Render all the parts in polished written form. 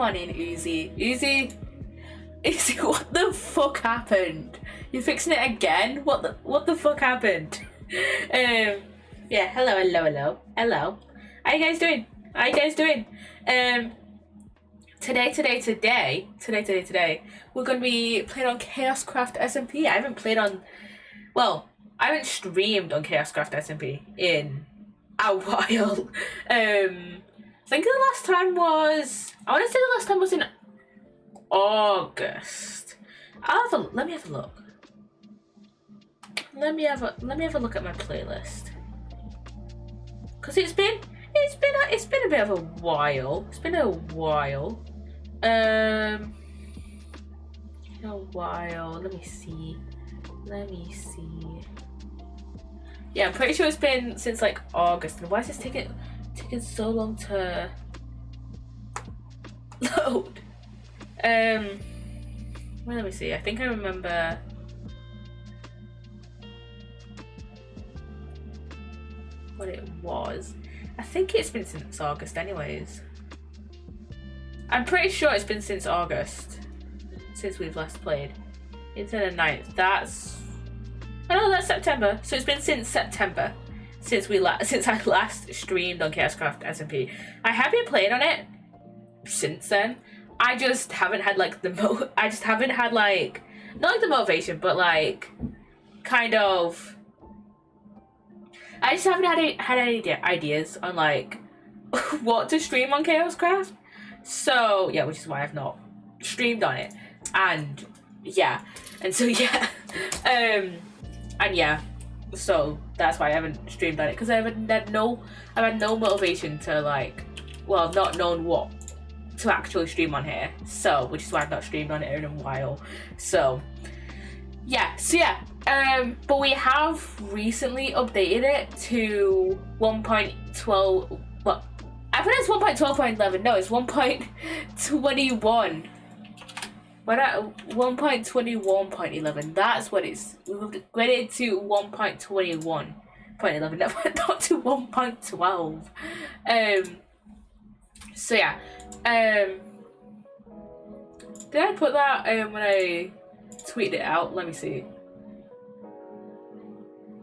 on in, Uzi. Uzi, what the fuck happened? You're fixing it again? What the fuck happened? Yeah, hello. How you guys doing? Today, we're gonna be playing on ChaosCraft SMP. I haven't streamed on ChaosCraft SMP in a while. I think the last time was in August. Let me have a look. Let me have a look at my playlist. Cause it's been a bit of a while. It's been a while. Let me see. Yeah, I'm pretty sure it's been since like August. And why is this taking so long to load? Well, let me see. I think I remember. What it was. I think it's been since August anyways. I'm pretty sure it's been since August since we've last played. Into the 9th. That's September. So it's been since September since I last streamed on ChaosCraft SMP. I have been playing on it since then. I just haven't had like not like the motivation, but like kind of. I just haven't had any ideas on like what to stream on ChaosCraft. So yeah, which is why I've not streamed on it. And so that's why I haven't streamed on it, because I've had no motivation to not known what to actually stream on here. So which is why I've not streamed on it in a while. But we have recently updated it to 1.12. Well, I think it's 1.12.11. No, it's 1.21. But at 1.21.11, that's what it's. We've upgraded to 1.21.11. Not to 1.12. Did I put that when I tweeted it out? Let me see.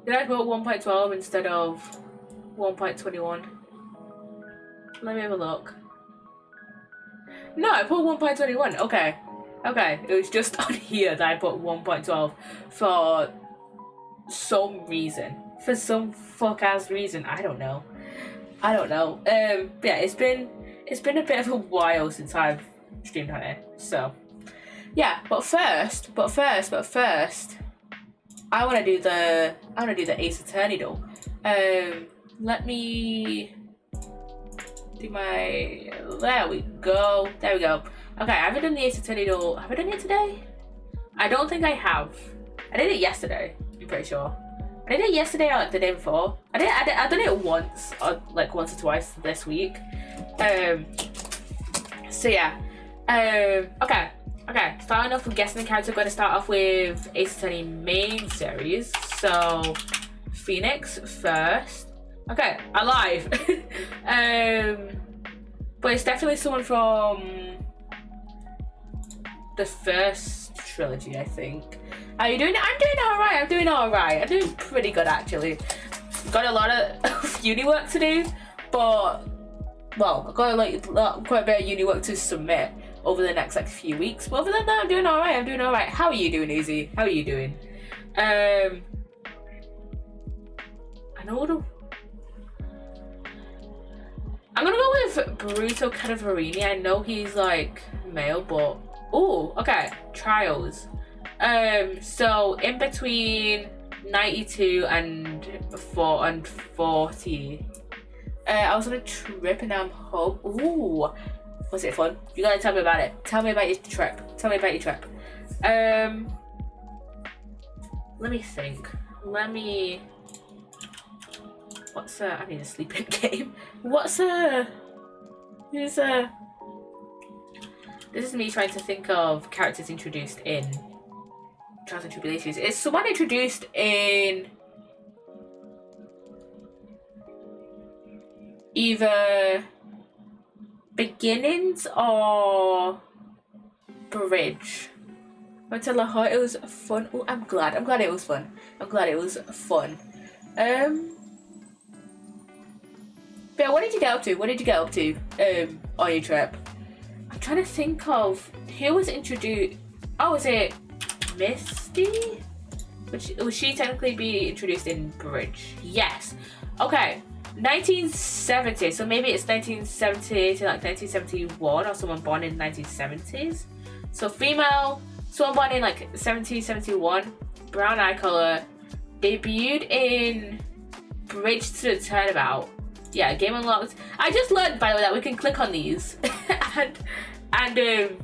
Did I put 1.12 instead of 1.21? Let me have a look. No, I put 1.21. Okay. It was just on here that I put 1.12 for some reason. For some fuck-ass reason. I don't know. Yeah, it's been a bit of a while since I've streamed on it. So yeah, but first, I wanna do the Ace Attorney though. Let me do my. There we go. Okay, I haven't done the Ace Attorney though. Have I done it today? I don't think I have. I did it yesterday. I'm pretty sure. I did it yesterday or like the day before. I've done it once or twice this week. Okay. Starting off with guessing the character, we're going to start off with Ace Attorney main series. So, Phoenix first. Okay, alive. But it's definitely someone from the first trilogy, I think. How are you doing? I'm doing alright. I'm doing pretty good actually. Got a lot of uni work to do, but I've got quite a bit of uni work to submit over the next few weeks. But other than that, I'm doing alright. How are you doing, Uzi? How are you doing? I'm gonna go with Bruto Cadavarini. I know he's like male, but okay. Trials. So in between 92 and 40. I was on a trip and now I'm home. Ooh, was it fun? You gotta tell me about it. Tell me about your trip. Let me think. I need a sleeping game. This is me trying to think of characters introduced in Trials and Tribulations. Is someone introduced in either beginnings or bridge? Went to Lahore. It was fun. Oh, I'm glad it was fun. But what did you get up to? On your trip? I'm trying to think of who was introduced. Oh, was it Misty? Would she technically be introduced in bridge? Yes. Okay. 1970. So maybe it's 1970 to like 1971, or someone born in 1970s. So female, someone born in like 70, 71, brown eye color, debuted in bridge to the turnabout. Yeah, game unlocked. I just learned, by the way, that we can click on these and it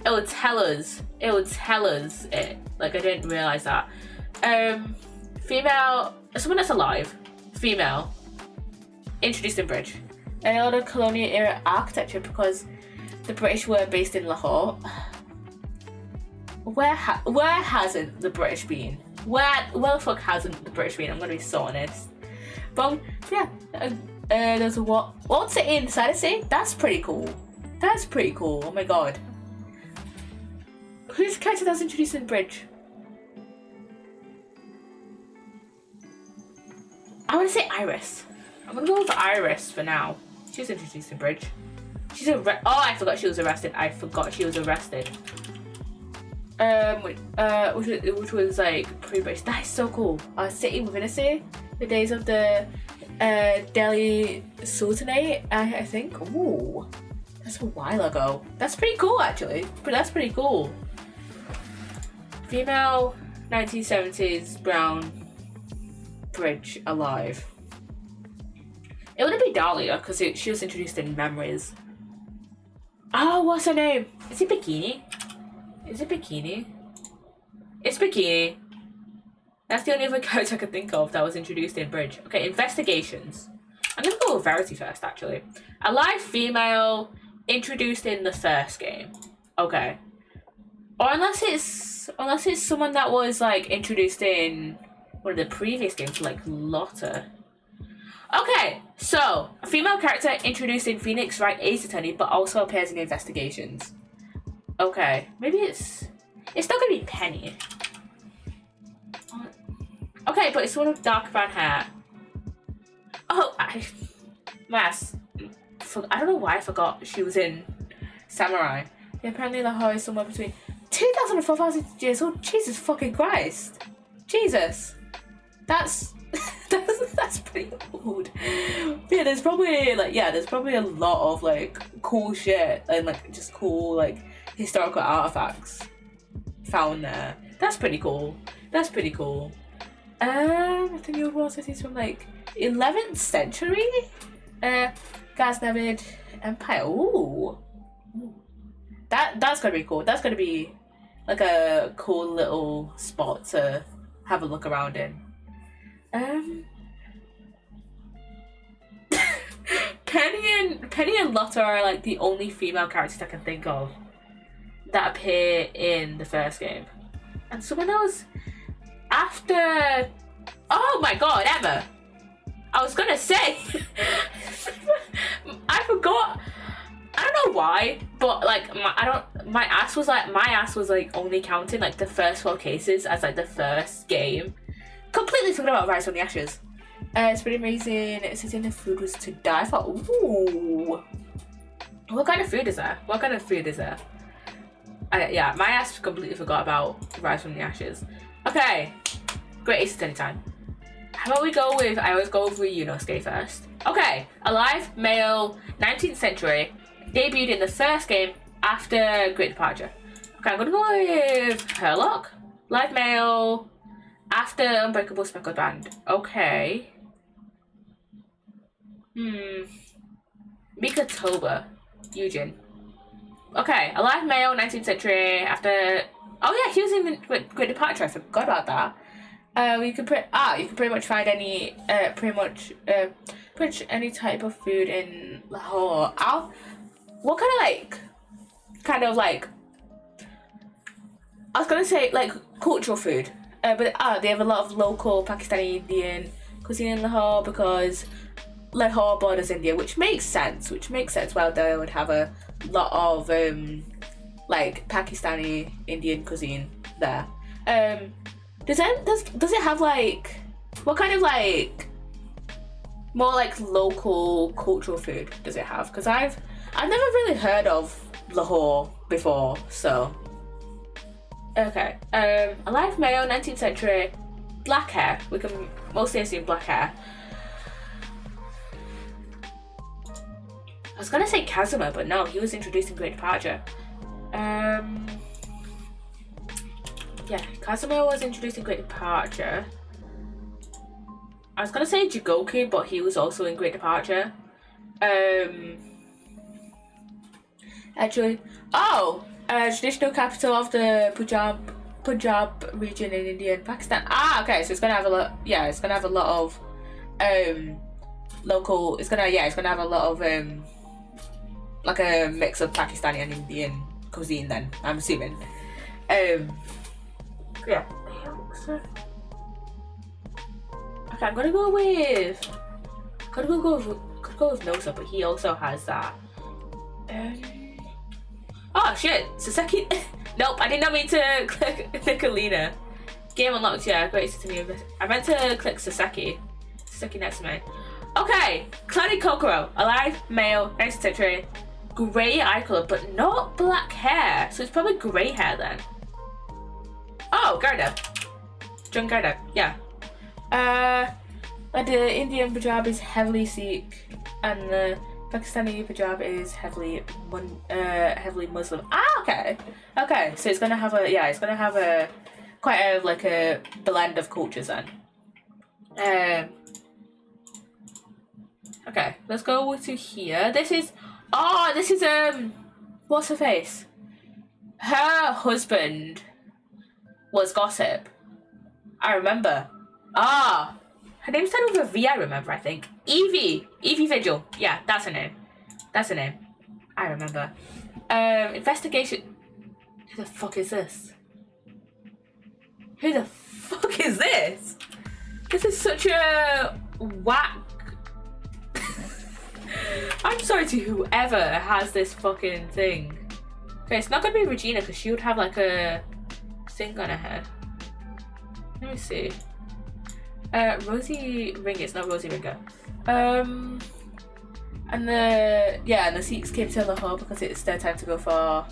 will tell us it. Like, I didn't realize that. Female, someone that's alive, female, introduced in bridge. And a lot of colonial era architecture, because the British were based in Lahore. Where hasn't the British been? Where the fuck hasn't the British been? I'm gonna be so honest. But yeah, there's a what's it inside? I say that's pretty cool. Oh my god. Who's the character that was introduced in bridge? I want to say Iris. I'm gonna go with Iris for now. She was introduced in bridge. I forgot she was arrested. Which was like pre-British. That is so cool. City within a city. The days of the Delhi Sultanate, I think. Ooh, that's a while ago. That's pretty cool, actually. But that's pretty cool. Female, 1970s, brown, bridge, alive. It wouldn't be Dahlia because she was introduced in Memories. Oh, what's her name? Is it Bikini? It's Bikini. That's the only other character I could think of that was introduced in bridge. Okay, investigations. I'm gonna go with Verity first, actually. Alive female, introduced in the first game. Okay. Or unless it's someone that was like introduced in one of the previous games, like Lotta. Okay, so a female character introduced in Phoenix Wright Ace Attorney, but also appears in investigations. Okay, maybe it's not gonna be Penny. Okay, but it's one with dark brown hair. Oh, I don't know why I forgot she was in Samurai. Yeah, apparently Lahore is somewhere between 2,000 and 4,000 years old. Jesus fucking Christ. Jesus. That's pretty old. Yeah, there's probably a lot of like cool shit and like just cool like historical artifacts found there. That's pretty cool. I think the overall city is from like 11th century. Ghaznavid Empire. Ooh. That's gonna be cool. That's gonna be like a cool little spot to have a look around in. Penny and Lotta are like the only female characters I can think of that appear in the first game. And someone else after. Oh my god, Emma! I was gonna say I forgot. I don't know why, but like my ass was like only counting like the first 4 cases as like the first game. Completely forgot about Rise from the Ashes. It's pretty amazing. It says in the food was to die for. Ooh. What kind of food is there? Yeah, my ass completely forgot about Rise from the Ashes. Okay. Great Ace Attorney time. How about we go with, I always go with Yunosuke first. Okay. Alive, male, 19th century. Debuted in the first game after Great Departure. Okay, I'm gonna go with Herlock. Live male. After Unbreakable Speckled Band. Okay. Mikatoba. Eugen. Okay, alive male, 19th century, after. Oh yeah, he was in Great Departure. I forgot about that. You can pretty much find any pretty much any type of food in Lahore. What kind of like I was gonna say like cultural food, but they have a lot of local Pakistani Indian cuisine in Lahore because Lahore borders India, which makes sense. Well, they would have a lot of like Pakistani Indian cuisine there. Does it have like what kind of like more like local cultural food does it have? Because I've never really heard of Lahore before, so okay. Alive male, 19th century, black hair. We can mostly assume black hair. I was gonna say Casimir, but no, he was introduced in Great Departure. Yeah, Casimir was introduced in Great Departure. I was gonna say Jigoku, but he was also in Great Departure. Actually, traditional capital of the Punjab region in India and Pakistan. Okay, so it's gonna have a lot. Yeah, it's gonna have a lot of local. It's gonna have a lot of like a mix of Pakistani and Indian cuisine. Then I'm assuming. Yeah. Okay, I'm gonna go with. Could go with Nosa, but he also has that. Oh shit, Sasaki. Nope, I did not mean to click Nicolina. Game unlocked, yeah, great to me. I meant to click Sasaki. Sasaki next to me. Okay, Clanny Kokoro, alive, male, 19th century, grey eye colour, but not black hair. So it's probably grey hair then. Oh, Garda. John Garda, yeah. The Indian Punjab is heavily Sikh, and the Pakistani Punjab is heavily Muslim. Okay. So it's gonna have a quite a like a blend of cultures then. Okay, let's go to here. This is what's her face? Her husband was Gossip. I remember. Her name started with a V, I remember, I think. Evie Vigil. Yeah, that's her name. I remember. Investigation. Who the fuck is this? This is such a whack. I'm sorry to whoever has this fucking thing. Okay, it's not gonna be Regina because she would have like a thing on her head. Let me see. Rosie Ringer, it's not Rosie Ringer. And the Sikhs came to Lahore because it's their time to go for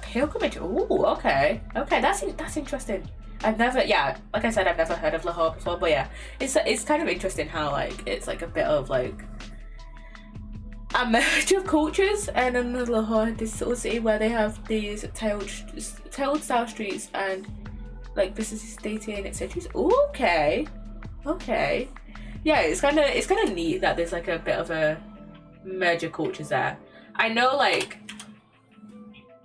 pilgrimage. Ooh, okay, that's interesting. I've never heard of Lahore before, but yeah, it's kind of interesting how like it's like a bit of like a merge of cultures, and in Lahore, this little city where they have these tiled style streets and like businesses dating, etc. Okay. Yeah, it's kind of neat that there's like a bit of a merge of cultures there. I know like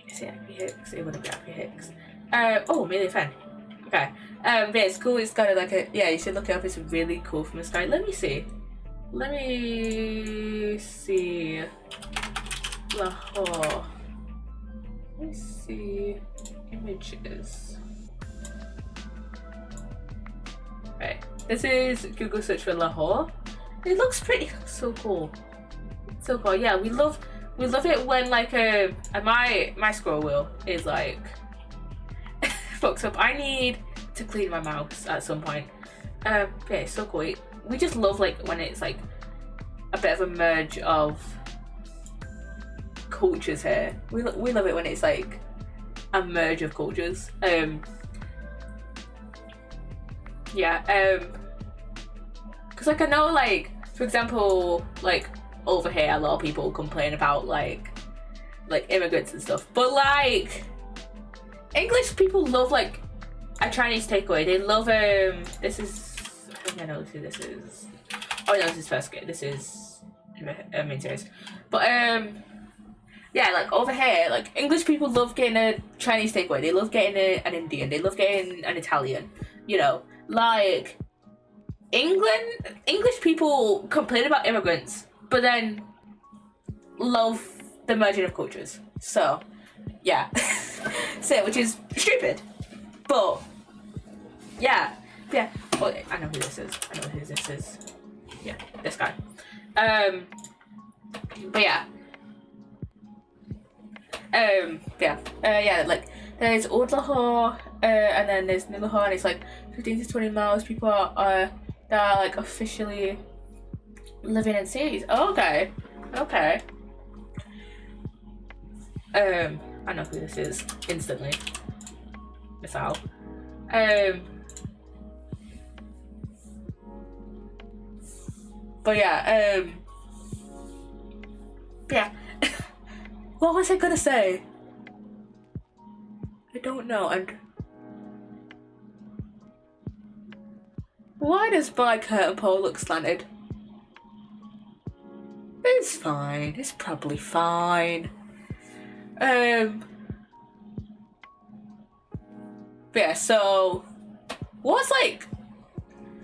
is it Happy Hicks? It wouldn't be Happy Hicks. Amelia Fenn. Okay. Yeah, it's cool. It's kind of like you should look it up. It's really cool from the sky. Let me see. Lahore. Let me see images. Right. This is Google search for Lahore. It looks so cool. Yeah, we love it when like my scroll wheel is like fucked up. I need to clean my mouse at some point. Yeah, so cool. We just love like when it's like a bit of a merge of cultures here. We love it when it's like a merge of cultures. Because like I know like for example like over here a lot of people complain about like immigrants and stuff, but like English people love like a Chinese takeaway. They love this is I think I know who this is. Oh no, this is first grade. This is main series. But yeah, like over here, like English people love getting a Chinese takeaway. They love getting an Indian. They love getting an Italian. You know, like English people complain about immigrants, but then love the merging of cultures. So yeah, which is stupid, but yeah. Oh, I know who this is. Yeah, this guy. But yeah. Like there's Old Lahore, and then there's New Lahore, and it's like 15 to 20 miles. People are that are like officially living in cities. Oh, okay. Okay. I know who this is instantly. Missile. But yeah, yeah. What was I gonna say? I don't know. And why does my curtain pole look slanted? It's fine. It's probably fine. But yeah, so what's like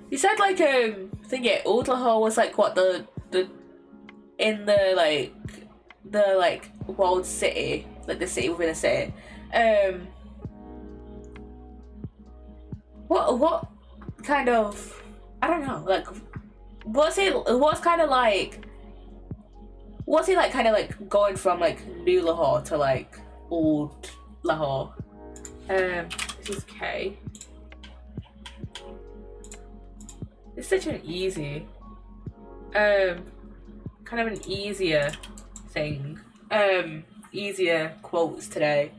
you said like I think yeah, Old Lahore was like what the in the walled city, like the city within a city. What kind of I don't know, like what's it like kind of like going from like New Lahore to like Old Lahore? This is K. It's such an easy kind of an easier thing. Easier quotes today.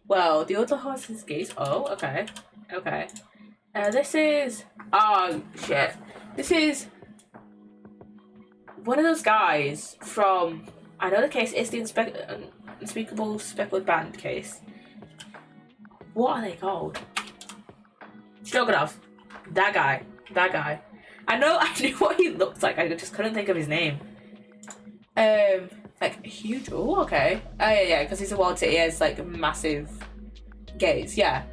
Well, the Old Lahore's gates. Oh, okay. Okay. This is oh shit. This is one of those guys from I know the case is the Unspeakable Speckled Band case. What are they called? Stroganoff. That guy. I knew what he looked like. I just couldn't think of his name. Like huge. Oh, okay. Oh yeah, because he's a walled city. He has like massive gates. Yeah.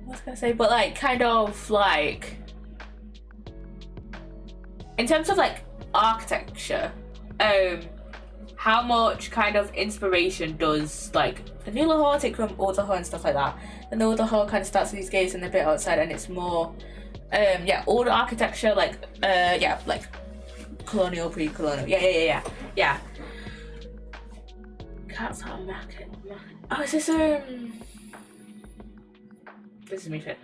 What was I gonna say? But like, kind of like, in terms of like architecture, how much kind of inspiration does like the New Lahore take from Old Lahore and stuff like that? And the Old Lahore kind of starts with these gates and a bit outside, and it's more, old architecture, like, like colonial, pre-colonial. Yeah. Cats are market. Oh, is this This is me fit.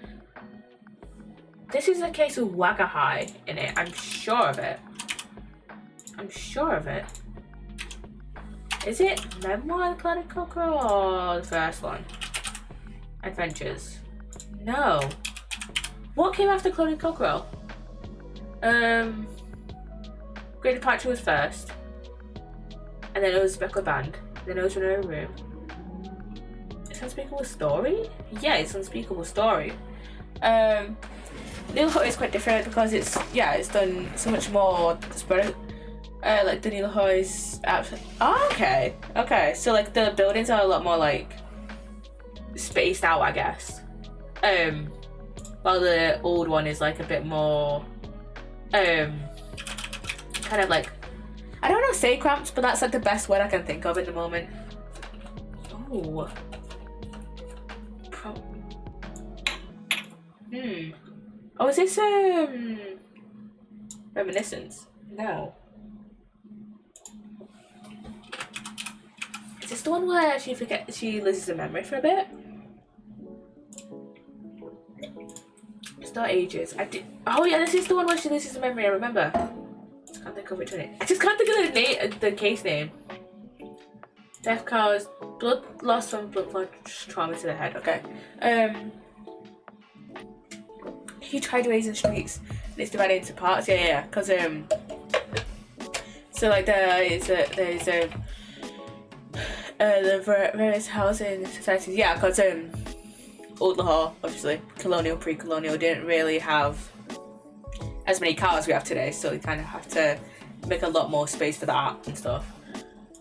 This is a case of Wagahai in it. I'm sure of it. Is it Memoir of the Planet Cockerel or the first one? Adventures. No. What came after Cloning Cockerel? Great Departure was first. And then it was Speckled Band. Then it was Renee Room. It's Unspeakable Story? Yeah, it's Unspeakable Story. New Lahore is quite different because it's done so much more spread. Like the New Lahore is okay. So like the buildings are a lot more like spaced out, I guess. While the old one is like a bit more kind of like I don't know, say cramped, but that's like the best word I can think of at the moment. Oh. Oh, is this Reminiscence? No. Is this the one where she loses her memory for a bit? It's not Ages. Oh yeah, this is the one where she loses her memory, I remember. I can't think of which one I just can't think of the case name. Death caused blood loss from blood trauma to the head. Okay. Huge highways and streets. And it's divided into parts. Yeah. Because so like there's the various housing societies. Yeah, because Old Lahore, obviously colonial, pre-colonial, didn't really have as many cars we have today, so we kind of have to make a lot more space for that and stuff.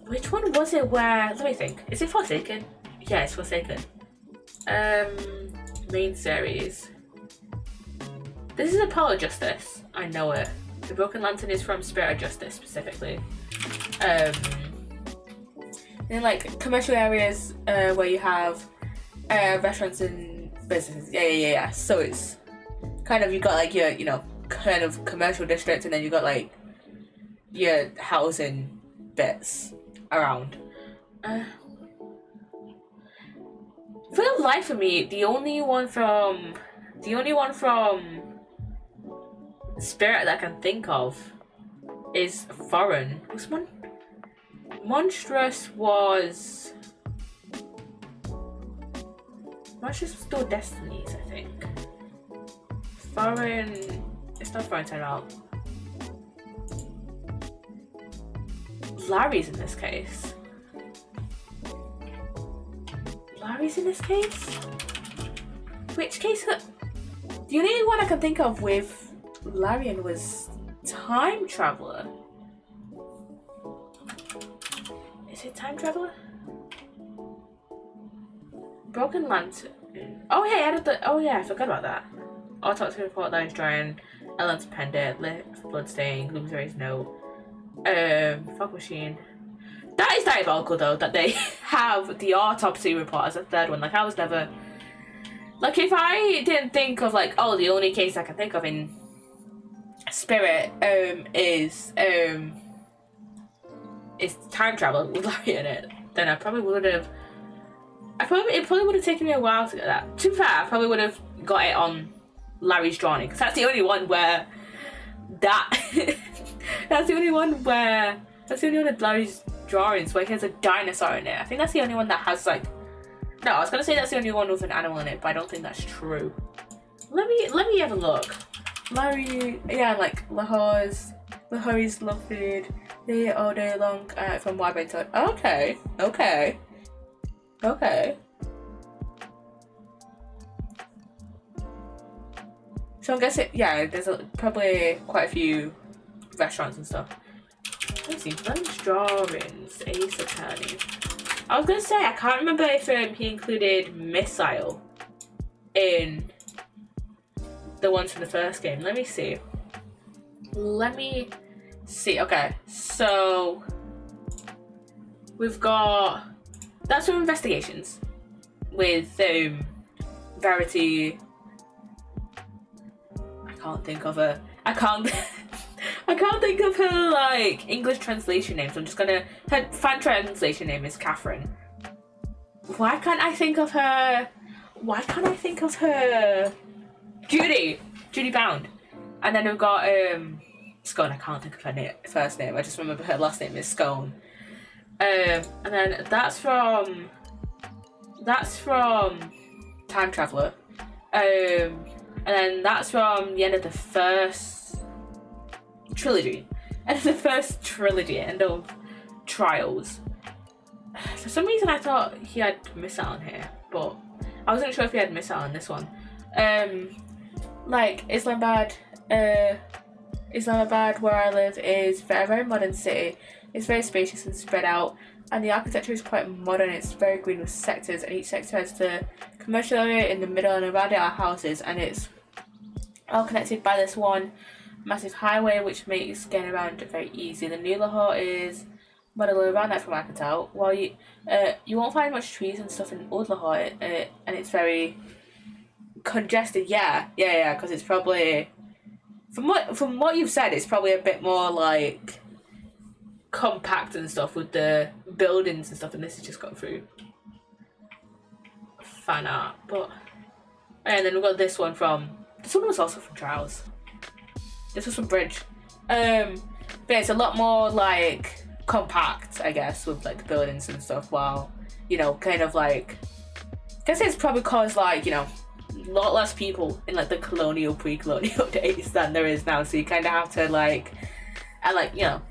Which one was it where, let me think, is it Forsaken? Yeah, it's Forsaken. Main series. This is Apollo Justice, I know it. The Broken Lantern is from Spirit of Justice specifically. in like commercial areas where you have restaurants and businesses. Yeah. So it's kind of, you got like your, you know, kind of commercial district, and then you got like your housing bits around. For the life of me, the only one from Spirit that I can think of is foreign. Was Monstrous was still Destinies, I think. Foreign, it's not Foreign Time Out. Larry's in this case. Which case? The only one I can think of with Larian was Time Traveler. Is it Time Traveler? Broken Lantern. Oh yeah, I forgot about that. Autopsy report, Lines Drying, Ellen's Pendant, Bloodstain, Gloomsay's Note, Fog Machine. That is diabolical though, that they have the autopsy report as a third one. Like, I was never... Like, if I didn't think of, like, oh, the only case I can think of in Spirit is Time Travel with Larry in it, then I probably would have... It probably would have taken me a while to get that. To be fair, I probably would have got it on Larry's Drawing, because that's the only one where that's the only one of Larry's drawings where he has a dinosaur in it. I think that's the only one that has, like... No, I was gonna say that's the only one with an animal in it, but I don't think that's true. Let me have a look. Larry, yeah, like Lahore's love food. They eat all day long from Wyburn to... Okay. So I'm guessing, yeah, there's probably quite a few restaurants and stuff. Let's see, Lunch Drawings, Ace Attorney. I was gonna say, I can't remember if he included Missile in the ones from the first game. Let me see. Okay, so we've got... That's from Investigations with Verity. I can't think of her like English translation name, so I'm just gonna... Her fan translation name is Catherine. Why can't I think of her? Judy Bound. And then we've got Scone. I can't think of her first name. I just remember her last name is Scone. And then that's from Time Traveler. And then that's from the end of the first trilogy. End of Trials. For some reason I thought he had Missile on here, but I wasn't sure if he had Missile on this one. Like Islamabad, where I live, is a very, very modern city. It's very spacious and spread out, and the architecture is quite modern. It's very green with sectors, and each sector has the commercial area in the middle, and around it are houses, and it's all connected by this one massive highway, which makes getting around very easy. The new Lahore is modeled around that, from what I can tell. While you won't find much trees and stuff in Old Lahore, and it's very congested. Yeah, because it's probably, from what you've said, it's probably a bit more like compact and stuff with the buildings and stuff, and this has just got through fan art. But and then we've got this one was also from Trials. This was from Bridge. But it's a lot more like compact, I guess, with like the buildings and stuff, while, you know, kind of like, I guess it's probably cause, like, you know, a lot less people in like the pre-colonial days than there is now, so you kind of have to like, I like, you know,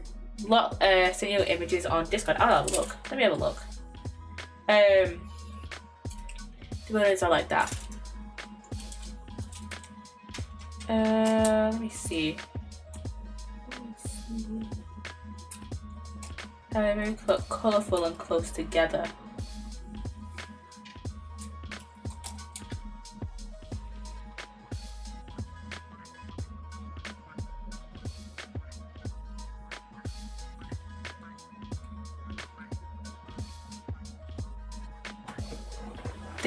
send you images on Discord. I'll have a look. Let me have a look. The buildings are like that. Let me see. They're very colourful and close together.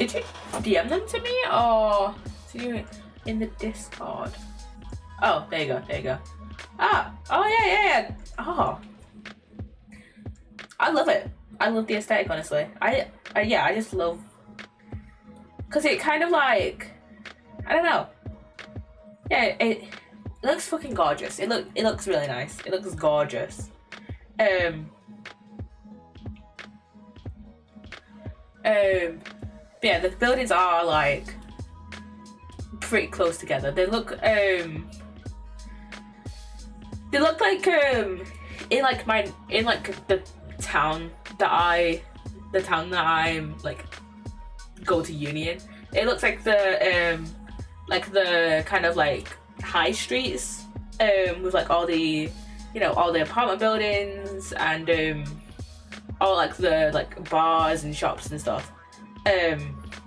Did you DM them to me or did you in the Discord? Oh, there you go. There you go. Ah. Oh yeah. Oh. I love it. I love the aesthetic, honestly. I just love, cause it kind of like, I don't know. Yeah, it looks fucking gorgeous. It looks really nice. It looks gorgeous. But yeah, the buildings are like pretty close together. They look like in like the town that I'm like go to uni in. It looks like the kind of like high streets with like all the, you know, all the apartment buildings and all like the like bars and shops and stuff,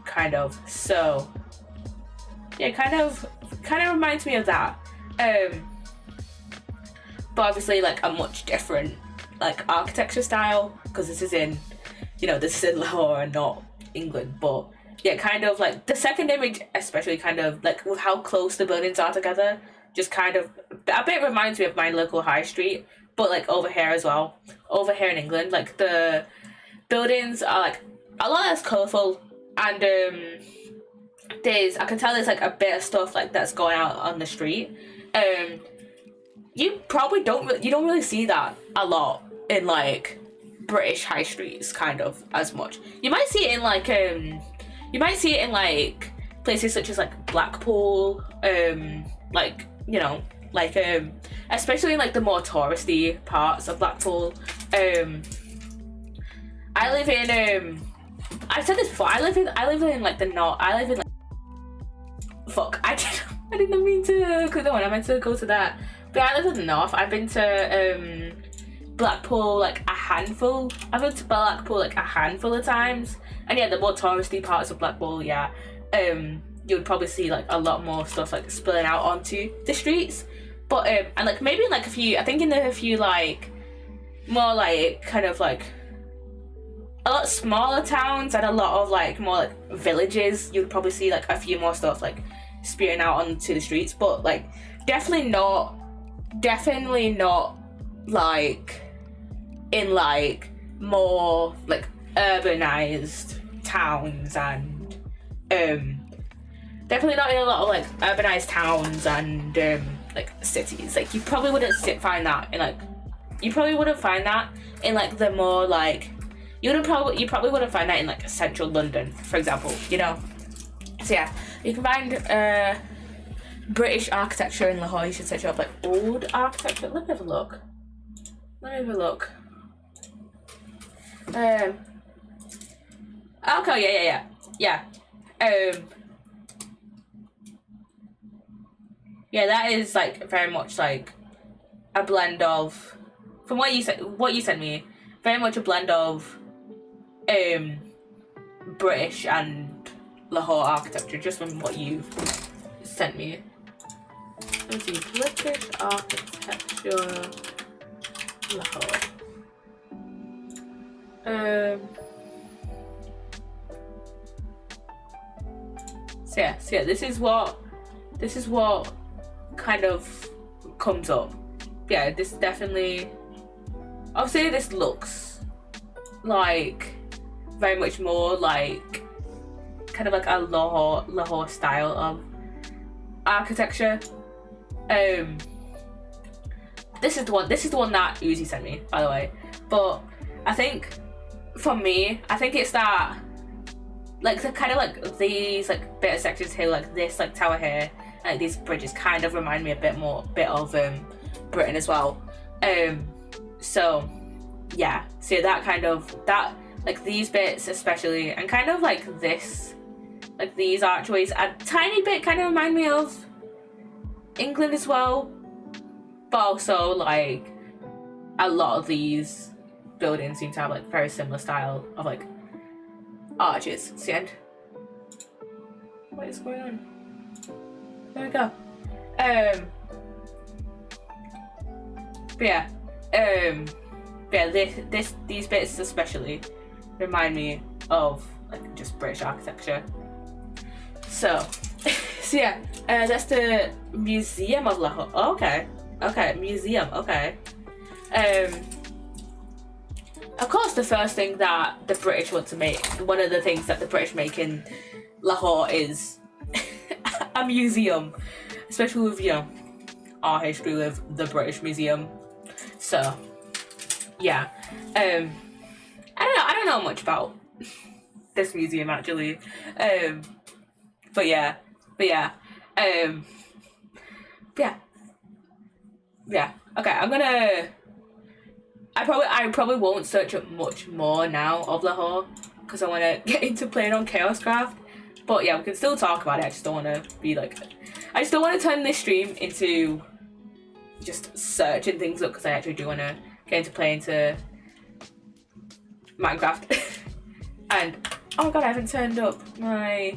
kind of. So yeah, kind of reminds me of that, but obviously like a much different like architecture style, because this is in Lahore and not England. But yeah, kind of like the second image especially, kind of like with how close the buildings are together, just kind of a bit reminds me of my local high street, but like over here as well. Over here in England, like the buildings are like a lot less colourful, and I can tell there's like a bit of stuff like that's going out on the street. You probably don't really see that a lot in like British high streets, kind of as much. You might see it in like places such as like Blackpool, like, you know, like especially in like the more touristy parts of Blackpool. I live in I've said this before, I live in like the north. I live in like, fuck, I didn't mean to click the one, I meant to go to that. But I live in the north. I've been to Blackpool like a handful. I've been to Blackpool like a handful of times. And yeah, the more touristy parts of Blackpool, yeah, you would probably see like a lot more stuff like spilling out onto the streets. But and like maybe in like a few like more like kind of like a lot smaller towns and a lot of like more like villages, you'd probably see like a few more stuff like spewing out onto the streets. But like definitely not like in like more like urbanized towns, and definitely not in a lot of like urbanized towns and like cities. Like you probably wouldn't find that in like the more like you probably wouldn't find that in like central London, for example, you know. So yeah, you can find British architecture in Lahore. You should search up like old architecture. Let me have a look. Okay, yeah. Yeah, that is like very much like a blend of, from what you sent me, very much a blend of British and Lahore architecture, just from what you sent me. Let's see, British architecture, Lahore. So yeah, this is what kind of comes up. Yeah, this definitely, obviously this looks like very much more like kind of like a Lahore style of architecture. This is the one that Uzi sent me, by the way. But I think for me, it's that like the kind of like these like bit of sections here, like this like tower here, like these bridges kind of remind me a bit of Britain as well. So yeah, so that like these bits especially, and kind of like this, like these archways a tiny bit kind of remind me of England as well. But also like a lot of these buildings seem to have like very similar style of like arches. See, and what is going on? There we go. But yeah, these bits especially remind me of like just British architecture. So, so yeah, that's the Museum of Lahore. Oh, okay, museum. Okay. Of course, the first thing that the British want to make, one of the things that the British make in Lahore is a museum, especially with our history with the British Museum. So, yeah, I don't know much about this museum actually, but yeah, Okay, I probably won't search up much more now of Lahore because I want to get into playing on ChaosCraft. But yeah, we can still talk about it. I just don't want to be like, I just don't want to turn this stream into just searching things up because I actually do want to get into playing to Minecraft. And oh my god, I haven't turned up my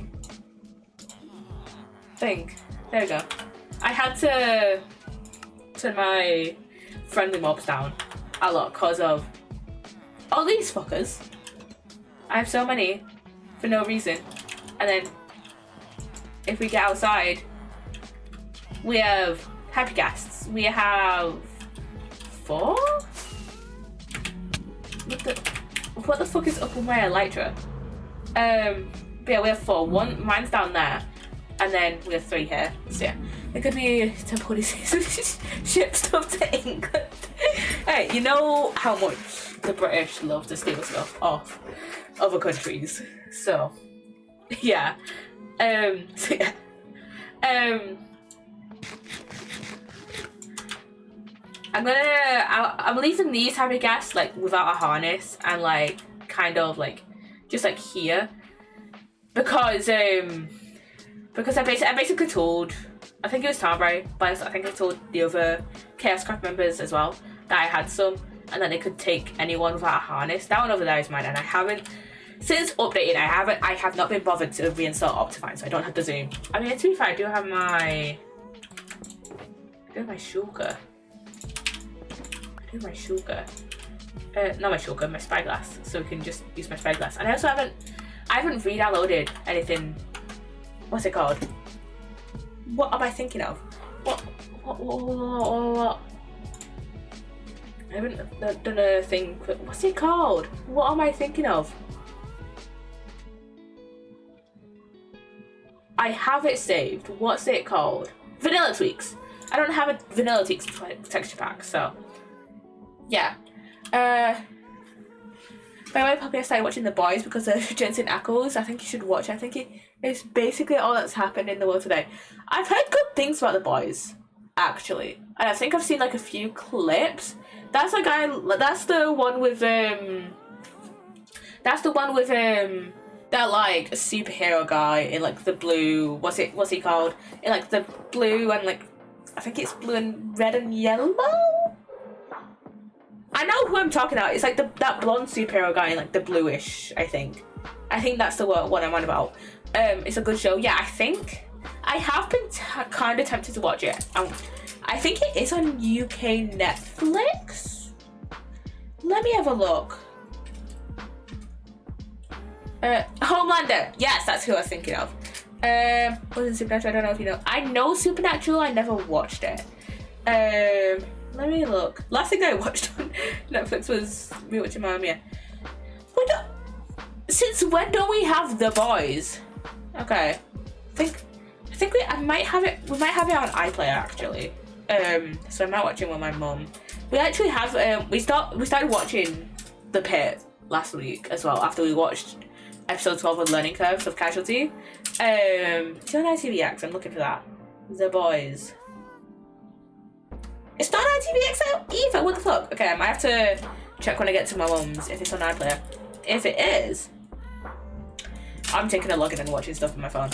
thing. There we go. I had to turn my friendly mobs down a lot because of all these fuckers. I have so many for no reason. And then if we get outside, we have happy guests. We have 4? What the fuck is up with my elytra? But yeah, we have 4. Mine's down there, and then we have 3 here. So yeah, it could be temporary ship stuff to England. Hey, you know how much the British love to steal stuff off other countries. So yeah, so yeah, I'm leaving these happy guests like without a harness and like kind of like just like here because I basically told, I think it was Tambray, but I think I told the other ChaosCraft members as well that I had some and that they could take anyone without a harness. That one over there is mine, and I haven't since updating. I have not been bothered to reinstall Optifine, so I don't have the zoom. I mean, to be fair, I do have my shulker. My spyglass, so we can just use my spyglass. And I also haven't re-downloaded anything. What's it called? What am I thinking of? What? I haven't done a thing. What's it called? What am I thinking of? I have it saved. What's it called? Vanilla Tweaks. I don't have a Vanilla Tweaks texture pack, so yeah. By the way, Poppy, I started watching The Boys because of Jensen Ackles. I think you should watch it. I think it's basically all that's happened in the world today. I've heard good things about The Boys, actually. And I think I've seen like a few clips. That's the guy, that's the one with that like superhero guy in like the blue, what's he called? In like the blue and like, I think it's blue and red and yellow? I know who I'm talking about. It's like that blonde superhero guy in like the bluish, I think. I think that's the one I'm on about. It's a good show. Yeah, I think I have been kind of tempted to watch it. I think it is on UK Netflix. Let me have a look. Homelander. Yes, that's who I was thinking of. Wasn't Supernatural? I don't know if you know. I know Supernatural. I never watched it. Let me look. Last thing I watched on Netflix was rewatching Mamma Mia. Since when don't we have The Boys? Okay, I think we might have it on iPlayer actually. So I might watch it with my mum. We actually have we started watching The Pit last week as well after we watched episode 12 of Learning Curves of Casualty. It's on ITVX. I'm looking for that. The Boys. It's not ITVX either. What the fuck? Okay, I might have to check when I get to my mum's if it's on iPlayer. If it is, I'm taking a login and watching stuff on my phone.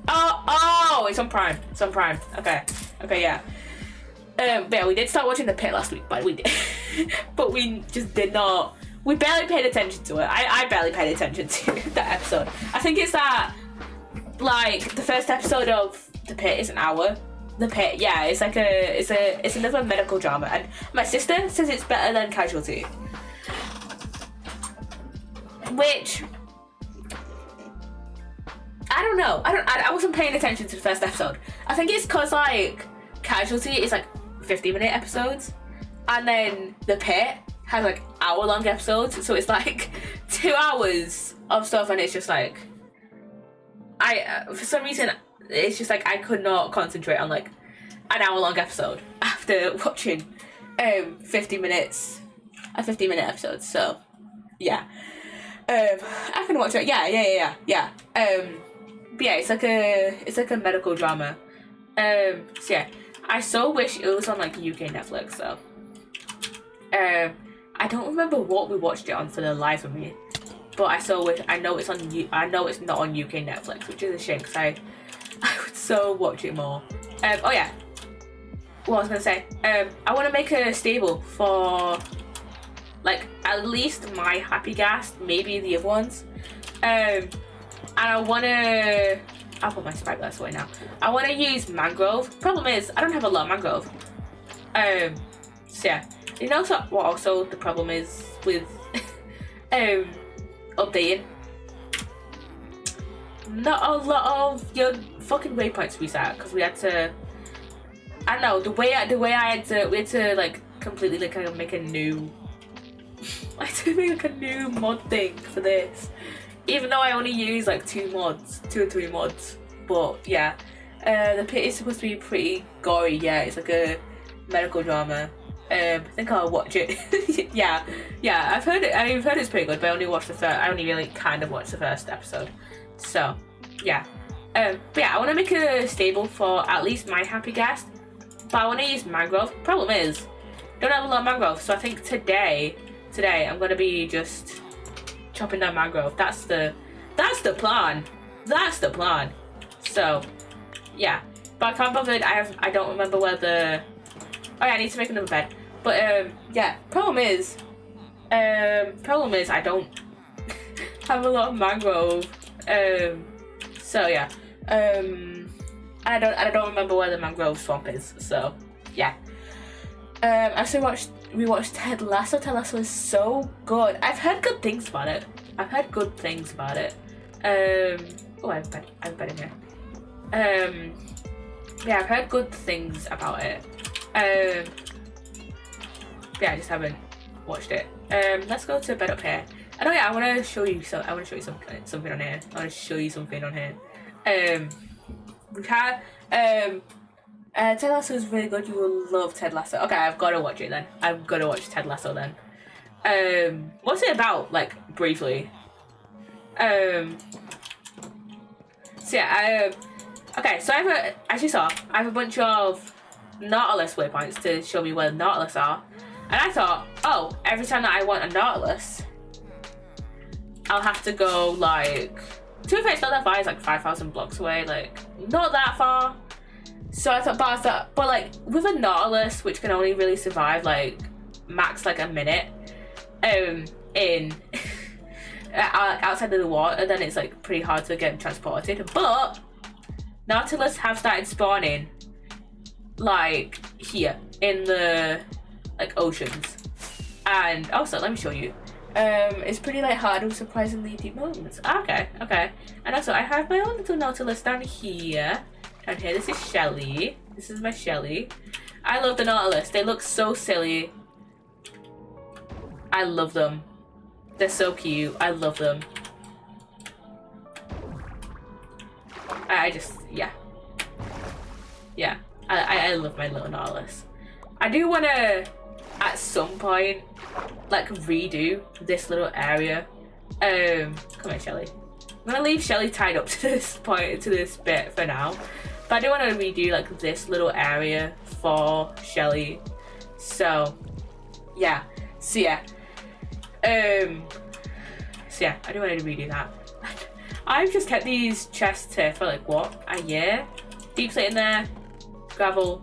Oh, it's on Prime. It's on Prime. Okay, yeah. But yeah, we did start watching The Pit last week, but we just did not. We barely paid attention to it. I barely paid attention to that episode. I think it's that, like, the first episode of The Pit is an hour. The Pit, yeah, it's like it's another medical drama, and my sister says it's better than Casualty. which I don't know. I wasn't paying attention to the first episode. I think it's because like Casualty is like 50-minute episodes, and then The Pit has like hour-long episodes, so it's like 2 hours of stuff, and it's just like for some reason it's just like I could not concentrate on like an hour-long episode after watching 50-minute episode. So yeah, I can watch it. Yeah. But yeah, it's like a medical drama. So yeah, I so wish it was on like UK Netflix though. I don't remember what we watched it on for the live with me, but I so wish. I know it's not on UK Netflix, which is a shame because I would so watch it more. Oh yeah, what I was gonna say. I want to make a stable for like at least my Happy Gas, maybe the other ones. And I want to. I'll put my spyglass away now. I want to use mangrove. Problem is, I don't have a lot of mangrove. So yeah, you know what? Also, the problem is with updating. Not a lot of your fucking waypoints reset because we had to. I don't know the way we had to like completely like kind of make a new. I had to make like a new mod thing for this. Even though I only use like 2 or 3 mods, but yeah, The Pit is supposed to be pretty gory. Yeah, it's like a medical drama. I think I'll watch it. yeah, I've heard it. I've heard it's pretty good, but I only watched the first. I only really kind of watched the first episode. So yeah, but yeah, I want to make a stable for at least my Happy Gas, but I want to use mangrove. Problem is, don't have a lot of mangrove, so I think today I'm gonna be just chopping down mangrove. That's the plan. That's the plan. So yeah, but I can't bother. I don't remember where the. Oh yeah, I need to make another bed. But yeah, problem is I don't have a lot of mangrove. So yeah, I don't remember where the mangrove swamp is. So yeah. I also we watched Ted Lasso. Ted Lasso is so good. I've heard good things about it. Oh, I have a bed in here. Yeah, I've heard good things about it. Yeah, I just haven't watched it. Let's go to bed up here. And oh yeah, I want to show you something on here. We had Ted Lasso is really good. You will love Ted Lasso. Okay, I've got to watch it then. I've got to watch Ted Lasso then. What's it about? Like briefly. So yeah, okay. So I have a bunch of Nautilus waypoints to show me where the Nautilus are, and I thought, oh, every time that I want a Nautilus, I'll have to go like. To be fair, it's not that far. It's like 5,000 blocks away. Like not that far. So I thought, but like with a Nautilus, which can only really survive like max like a minute, in outside of the water, then it's like pretty hard to get transported. But Nautilus have started spawning like here in the like oceans, and also let me show you. It's pretty like hard with surprisingly deep moments. Okay, and also I have my own little Nautilus down here. This is Shelly. This is my Shelly. I love the Nautilus. They look so silly. I love them. They're so cute. I love them. I just, yeah. Yeah. I love my little Nautilus. I do want to, at some point, like redo this little area. Come here, Shelly. I'm gonna leave Shelly tied up to this bit for now. But I do want to redo like this little area for Shelly. So yeah. So yeah, I do want to redo that. I've just kept these chests here for like what, a year? Deep slate in there, gravel,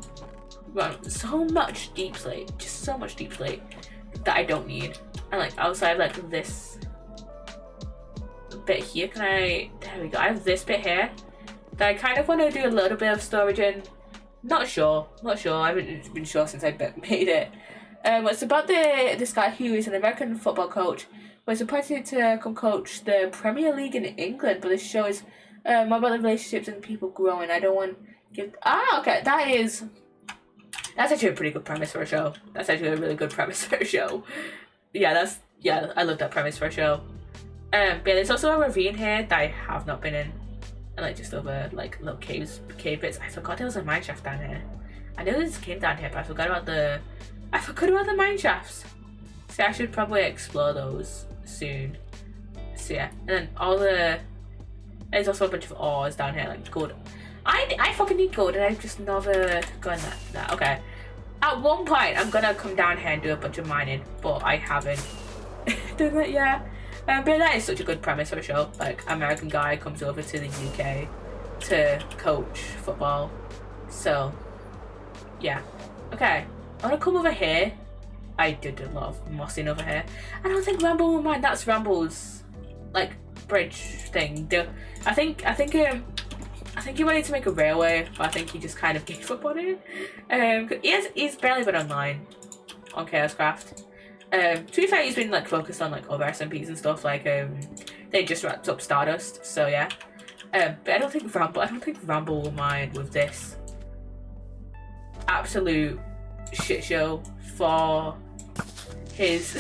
so much deep slate, just so much deep slate that I don't need. And like outside like this bit here, there we go. I have this bit here that I kind of want to do a little bit of storage in. Not sure. I haven't been sure since I made it. It's about this guy who is an American football coach was appointed to come coach the Premier League in England, but this show is more about the relationships and people growing. I don't want to give... okay, that's actually a pretty good premise for a show. That's actually a really good premise for a show. Yeah, I love that premise for a show. But there's also a ravine here that I have not been in. And like just over like little cave bits. I forgot there was a mine shaft down here. I know there's a cave down here, but I forgot about the mine shafts. So I should probably explore those soon. So yeah, and then there's also a bunch of ores down here, like gold. I fucking need gold, and I've just never gone that. Okay, at one point I'm gonna come down here and do a bunch of mining, but I haven't done that yet. But that is such a good premise for a show. Like, American guy comes over to the UK to coach football. So, yeah. Okay, I want to come over here. I did a lot of mossing over here. I don't think Rambo will mind. That's Rambo's, like, bridge thing. I think he wanted to make a railway, but I think he just kind of gave up on it. He's barely been online on ChaosCraft. To be fair, he's been like focused on like other SMPs and stuff. Like they just wrapped up Stardust, so yeah. But I don't think Rambo will mind with this absolute shit show for his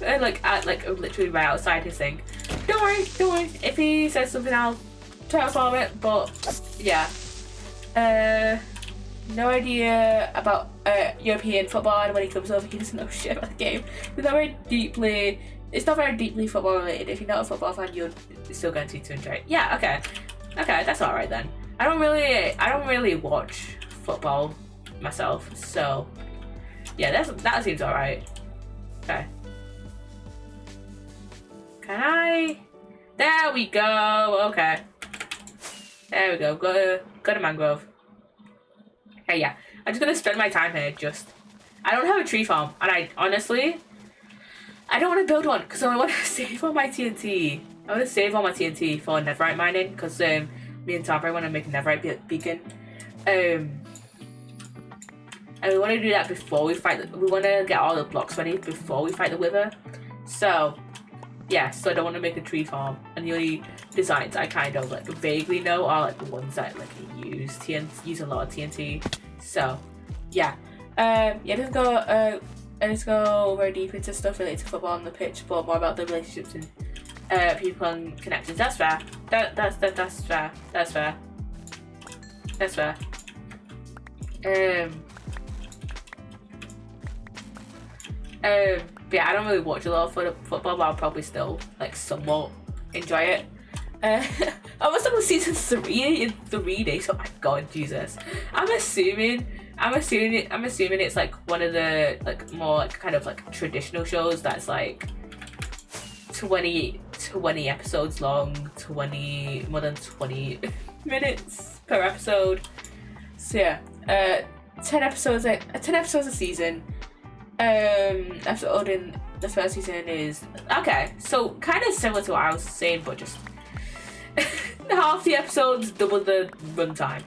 literally right outside his thing. Don't worry. If he says something, I'll transform it. But yeah, no idea about European football, and when he comes over he doesn't know shit about the game. It's not very deeply football related. If you're not a football fan, you're still going to enjoy it. Yeah, okay, that's alright then. I don't really watch football myself, so yeah, that seems alright. Okay. Can I? There we go. Okay. There we go. Go to mangrove. Okay, yeah. I'm just gonna spend my time here. I don't have a tree farm, and I don't want to build one because I want to save all my TNT. I want to save all my TNT for netherite mining because me and Tom want to make a netherite beacon. And we want to do that before we fight. We want to get all the blocks ready before we fight the wither. So yeah, so I don't want to make a tree farm, and the only designs I kind of like vaguely know are like the ones that like use a lot of TNT. So yeah, let's go very deep into stuff related to football on the pitch, but more about the relationships and people and connections. That's fair. That's fair. That's fair. But yeah, I don't really watch a lot of football, but I'll probably still like somewhat enjoy it. I was on season 3 in 3 days. Oh my god, Jesus! I'm assuming it's like one of the like more like kind of like traditional shows that's like 20 episodes long, more than 20 minutes per episode. So yeah, 10 episodes a season. Episode in the first season is okay, so kind of similar to what I was saying, but just half the episodes, double the runtime.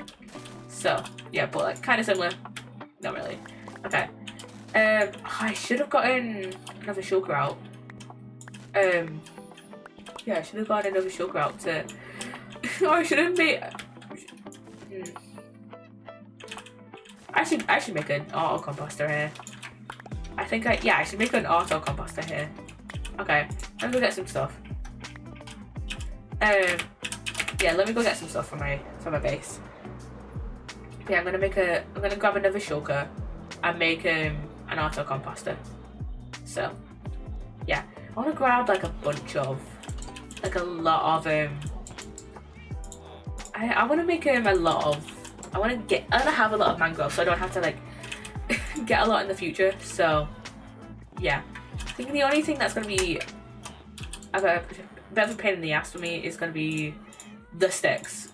So yeah, but like kind of similar. Not really. Okay. I should have gotten another shulker out. Yeah, I should have gotten another shulker out to. Or I should have made. I should make an auto composter here. I should make an auto composter here. Okay, let me go get some stuff. Yeah, let me go get some stuff from my base. Yeah, I'm gonna grab another shulker and make an auto composter. So yeah, I wanna grab like a lot of I wanna make I wanna have a lot of mangrove so I don't have to like get a lot in the future. So yeah, I think the only thing that's gonna be a bit of a pain in the ass for me is gonna be the sticks.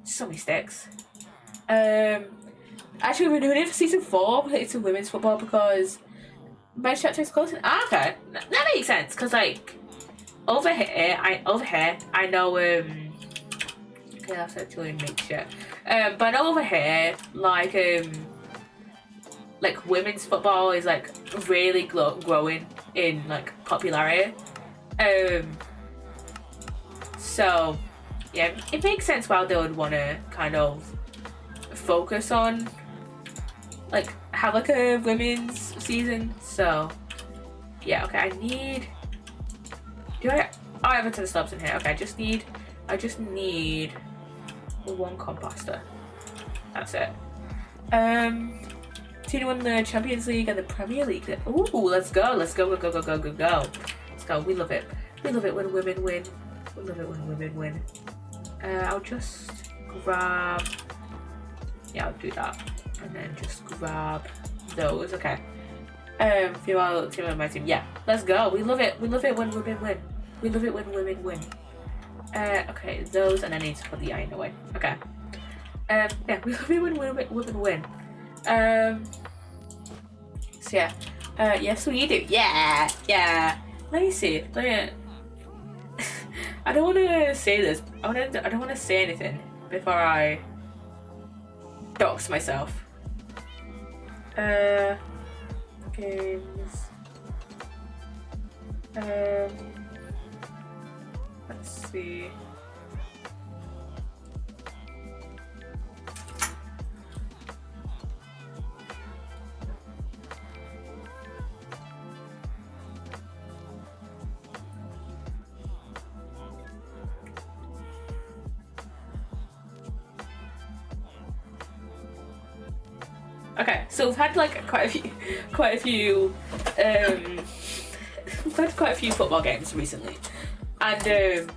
So many sticks. Actually, we're doing it for season 4. It's a women's football because men's chat takes close. Okay, that makes sense. Cause like over here, I know. Okay, that's actually makeshift. But I know over here, like women's football is like really growing in like popularity. So yeah, it makes sense why they would want to kind of focus on like have like a women's season. So yeah, okay, I have a ton of slabs in here. Okay, I just need one composter. That's it. Team won the Champions League and the Premier League. Ooh, let's go. Let's go. Let's go. We love it. We love it when women win. We love it when women win. I'll just grab. Yeah, I'll do that, and then just grab those. Okay. Female team of my team. Yeah, let's go. We love it. We love it when women win. We love it when women win. Okay, those, and I need to put the iron away. Okay. Yeah, we love it when women win. So yeah. Yes, we do. Yeah. Let me see. I don't want to say this. I don't want to say anything before I dox myself. Games. Let's see. Okay, so we've had like quite a few we've had quite a few football games recently, and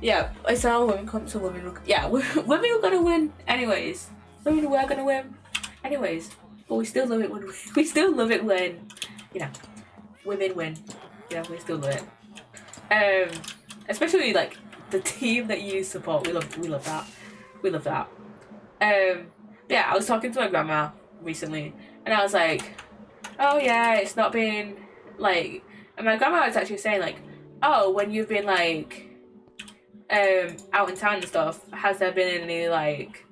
yeah, I saw women come to women. Yeah, women were gonna win anyways. Women were gonna win anyways, but we still love it when you know women win. Yeah, we still love it. Especially like the team that you support. We love that. Yeah, I was talking to my grandma recently, and I was like, oh yeah, it's not been like, and my grandma was actually saying like, oh, when you've been like out in town and stuff, has there been any like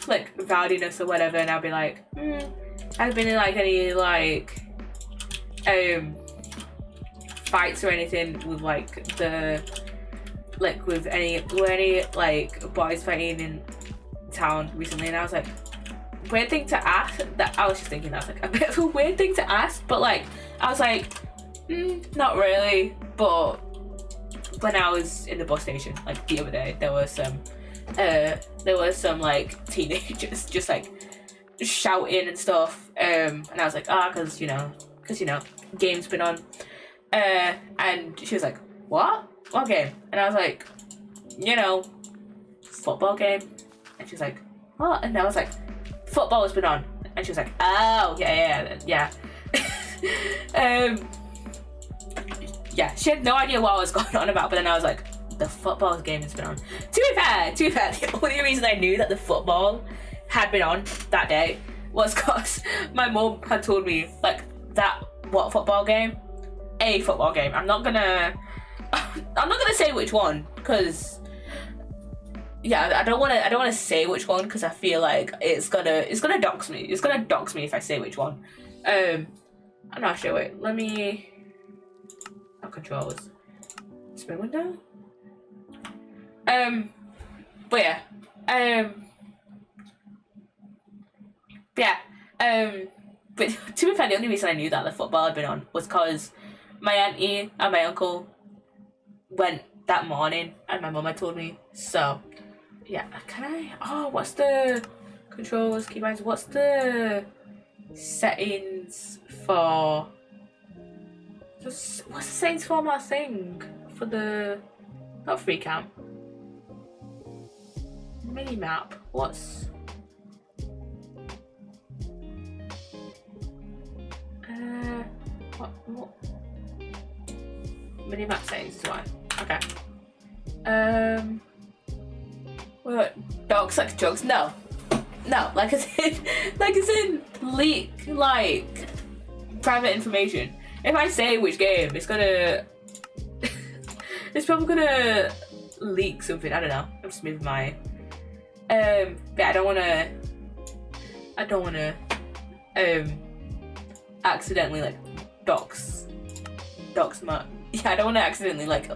like rowdiness or whatever? And I'll be like, has there been like any like fights or anything with like with any like boys fighting in town recently? And I was like, weird thing to ask. That I was just thinking that's like a bit of a weird thing to ask, but like I was like, not really. But when I was in the bus station like the other day, there was some like teenagers just like shouting and stuff, and I was like, because you know game's been on, and she was like, what game? And I was like, football game. And she was like, what? And I was like, football has been on. And she was like, oh, yeah. Yeah, she had no idea what I was going on about, but then I was like, the football game has been on. To be fair, the only reason I knew that the football had been on that day was because my mum had told me, like, what football game? A football game. I'm not gonna say which one, because I don't want to say which one, because I feel like it's gonna dox me. It's gonna dox me if I say which one. I'm not sure. Wait, let me. Oh, controls. Spin window. But yeah. But to be fair, the only reason I knew that the football had been on was because my auntie and my uncle went that morning, and my mum had told me. So, yeah, what's the controls, keybinds? What's the settings for? What's the settings for my thing? For the not free cam. Mini map. What's what mini map settings do I? Okay. What? Dogs like jokes? No, like I said, leak like private information. If I say which game, it's gonna it's probably gonna leak something. I don't know. I'm just moving my I don't wanna accidentally like dox dox my. Yeah, I don't want to accidentally like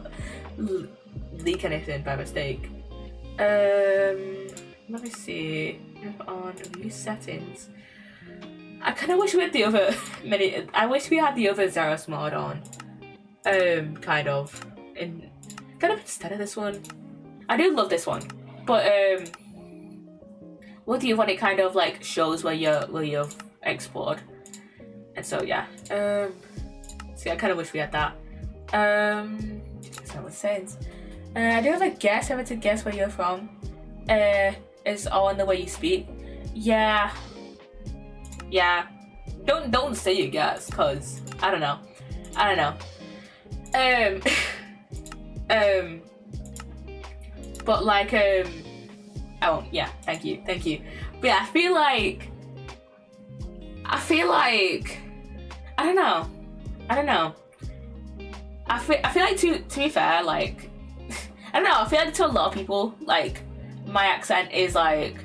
leak anything by mistake. Let me see. On view settings. I kind of wish we had the other I wish we had the other Zaros mod on. Kind of instead of this one. I do love this one, but what do you want? It kind of like shows where you've explored, and so yeah. See, I kind of wish we had that. So what saying? I do have a guess. I want to guess where you're from. It's all in the way you speak. Yeah. Don't say your guess, cause I don't know. But like oh yeah, thank you. But yeah, I feel like I don't know. I feel like to be fair, like I don't know, I feel like to a lot of people, like my accent is like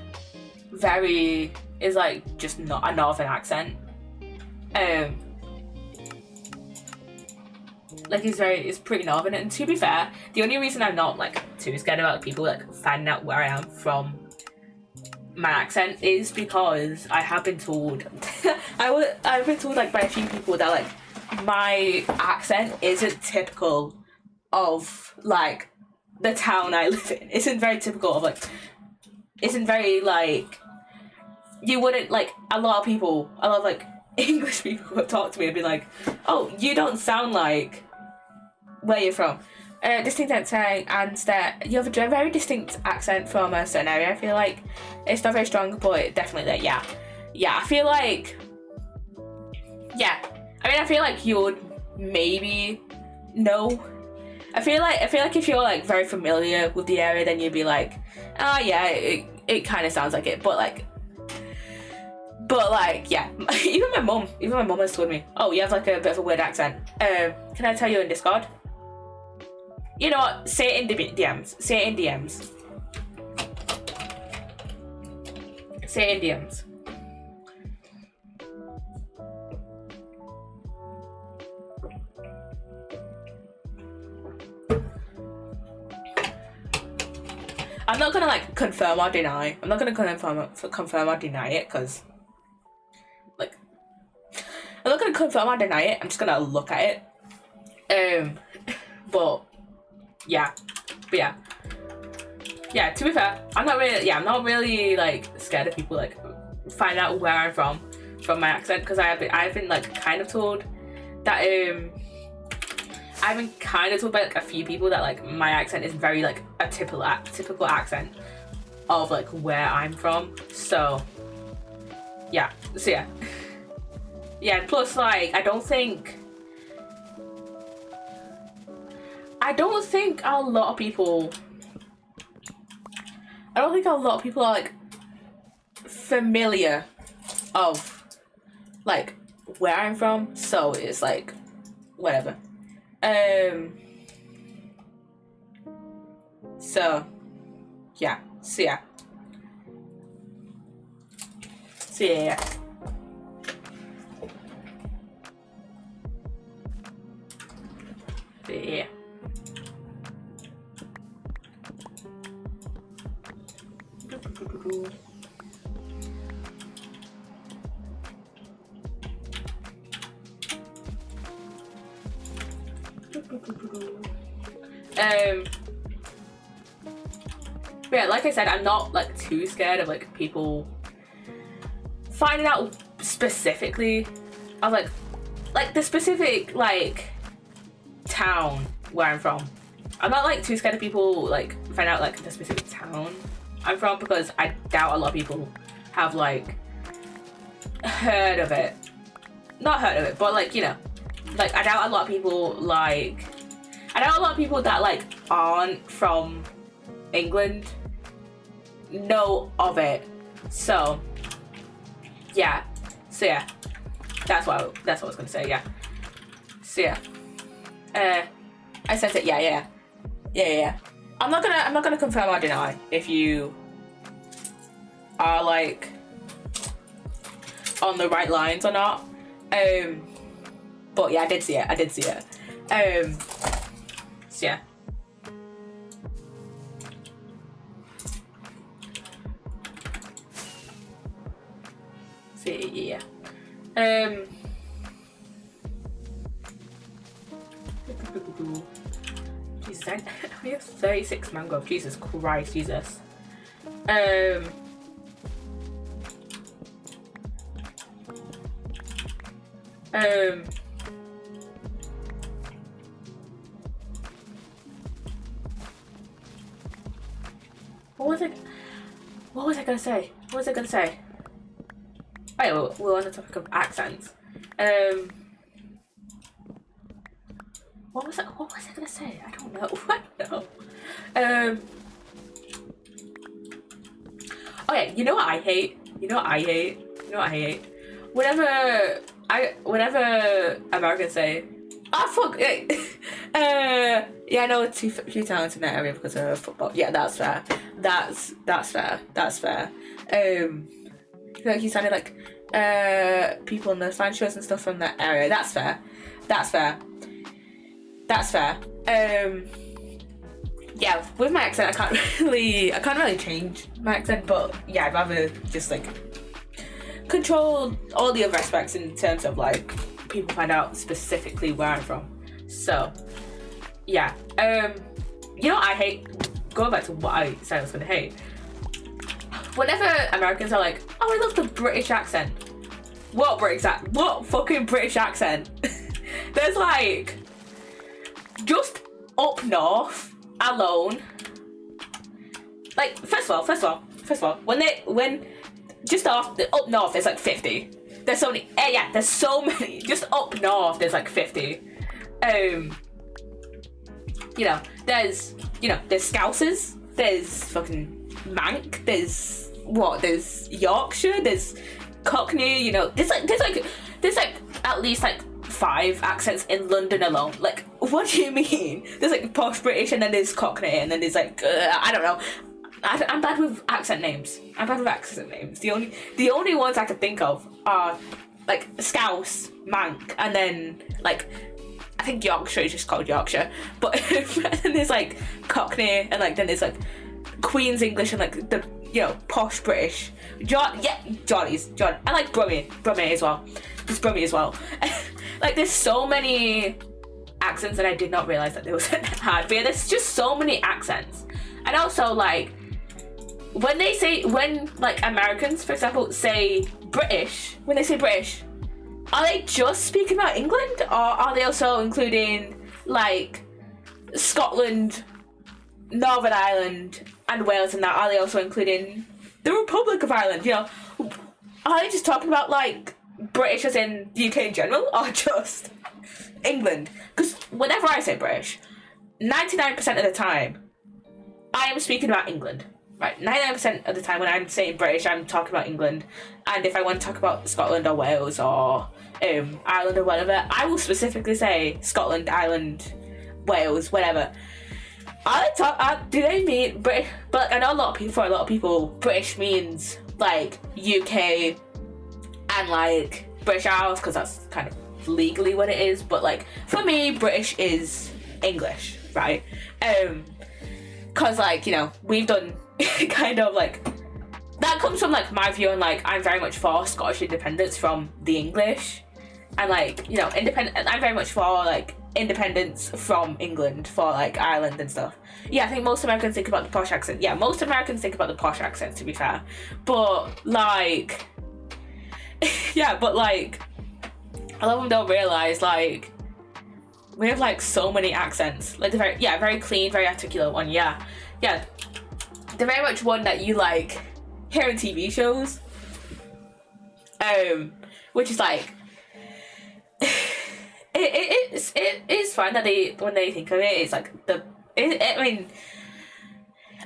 just not a northern accent. Like it's pretty northern, and to be fair, the only reason I'm not like too scared about people like finding out where I am from my accent is because I have been told I've been told like by a few people that like my accent isn't typical of like the town I live in. Isn't very typical of like you wouldn't like a lot of like English people who have talked to me and be like, oh, you don't sound like where you're from. Distinct accent, and that you have a very distinct accent from a certain area. I feel like it's not very strong, but definitely that, yeah. I feel like, yeah. I mean, I feel like you would maybe know. I feel like if you're like very familiar with the area, then you'd be like, oh yeah, it kind of sounds like it, but like, yeah. Even my mum has told me, oh, you have like a bit of a weird accent. Can I tell you in Discord? You know what? Say it in DMs. Say it in DMs. Say it in DMs. I'm not gonna like confirm or deny. I'm not gonna confirm or deny it, because like I'm not gonna confirm or deny it. I'm just gonna look at it. But yeah. To be fair, I'm not really like scared of people like find out where I'm from my accent, because I've been like kind of told that I've been kind of told by like a few people that like my accent is very like a typical accent of like where I'm from. So yeah. Yeah, plus like I don't think a lot of people are like familiar of like where I'm from, so it's like whatever. So yeah. But yeah, like I said, I'm not like too scared of like people finding out specifically of like the specific like town where I'm from. I'm not like too scared of people like find out like the specific town I'm from, because I doubt a lot of people have like heard of it. Not heard of it, but like, you know, like I doubt a lot of people that like aren't from England know of it. So yeah. That's what I was gonna say, yeah. So yeah. I said it, yeah. I'm not gonna confirm or deny if you are like on the right lines or not. But yeah, I did see it. So yeah. So yeah. Jesus, we have 36 mango. Jesus Christ, Jesus. What was I gonna say? Oh, we're on the topic of accents. What was I gonna say? I don't know. Oh yeah, you know what I hate? Whenever Americans say, fuck it. Yeah, I know two talents in that area because of football. Yeah, that's fair. That's fair. Like you sounded like people in the fan shows and stuff from that area. That's fair. Yeah, with my accent, I can't really change my accent, but yeah, I'd rather just like control all the other aspects in terms of like people find out specifically where I'm from. So yeah, you know what I hate? Going back to what I said I was gonna hate. Whenever Americans are like, oh, I love the British accent. What fucking British accent? There's like, just up north alone. Like, first of all, when just off up north, there's like 50. There's so many. There's so many. Just up north, there's like 50. There's Scousers. There's fucking Manc. There's Yorkshire. There's Cockney. There's like at least like 5 accents in London alone. Like, what do you mean? There's like posh British, and then there's Cockney, and then there's like I don't know. I'm bad with accent names. The only ones I can think of are like Scouse, Manc, and then like I think Yorkshire is just called Yorkshire. But then there's like Cockney, and like then there's like Queen's English, and like the posh British. Johnny's. I like Brummie as well. There's Brummie as well. Like there's so many accents, and I did not realise that they were that hard. But yeah, there's just so many accents. And also like when Americans, for example, say British, are they just speaking about England, or are they also including like Scotland, Northern Ireland, and Wales, and that? Are they also including the Republic of Ireland? Are they just talking about like British as in the UK in general, or just England? Because whenever I say British, 99% of the time, I am speaking about England. Right, 99% of the time when I'm saying British, I'm talking about England. And if I want to talk about Scotland or Wales or Ireland or whatever, I will specifically say Scotland, Ireland, Wales, whatever. Do they mean British? But I know for a lot of people, British means like UK and like British Isles, because that's kind of legally what it is. But like for me, British is English, right? Because like we've done kind of like that comes from like my view, and like I'm very much for Scottish independence from the English, and like independent. I'm very much for like independence from England for like Ireland and stuff. Yeah, I think most Americans think about the posh accent. Yeah, most Americans think about the posh accent, to be fair. But like a lot of them don't realise like we have like so many accents. Like the very clean, very articulate one. Yeah. They're very much one that you like hear in TV shows. Which is like it is fine that when they think of it, it's like I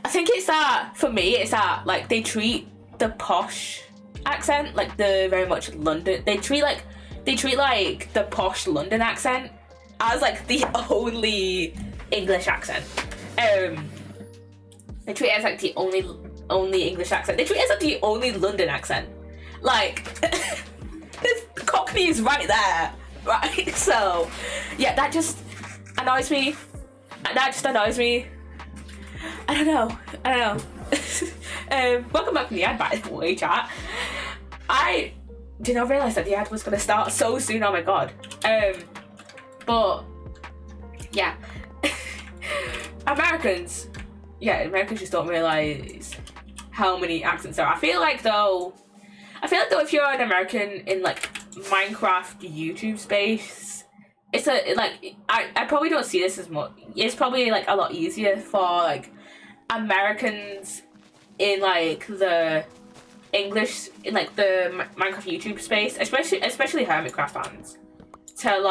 think it's that for me. It's that like they treat the posh accent like the very much London. They treat like the posh London accent as like the only English accent. They treat it as like the only English accent. They treat it as like the only London accent. Like this Cockney is right there, right? So yeah, that just annoys me. That just annoys me. I don't know. Welcome back to the ad, by the way, chat. I did not realise that the ad was gonna start so soon. Oh my god. But yeah, Americans just don't realise how many accents there are. I feel like though if you're an American in like Minecraft YouTube space, it's I probably don't see this as much. It's probably like a lot easier for like Americans in like the English, in like the Minecraft YouTube space, especially Hermitcraft fans, to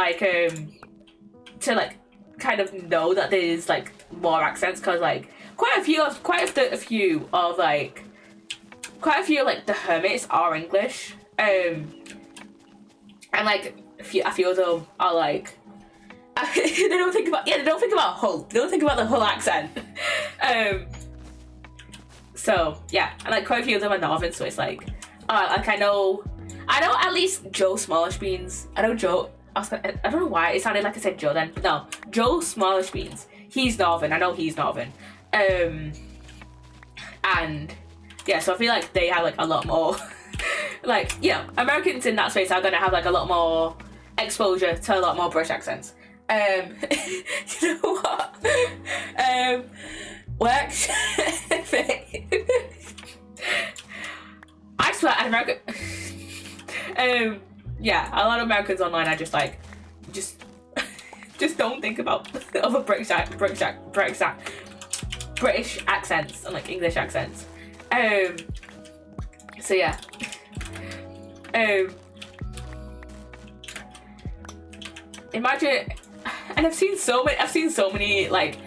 kind of know that there's like more accents, because like quite a few of like the hermits are English, and like a few of them are like they don't think about the whole accent. So yeah, and like quite a few of them are Northern, so it's like I know at least Joe Smallish Beans. I don't know why it sounded like I said Joe then, but no, Joe Smallish Beans. He's Northern. I know he's Northern. And yeah, so I feel like they have like a lot more like, you know, Americans in that space are gonna have like a lot more exposure to a lot more British accents. You know what? Work. I swear, an American. Yeah, a lot of Americans online are just like, just don't think about other British accents and like English accents. So yeah. Imagine, and I've seen so many like,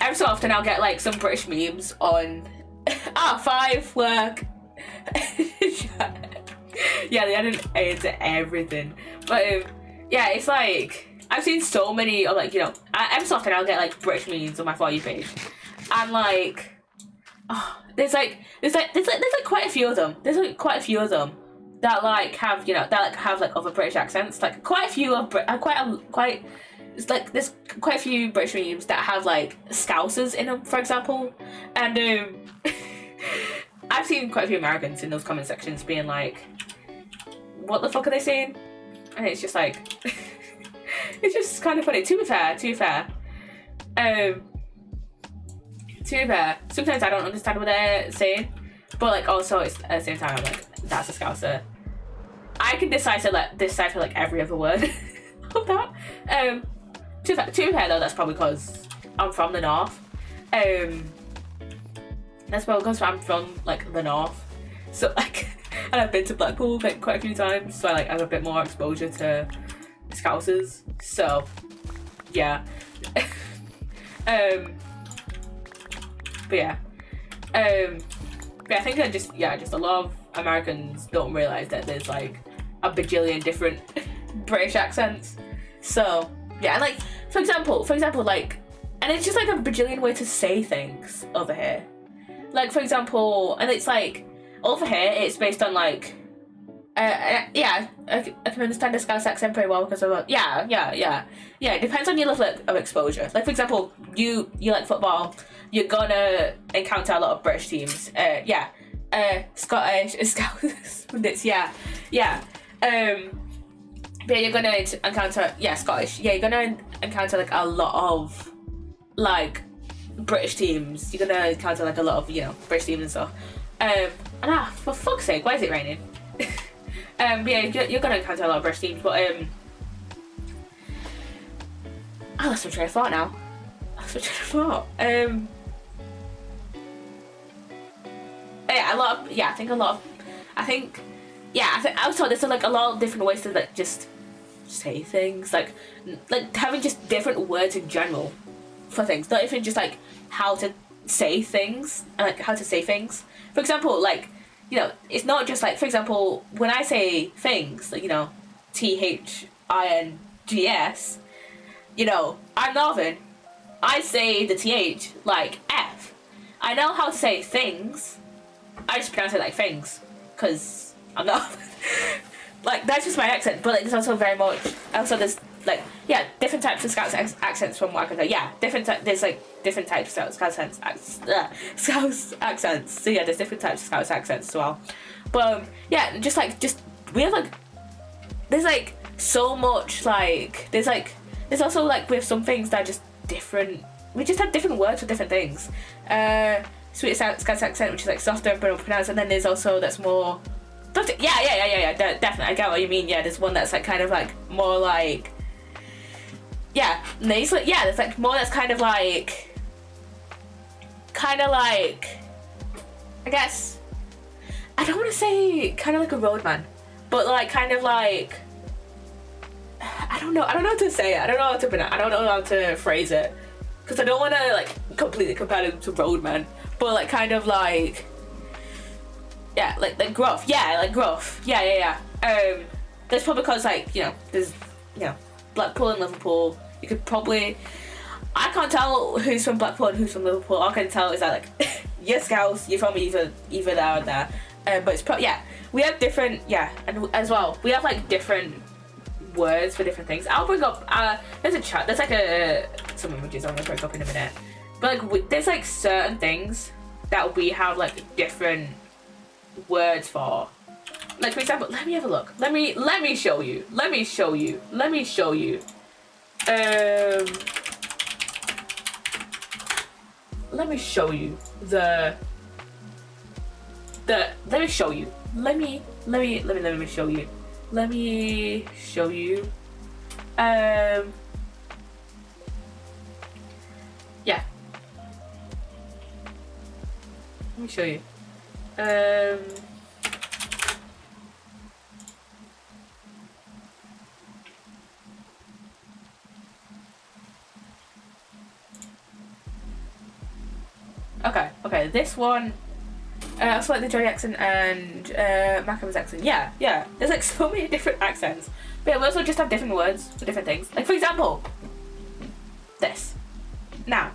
every so often I'll get like some British memes on 5 work. Yeah, they added A to everything. But yeah, it's like I've seen so many of like, you know, every so often I'll get like British memes on my For You page, and like, there's quite a few of them. There's like quite a few of them that like have, you know, have like other British accents. Like quite a few of it's like there's quite a few British memes that have like Scousers in them, for example, and I've seen quite a few Americans in those comment sections being like, what the fuck are they saying? And it's just like it's just kind of funny. To be fair, sometimes I don't understand what they're saying, but like also it's at the same time I'm like, that's a Scouser. I can decipher like every other word of that. To be fair though, that's probably because I'm from the north. That's probably because I'm from like the north. So like, and I've been to Blackpool like quite a few times, so I like have a bit more exposure to Scousers. So yeah. But yeah. But I think just a lot of Americans don't realise that there's like a bajillion different British accents. So yeah, and like for example, like, and it's just like a bajillion way to say things over here. Like for example, and it's like over here it's based on like yeah, I can understand the Scouse accent very well because of yeah, it depends on your level of exposure. Like for example, you like football, you're gonna encounter a lot of British teams. Scottish, Scouse pundits, yeah. But you're gonna encounter Scottish. Yeah, you're gonna encounter like a lot of like British teams. You're gonna encounter like a lot of, you know, British teams and stuff. And for fuck's sake, why is it raining? But yeah, you're gonna encounter a lot of British teams, but I lost my train of thought now. I think also there's like a lot of different ways to like just say things, like having just different words in general for things, not even just like how to say things and like how to say things. For example, like, you know, it's not just like, for example, when I say things, like, you know, THINGS, you know, I'm Northern. I say the TH like F. I know how to say things. I just pronounce it like things because I'm not. Like, that's just my accent. But like, there's also there's like, yeah, different types of Scouse accents from what I can tell. Yeah, there's like different types of Scouse accents. So yeah, there's different types of Scouse accents as well. But yeah, just we have like, there's like so much like, there's also like, we have some things that are just different. We just have different words for different things. Sweet Scouse accent, which is like softer but pronounced, and then there's also that's more. Yeah, definitely. I get what you mean. Yeah, there's one that's like kind of like more like, yeah, there's like, yeah, there's like more that's kind of like, I guess, I don't want to say kind of like a roadman, but like kind of like, I don't know how to say it. I don't know how to pronounce. I don't know how to phrase it, because I don't want to like completely compare them to roadman, but like kind of like. Yeah, like gruff. Yeah, like gruff. Yeah. That's probably because like, there's, Blackpool and Liverpool. You could probably, I can't tell who's from Blackpool and who's from Liverpool. All I can tell is that like, you're Scouse, you're from either there or there. But it's we have different, and as well, we have like different words for different things. I'll bring up, there's a chat, there's like some images I'm gonna bring up in a minute. But like, there's like certain things that we have like different words for. Like for example, let me have a look. Let me show you. Let me show you. Let me show you. The let me show you. Let me show you. Let me show you. Let me show you. Yeah. Let me show you. Okay, this one, it's like the Joy accent and Mackham's accent. Yeah, there's like so many different accents. But yeah, we also just have different words for different things. Like for example, this. Now,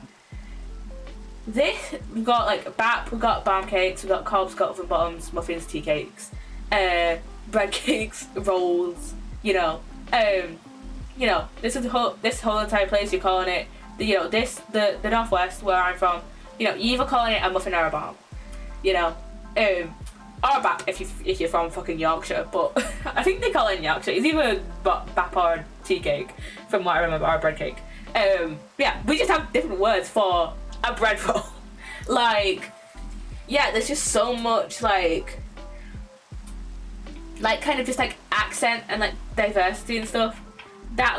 this, we've got like bap, we've got barm cakes, we've got cobs, got oven bottoms, muffins, tea cakes, bread cakes, rolls, this is this whole entire place you're calling it, the Northwest where I'm from, you're either calling it a muffin or a barm, or a bap if you're from fucking Yorkshire, but I think they call it in Yorkshire, it's either bap or a tea cake, from what I remember, or a bread cake. Yeah, we just have different words for a bread roll. Like, yeah, there's just so much like kind of just like accent and like diversity and stuff that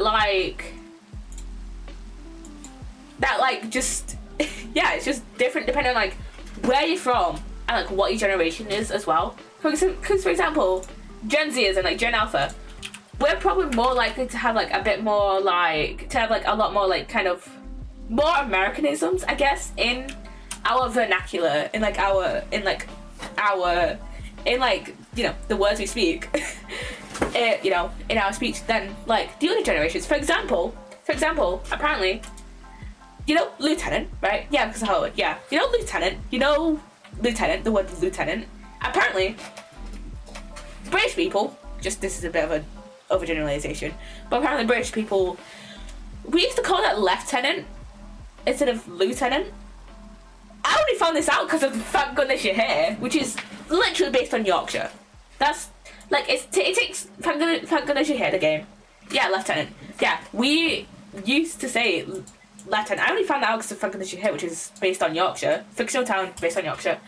just yeah, it's just different depending on like where you're from and like what your generation is as well. Because for example, Gen Zers and like Gen Alpha, we're probably more likely to have like a bit more like, to have like a lot more like kind of more Americanisms, I guess, in our vernacular, in the words we speak, in our speech than like the other generations. For example, apparently, lieutenant, right? Yeah, because of Howard. Yeah, lieutenant. Lieutenant. The word lieutenant. Apparently, British people. Just this is a bit of an overgeneralization, but apparently British people, we used to call that lieutenant instead of lieutenant. I only found this out because of Thank Goodness You're Here, which is literally based on Yorkshire. That's like it takes Thank Goodness You're Here, the game. Yeah, lieutenant. Yeah, we used to say lieutenant. I only found that out because of Thank Goodness You're Here, which is based on Yorkshire, fictional town based on Yorkshire.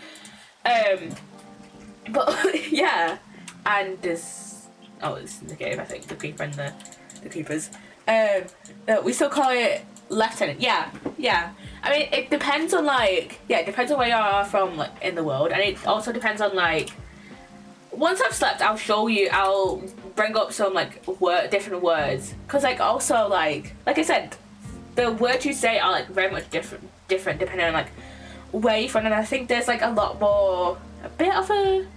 But yeah, and there's it's in the game, I think, the creeper and the creepers. We still call it lieutenant. Yeah. I mean, it depends on it depends on where you are from like in the world, and it also depends on like. Once I've slept, I'll bring up some like different words, cause like also like I said, the words you say are like very much different depending on like where you're from, and I think there's like a bit of a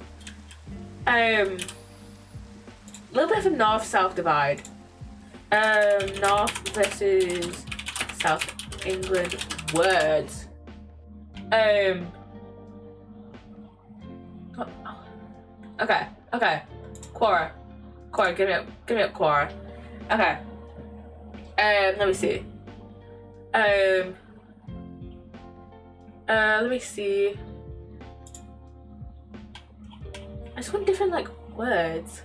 little bit of a north-south divide. North versus South England words. Okay. Quora, give me up Quora. Okay. Let me see. Let me see. I just want different like words.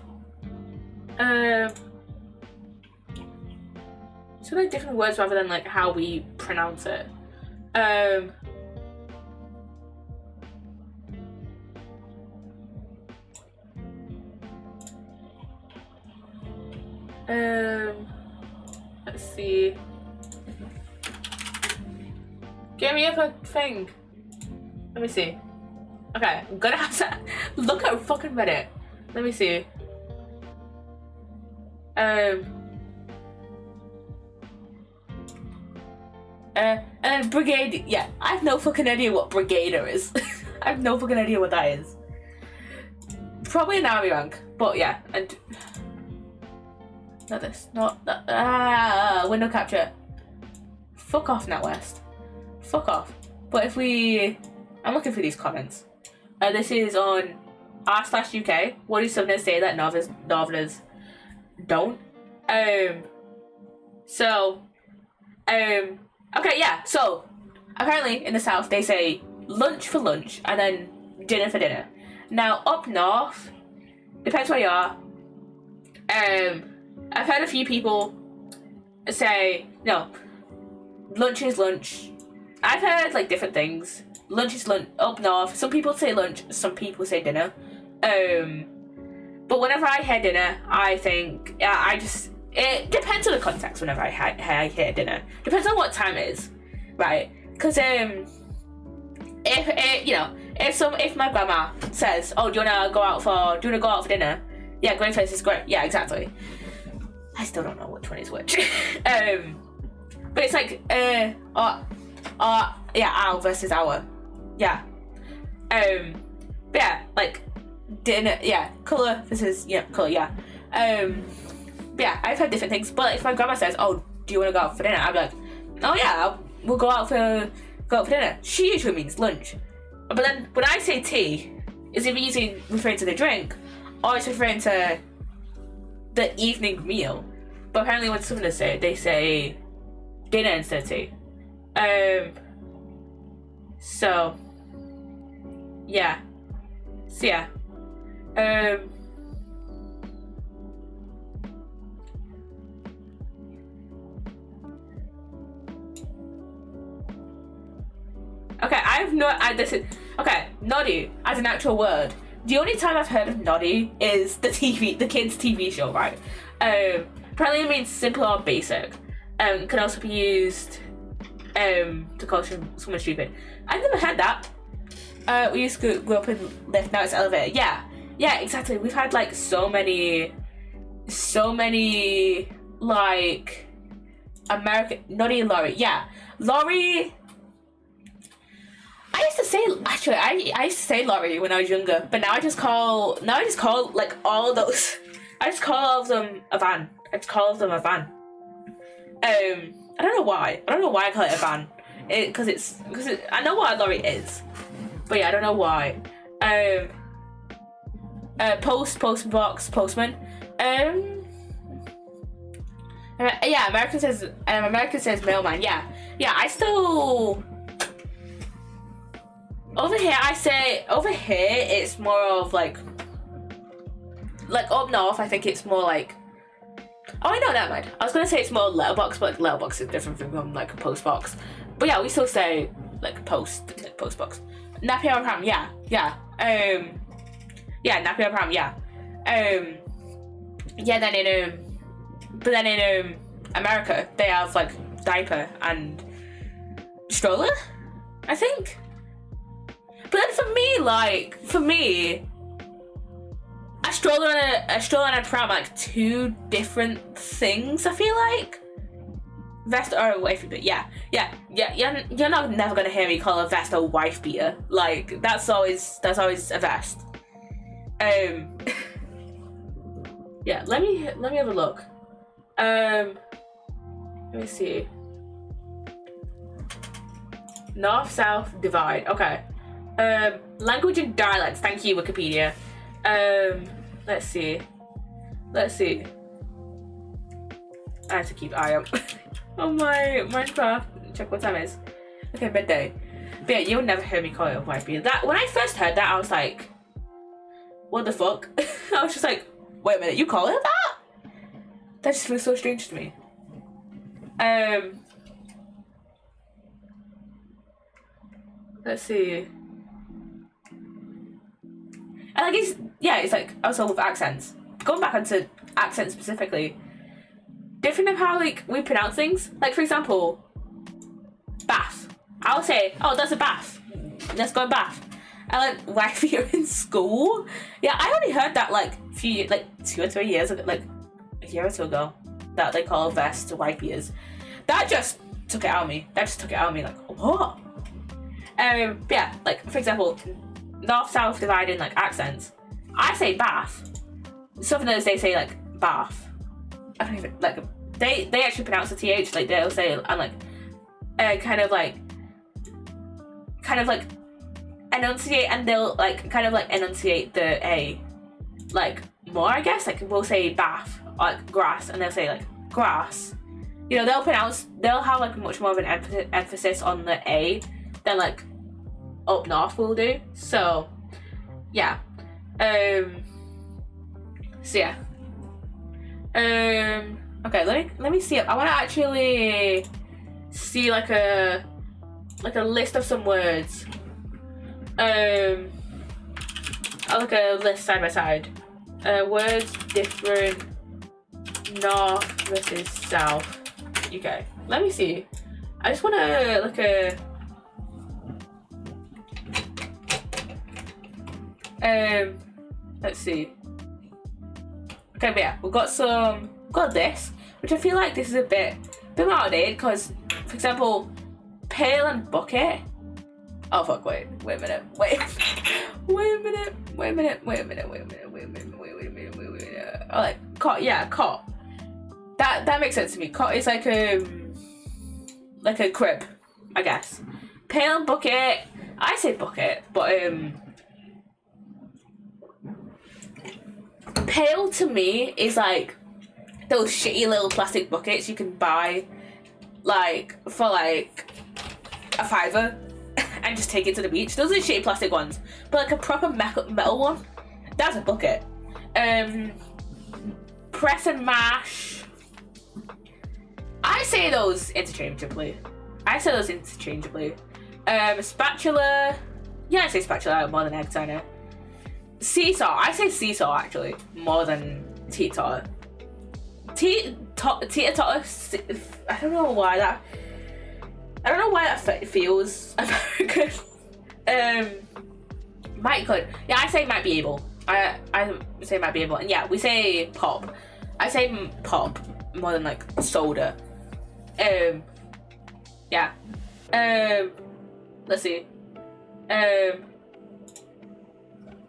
So like different words rather than like how we pronounce it. Let's see. Give me a thing. Let me see. Okay, I'm gonna have to look at fucking Reddit. Let me see. And brigade. Yeah, I have no fucking idea what brigader is. I have no fucking idea what that is. Probably an army rank, but yeah, and not this, not that. Window capture. Fuck off, NatWest. Fuck off. But if we, I'm looking for these comments. This is on r/UK. What do Southerners say that Northerners don't? Okay, yeah. So apparently in the South they say lunch for lunch and then dinner for dinner. Now up north, depends where you are. I've heard a few people say no, lunch is lunch. I've heard like different things. Lunch is lunch up north. Some people say lunch, some people say dinner. But whenever I hear dinner, I think it depends on the context. Whenever I hear dinner, depends on what time it is, right? Because if my grandma says, "Oh, do you wanna go out for dinner?" Yeah, breakfast is great. Yeah, exactly. I still don't know which one is which. But it's like our versus our. Yeah. But yeah, like dinner. Yeah, color versus color. Yeah. But yeah, I've had different things. But if my grandma says, "Oh, do you want to go out for dinner?" I'd be like, "Oh yeah, we'll go out for dinner." She usually means lunch. But then when I say tea, is it usually referring to the drink, or it's referring to the evening meal? But apparently, when Southerners say it, they say dinner instead of tea. So yeah. So yeah. Noddy as an actual word. The only time I've heard of Noddy is the kids' TV show, right? Apparently it means simple or basic. Can also be used to call someone stupid. I've never heard that. We used to grow up in lift, now it's elevator. Yeah, exactly. We've had like so many like American Noddy and Laurie. Yeah, Laurie. I used to say Laurie when I was younger, but now I just call like all those. I just call all of them a van. I don't know why. I call it a van. Because I know what a lorry is, but yeah, I don't know why. Post box, postman. Yeah, American says mailman. Yeah. I still. Over here it's more of like up north. I think it's more like. Oh, I know that mind. I was gonna say it's more letterbox, but letterbox is different from like a post box. But yeah, we still say like post box. Napier pram, yeah. Napier pram, yeah. Then in America they have like diaper and stroller, I think. But then for me, a stroller and a pram are like two different things. I feel like vest or a wife beater. Yeah. You're never gonna hear me call a vest a wife beater. Like that's always a vest. Yeah. Let me have a look. Let me see. North South divide. Okay. Language and dialects. Thank you, Wikipedia. Let's see. I have to keep eye on. on my Minecraft. Check what time it is. Okay, midday. But yeah, you'll never hear me call it a white beard. That when I first heard that, I was like, what the fuck? I was just like, wait a minute, you call it that? That just feels so strange to me. Let's see. And like it's like also with accents. Going back onto accents specifically. Different of how like we pronounce things. Like for example, bath. I'll say, oh, that's a bath. Let's go bath. And like if you're in school, yeah, I only heard that like 2 or 3 years ago, like a year or two ago, that they call vests wife ears. That just took it out of me. Like what? Yeah, like for example, north-south dividing like accents. I say bath. Southerners they say like bath. I don't even like they actually pronounce the th, like they'll say and like kind of like enunciate, and they'll like kind of like enunciate the a like more, I guess. Like we'll say bath or like grass, and they'll say like grass. You know, they'll have like much more of an emphasis on the a than like up north will do. So yeah. Okay, let me see. I want to actually see like a list of some words. I'll look at a list side by side. Words different north versus south. Okay, let me see. I just want to look at let's see. Okay, but yeah, we've got this, which I feel like this is a bit more outdated because, for example, pail and bucket. Oh fuck! Wait a minute. Oh, like cot. Yeah, cot. That makes sense to me. Cot is like a crib, I guess. Pail and bucket. I say bucket, but pail to me is like those shitty little plastic buckets you can buy like for like a $5 and just take it to the beach. Those are the shitty plastic ones, but like a proper metal one, that's a bucket. Press and mash, I say those interchangeably. Spatula, yeah, I say spatula more than egg turner. Seesaw, I say seesaw actually more than teeter. Teeter-totter, I don't know why that feels American. Might could. Yeah, I say might be able. I say might be able. And yeah, we say pop. I say pop more than like soda. Yeah. Let's see.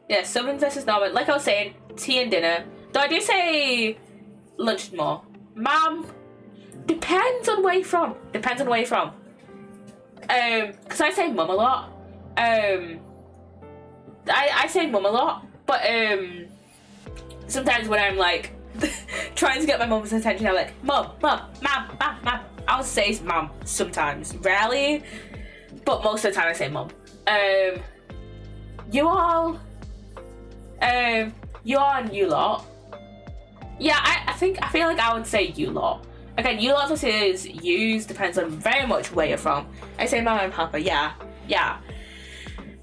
Yeah, Southern versus Northern. Like I was saying, tea and dinner. Though I do say lunch more. Ma'am, depends on where you're from. Because I say mum a lot. I say mum a lot, but sometimes when I'm like trying to get my mum's attention, I'm like mum. I'll say mum sometimes, rarely, but most of the time I say mum. You all, and you lot. Yeah, I feel like I would say you lot. Again, you lot versus yous depends on very much where you're from. I say mama and papa, yeah.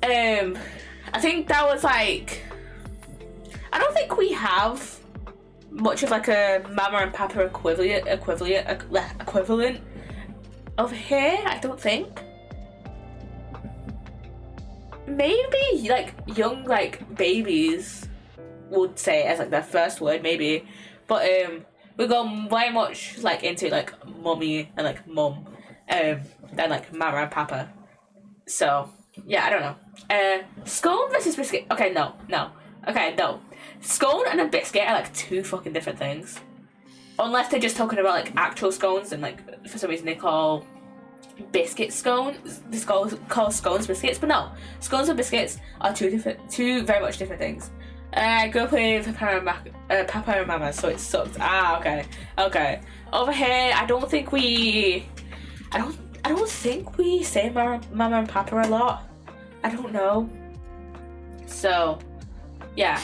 I think that was like, I don't think we have much of like a mama and papa equivalent of here, I don't think. Maybe like young like babies would say it as like their first word, maybe. But we go very much like into like mummy and like mum than like mama and papa. So yeah, I don't know. Scone versus biscuit. Okay, no. Scone and a biscuit are like two fucking different things. Unless they're just talking about like actual scones, and like for some reason they call biscuit scones. They call scones biscuits, but no, scones and biscuits are two very much different things. I grew up with Papa and Mama, so it sucked. Ah, okay, okay. Over here, I don't think we say Mama and Papa a lot. I don't know. So, yeah.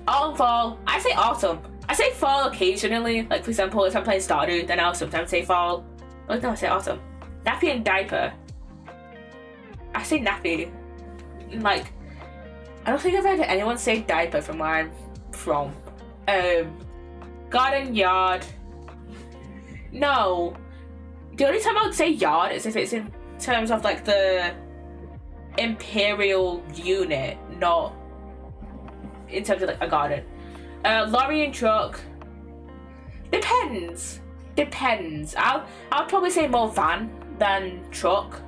Autumn, fall. I say autumn. I say fall occasionally. Like, for example, if I'm playing Stardew, then I'll sometimes say fall. Oh, no, I say autumn. Nappy and diaper. I say nappy. Like, I don't think I've heard anyone say diaper from where I'm from. Garden, yard. No. The only time I would say yard is if it's in terms of like the imperial unit, not in terms of like a garden. Lorry and truck. Depends. Depends. I'll probably say more van than truck,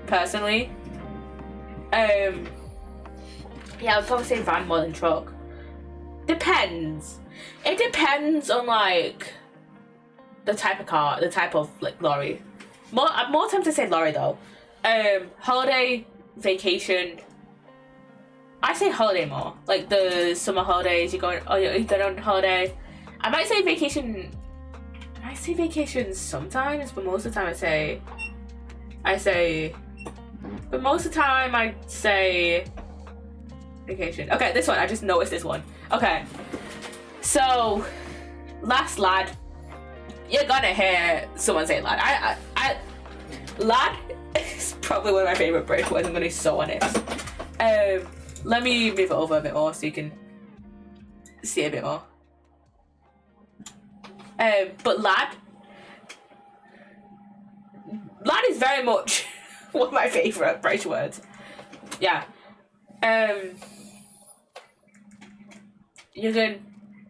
personally. Yeah, I would probably say van more than truck. Depends. It depends on like the type of car, the type of like lorry. More tempted to say lorry though. Holiday, vacation. I say holiday more. Like the summer holidays, you're going on holiday. I might say vacation. I say vacation sometimes, but most of the time but most of the time I say vacation. Okay, this one, I just noticed this one. Okay, so last lad. You're gonna hear someone say lad. Lad is probably one of my favorite British words. I'm gonna be so honest. Let me move it over a bit more so you can see a bit more. But lad is very much one of my favorite British words. Yeah. Jürgen,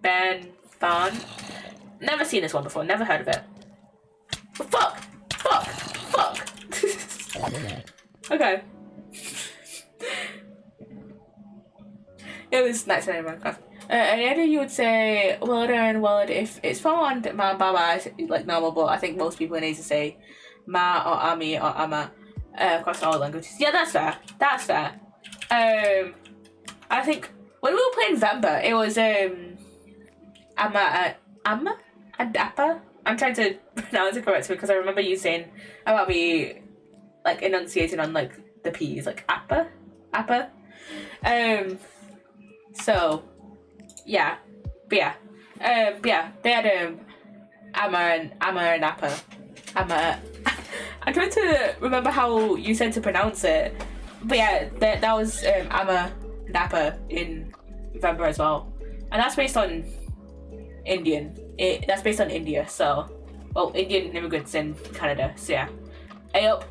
Ben, Barn. Never seen this one before, never heard of it. Fuck! Okay. It was nice to Minecraft. And either you would say Wilder and Willard if it's found Ma and Baba is like normal, but I think most people need to say Ma or Ami or Ama across all languages. Yeah, that's fair. That's fair. I think when we were playing Vemba, it was Ama and Appa. I'm trying to pronounce it correctly because I remember you saying about me like enunciating on like the P's, like Appa. So yeah, but yeah, they had Amma and Appa. I'm trying to remember how you said to pronounce it, but yeah, that was Amma and Appa in November as well, and that's based on Indian. That's based on India, so well, Indian immigrants in Canada. So yeah, A-up.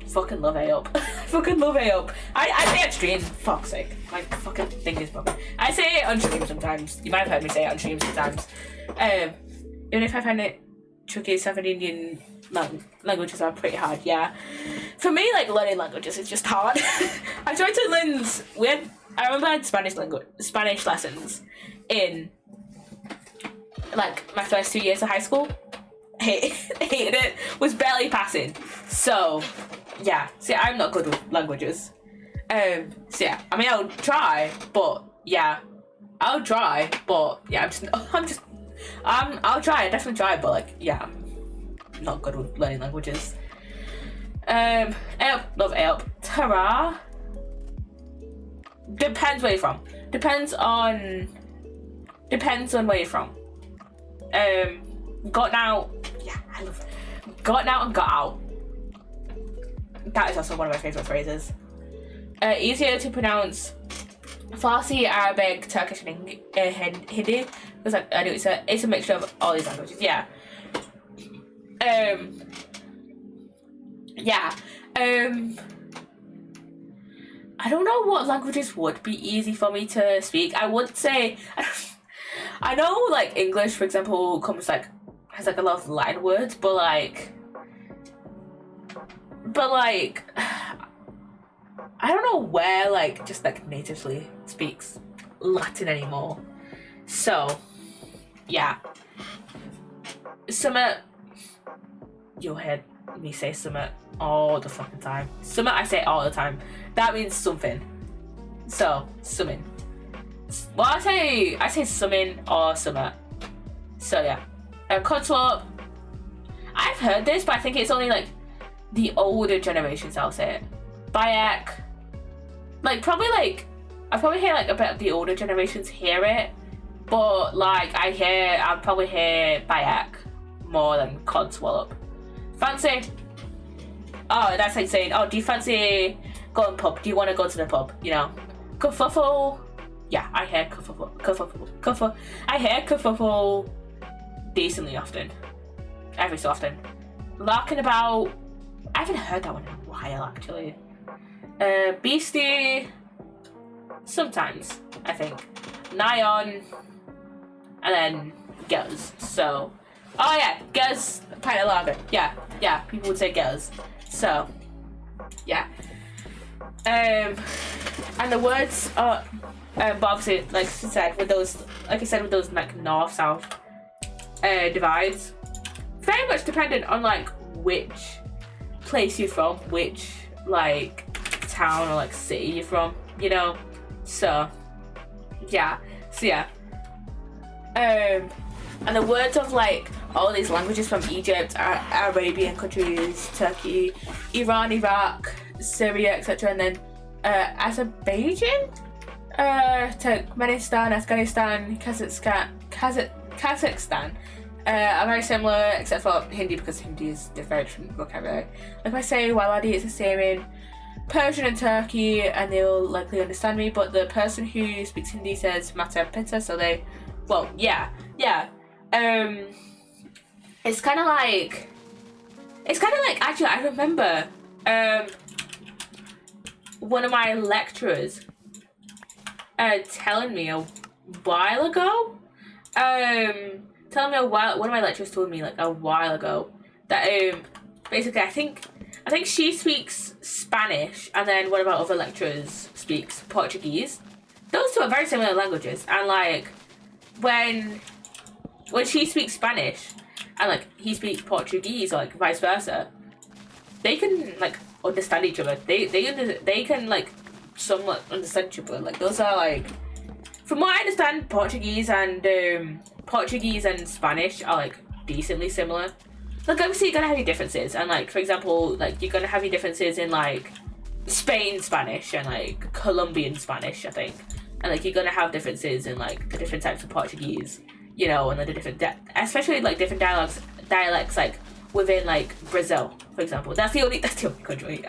Fucking love A-up. Fucking love A-up. I say it on stream. Fuck's sake. My fucking thing is broken. I say it on stream sometimes. You might have heard me say it on stream sometimes. Even if I find it tricky, Southern Indian languages are pretty hard, yeah. For me, like, learning languages is just hard. I tried to learn... I remember I had Spanish lessons in, like, my first 2 years of high school. Hated it. Was barely passing. So... yeah, see, I'm not good with languages. So yeah, I mean, I'll try, but yeah, I'll try, but yeah, I'll try, I definitely try, but like, yeah, I'm not good with learning languages. A-up, love A-up. Ta-ra. Depends where you're from. Depends on where you're from. Got now, yeah, I love it. Got now and got out. That is also one of my favourite phrases. Easier to pronounce Farsi, Arabic, Turkish, and Hindi. Because I know it's a mixture of all these languages. Yeah. Yeah. I don't know what languages would be easy for me to speak. I would say I know like English, for example, has like a lot of Latin words, but like I don't know where like just like natively speaks Latin anymore. So yeah, Summit, you'll hear me say Summit all the fucking time. Summit, I say all the time. That means something. So Summit. well, I say summon or summer. So yeah. Codswallop. I've heard this, but I think it's only like the older generations, I'll say it. Bayek. Like probably like I probably hear like a bit of the older generations hear it, but like I'll probably hear Bayek more than Codswallop. Fancy. Oh, that's like saying, oh, do you fancy going pub? Do you want to go to the pub? You know, kerfuffle. Yeah, I hear kerfuffle. I hear kerfuffle decently often, every so often. Larking about. I haven't heard that one in a while actually. Beastie. Sometimes I think. Nyon. And then Gez. So. Oh yeah, Gez. Pint of lager. Yeah. People would say Gez. So. Yeah. And the words are. But obviously, like I said, with those like north-south divides, very much dependent on like which place you're from, which like town or like city you're from, you know. So yeah. And the words of like all these languages from Egypt, Arabian countries, Turkey, Iran, Iraq, Syria, etc., and then Azerbaijan. Turkmenistan, Afghanistan, Kazakhstan are very similar, except for Hindi, because Hindi is very different vocabulary. Like if I say Waladi, it's the same in Persian and Turkey, and they'll likely understand me, but the person who speaks Hindi says Mata Pita, so they, well, yeah. It's kind of like, actually, I remember, one of my lecturers telling me a while ago, one of my lecturers told me like a while ago that basically I think she speaks Spanish, and then one of our other lecturers speaks Portuguese. Those two are very similar languages, and like when she speaks Spanish and like he speaks Portuguese, or like vice versa, they can like understand each other. They can like somewhat understand each other. Like those are like, from what I understand, Portuguese and Spanish are like decently similar. Like obviously you're gonna have your differences, and like for example, like you're gonna have your differences in like Spain Spanish and like Colombian Spanish, I think, and like you're gonna have differences in like the different types of Portuguese, you know, and then the different especially like different dialects like within like Brazil, for example. That's the only country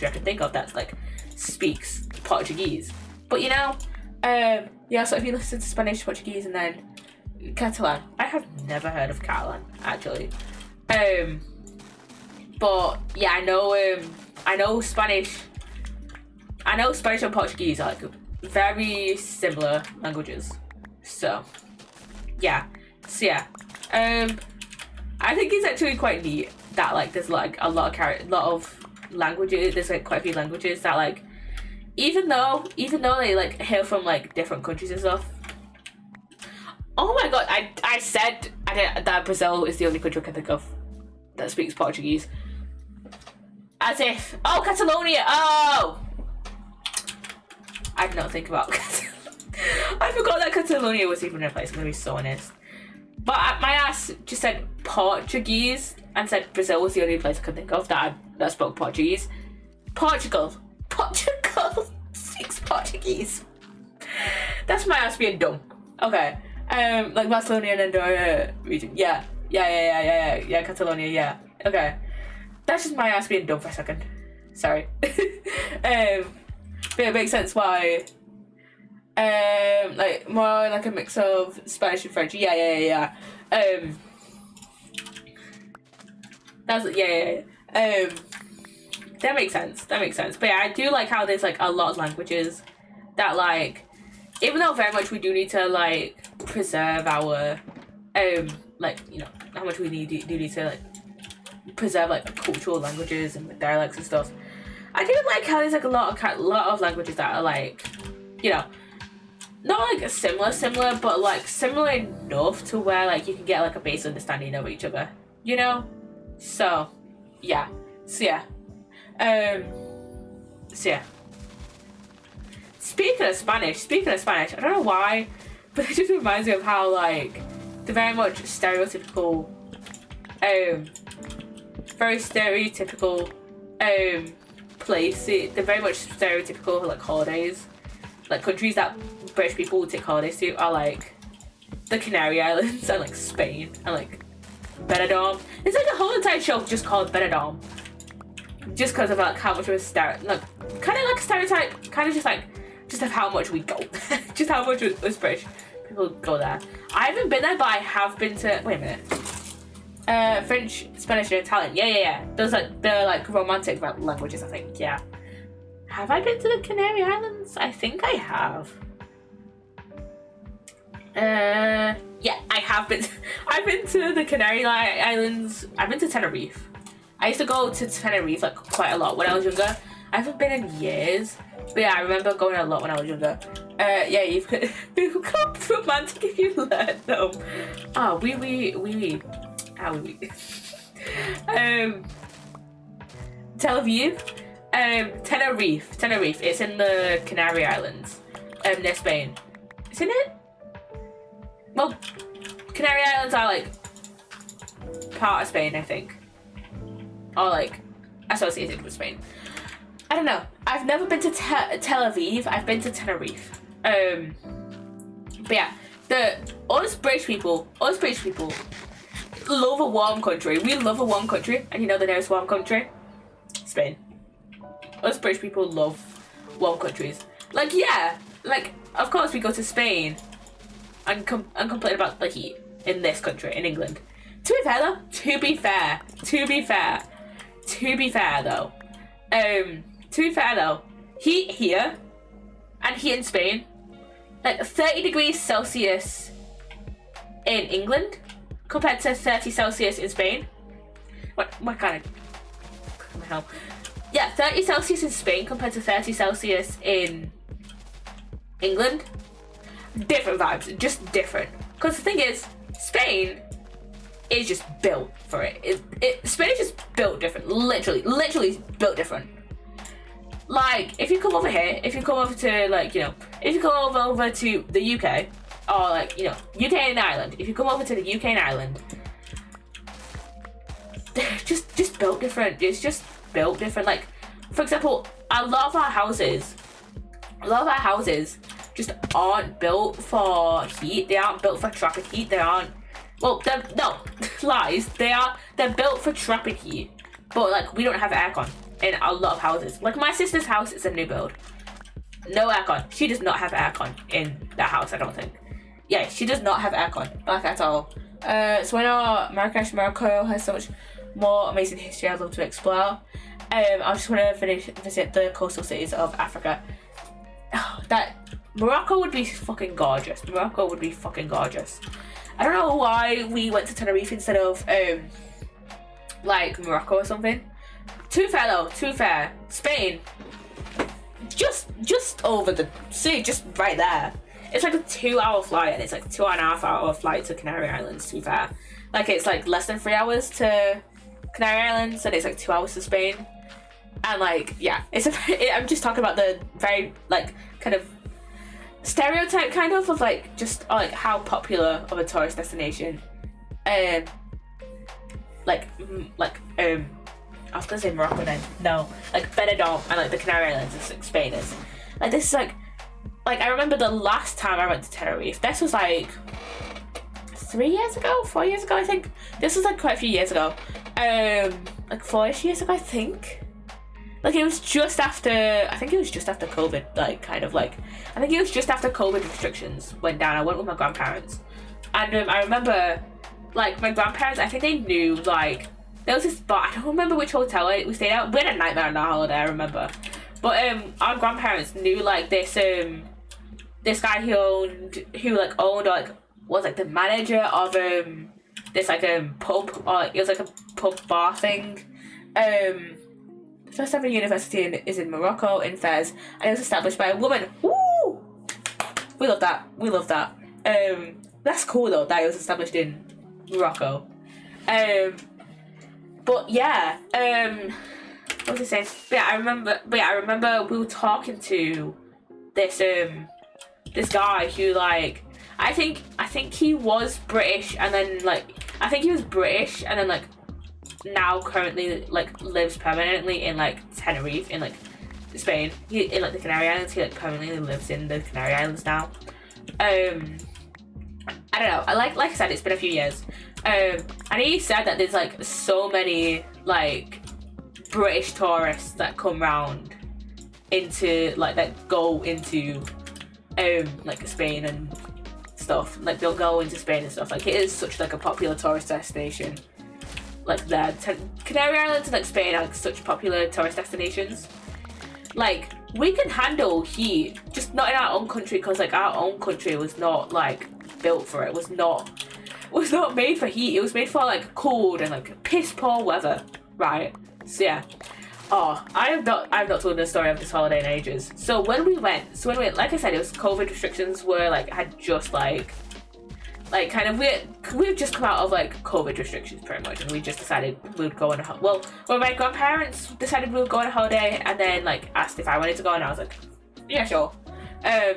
I can think of that's like speaks Portuguese. But you know, yeah, so if you listen to Spanish, Portuguese, and then Catalan, I have never heard of Catalan actually. But yeah, I know Spanish and Portuguese are like very similar languages. So yeah. I think it's actually quite neat that like there's like a lot of languages. There's like quite a few languages that like even though they like hail from like different countries and stuff. Oh my god! I said that Brazil is the only country I can think of that speaks Portuguese. As if Catalonia. Oh, I did not think about. I forgot that Catalonia was even a place. I'm gonna be so honest. But my ass just said Portuguese and said Brazil was the only place I could think of that spoke Portuguese. Portugal speaks Portuguese. That's my ass being dumb. Okay. Like Barcelona and Andorra region. Yeah, Catalonia, yeah. Okay. That's just my ass being dumb for a second. Sorry. But it makes sense why. Like more like a mix of Spanish and French. Yeah. That's yeah. That makes sense. But yeah, I do like how there's like a lot of languages that like, even though very much we do need to like preserve our like, you know, how much we do need to like preserve like cultural languages and like, dialects and stuff. I do like how there's like a lot of languages that are like, you know, not like similar, but like similar enough to where like you can get like a basic understanding of each other, you know. So speaking of Spanish, I don't know why, but it just reminds me of how like the very much stereotypical, the very much stereotypical like holidays, like countries that British people would take holidays to are like the Canary Islands and like Spain and like Benidorm. It's like a whole entire show just called Benidorm, just because of like how much of a stereotype, kind of just of how much we go, just how much us British people go there. I haven't been there, but I have been to. Wait a minute. French, Spanish, and Italian. Yeah. Those like the like romantic languages. I think. Yeah. Have I been to the Canary Islands? I think I have. Yeah, I have been. I've been to the Canary Islands. I've been to Tenerife. I used to go to Tenerife like quite a lot when I was younger. I haven't been in years, but yeah, I remember going a lot when I was younger. Yeah, you've become romantic if you learn them. Ah, oui. Ah, oui. Tel Aviv. Tenerife. It's in the Canary Islands, near Spain. Isn't it? Well, Canary Islands are like part of Spain, I think, or like associated with Spain. I don't know. I've never been to Tel Aviv. I've been to Tenerife. But yeah, us British people love a warm country. We love a warm country, and you know the nearest warm country? Spain. Us British people love warm countries. Like, yeah, like of course we go to Spain and complain about the heat in this country, in England. To be fair though, heat here and heat in Spain, like 30 degrees Celsius in England compared to 30 Celsius in Spain. What kind of hell? Yeah, 30 Celsius in Spain compared to 30 Celsius in England. Different vibes, just different. Because the thing is, Spain is just built for it. Spain is just built different. Literally built different. Like, if you come over here, if you come over to, like, you know, if you come over to the UK, or, like, you know, UK and Ireland, if you come over to the UK and Ireland, they're just built different. It's just built different. Like, for example, a lot of our houses just aren't built for heat. They aren't built for tropic heat. They aren't. Well, lies. They're built for tropic heat, but like we don't have aircon in a lot of houses. Like my sister's house is a new build, no aircon. She does not have aircon in that house. I don't think. Yeah, she does not have aircon, like at all. So I know Morocco has so much more amazing history I'd love to explore. I just want to visit the coastal cities of Africa. Morocco would be fucking gorgeous. I don't know why we went to Tenerife instead of like Morocco or something. Too fair. Spain, just over the sea, just right there. It's like a 2-hour flight, and it's like 2.5-hour flight to Canary Islands. To be fair, like it's like less than 3 hours to Canary Islands, and it's like 2 hours to Spain. And like, yeah, I'm just talking about the very like kind of stereotype kind of like just like how popular of a tourist destination I was gonna say Morocco then. No, like Benidorm and like the Canary Islands and like Spain is. Like this is like I remember the last time I went to Tenerife. This was like 4 years ago, I think. This was like quite a few years ago. Like 4-ish years ago, I think. Like it was just after, I think it was just after COVID, like kind of like, I think it was just after COVID restrictions went down. I went with my grandparents, and I remember, like my grandparents, I think they knew like there was this spot. I don't remember which hotel we stayed at. We had a nightmare on our holiday, I remember, but our grandparents knew like this guy who owned was like the manager of this pub, or it was like a pub bar thing. First ever university is in Morocco, in Fez, and it was established by a woman. Woo! We love that. That's cool though that it was established in Morocco. But yeah, what was I saying? But yeah, I remember we were talking to this guy who like I think he was British and then like I think he was British and then like now currently like lives permanently in like Tenerife in like Spain. He in like the Canary Islands. He like permanently lives in the Canary Islands now. I don't know. Like I said, it's been a few years. And he said that there's like so many like British tourists that come round into like that go into like Spain and stuff. Like they'll go into Spain and stuff. Like it is such like a popular tourist destination. Like the Canary Islands and like Spain are like, such popular tourist destinations. Like we can handle heat, just not in our own country because like our own country was not like built for it. Was not made for heat. It was made for like cold and like piss poor weather, right? So yeah. Oh, I've not told the story of this holiday in ages. So when we went, like I said, it was COVID restrictions were like had just like kind of we've just come out of like COVID restrictions pretty much, and we just decided we would go on a well, my grandparents decided we would go on a holiday, and then like asked if I wanted to go, and I was like, yeah, sure. I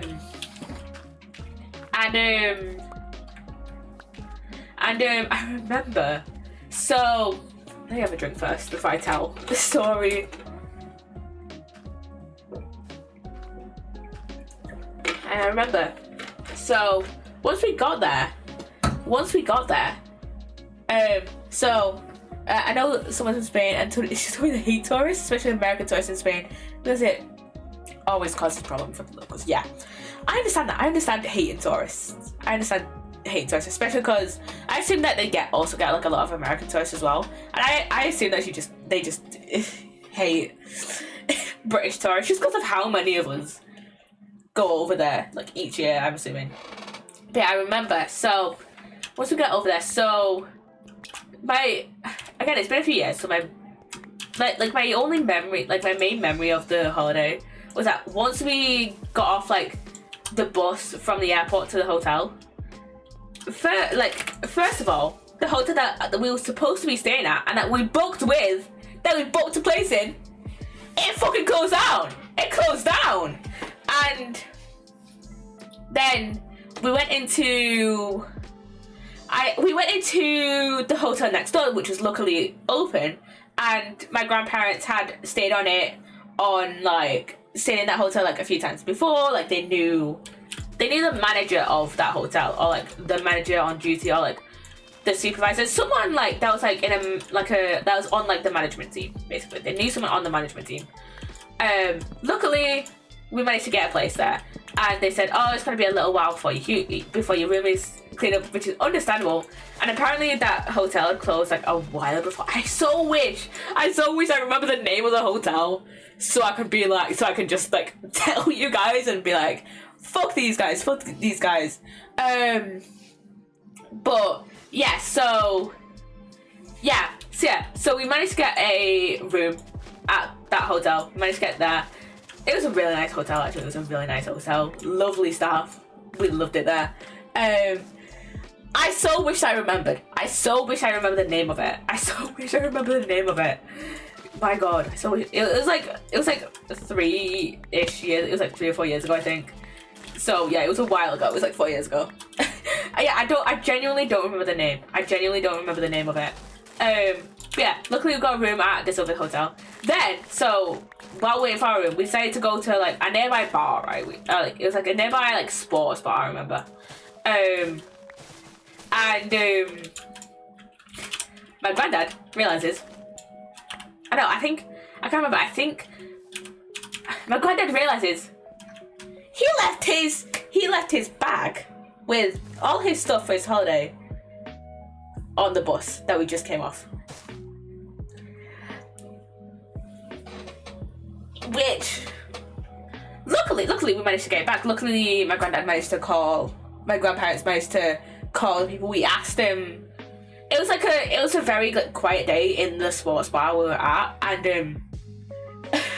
remember. So let me have a drink first before I tell the story. And I remember. So once we got there, I know someone from Spain and she's told me they hate tourists, especially American tourists in Spain, because it always causes problems for the locals. Yeah, I understand that. I understand hating tourists. Especially because I assume that they also get like a lot of American tourists as well, and I assume that they just hate British tourists just because of how many of us go over there like each year. I'm assuming. But yeah, I remember. So once we get over there, so it's been a few years. So my main memory of the holiday was that once we got off like the bus from the airport to the hotel. First of all, the hotel that we were supposed to be staying at and that we booked a place in, it fucking closed down. It closed down. And then we went into the hotel next door, which was luckily open, and my grandparents had stayed in that hotel like a few times before. Like they knew the manager of that hotel, or like the manager on duty, or like the supervisor, someone like that was like that was on like the management team. Basically, they knew someone on the management team. Luckily, we managed to get a place there, and they said, "Oh, it's gonna be a little while before your room is cleaned up," which is understandable. And apparently, that hotel had closed like a while before. I so wish I remember the name of the hotel, so I can just like tell you guys and be like, fuck these guys. But yeah, so we managed to get a room at that hotel. We managed to get there. It was a really nice hotel, actually. It was a really nice hotel. Lovely staff. We loved it there. I so wish I remembered. The name of it. My God. So it was like 3-ish years. It was like 3 or 4 years ago, I think. So yeah, it was a while ago. It was like 4 years ago. Yeah, I genuinely don't remember the name. Of it. Yeah, luckily we got a room at this other hotel. Then, so while waiting for our room, we decided to go to like a nearby bar, right? It was like a nearby like sports bar, I remember. My granddad realizes. I can't remember. I think my granddad realizes he left his bag with all his stuff for his holiday on the bus that we just came off. Which, luckily we managed to get it back. Luckily, my grandparents managed to call the people. We asked them. It was a very like, quiet day in the sports bar we were at, and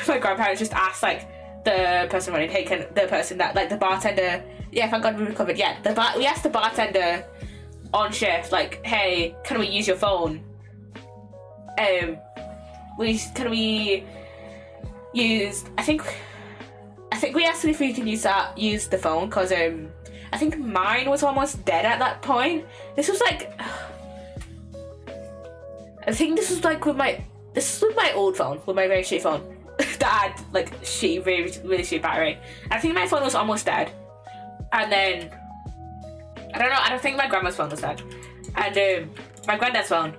my grandparents just asked like the person running, hey, the person that like the bartender. Yeah, thank God we recovered. Yeah, we asked the bartender on shift like, hey, can we use your phone? Can we use? I think think we asked if we can use the phone because I think mine was almost dead at that point. This was like, I think this was like with my old phone, with my very shitty phone that had like shitty, really, really shitty battery. I think my phone was almost dead, and then I don't know. I don't think my grandma's phone was dead, and my granddad's phone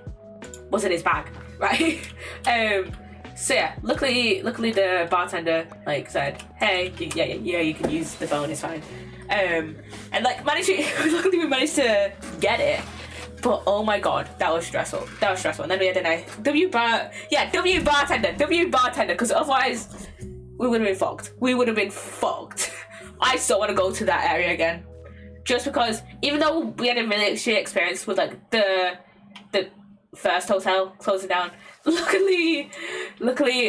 was in his bag, right? So yeah, luckily the bartender like said, hey, yeah, you can use the phone, it's fine. And like luckily we managed to get it. But oh my god, that was stressful. And then we had a W bartender, because otherwise we would have been fucked. I still want to go to that area again. Just because even though we had a really shitty experience with like the first hotel closing down, luckily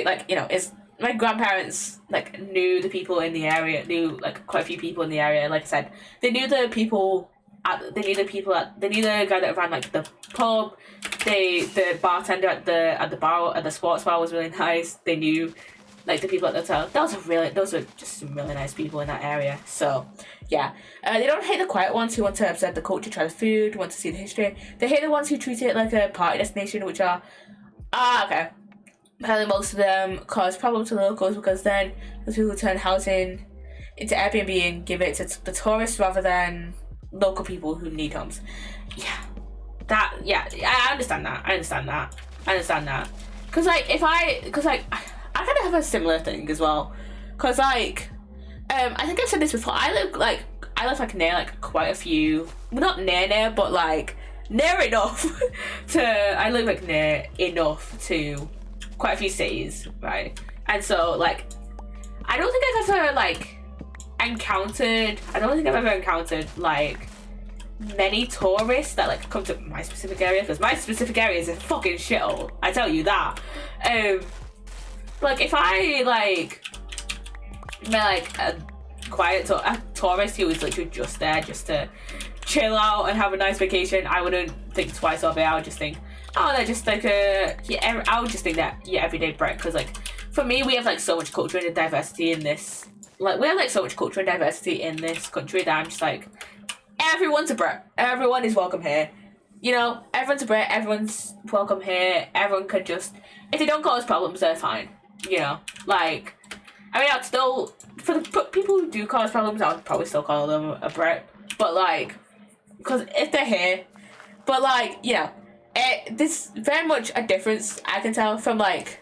like, you know, it's my grandparents like knew the people in the area, knew like quite a few people in the area. Like I said, they knew the guy that ran like the pub. The bartender at the sports bar was really nice. They knew like the people at the hotel. Those were just some really nice people in that area. So yeah, they don't hate the quiet ones who want to observe the culture, try the food, want to see the history. They hate the ones who treat it like a party destination, which are okay. Apparently most of them cause problems to locals because then those people turn housing into Airbnb and give it to the tourists rather than local people who need homes. I understand that. Cause I kind of have a similar thing as well. Cause like, I think I've said this before. I live like near like quite a few, well, not near, but like near enough I live like near enough to quite a few cities, right? And so like, I don't think I've ever encountered like many tourists that like come to my specific area, because my specific area is a fucking shithole, I tell you that. Like if I met a tourist who was literally just there just to chill out and have a nice vacation, I wouldn't think twice of it. I would just think, oh, they're just like I would just think that everyday Brit, because like for me we have like so much culture and diversity in this. Like we have like so much culture and diversity in this country that I'm just like, everyone's a Brit. Everyone is welcome here. You know, everyone's a Brit. Everyone's welcome here. Everyone can just, if they don't cause problems, they're fine. You know, like, I mean, I'd still, for the people who do cause problems, I would probably still call them a Brit. But like, because if they're here, but like, you know, there's very much a difference I can tell from like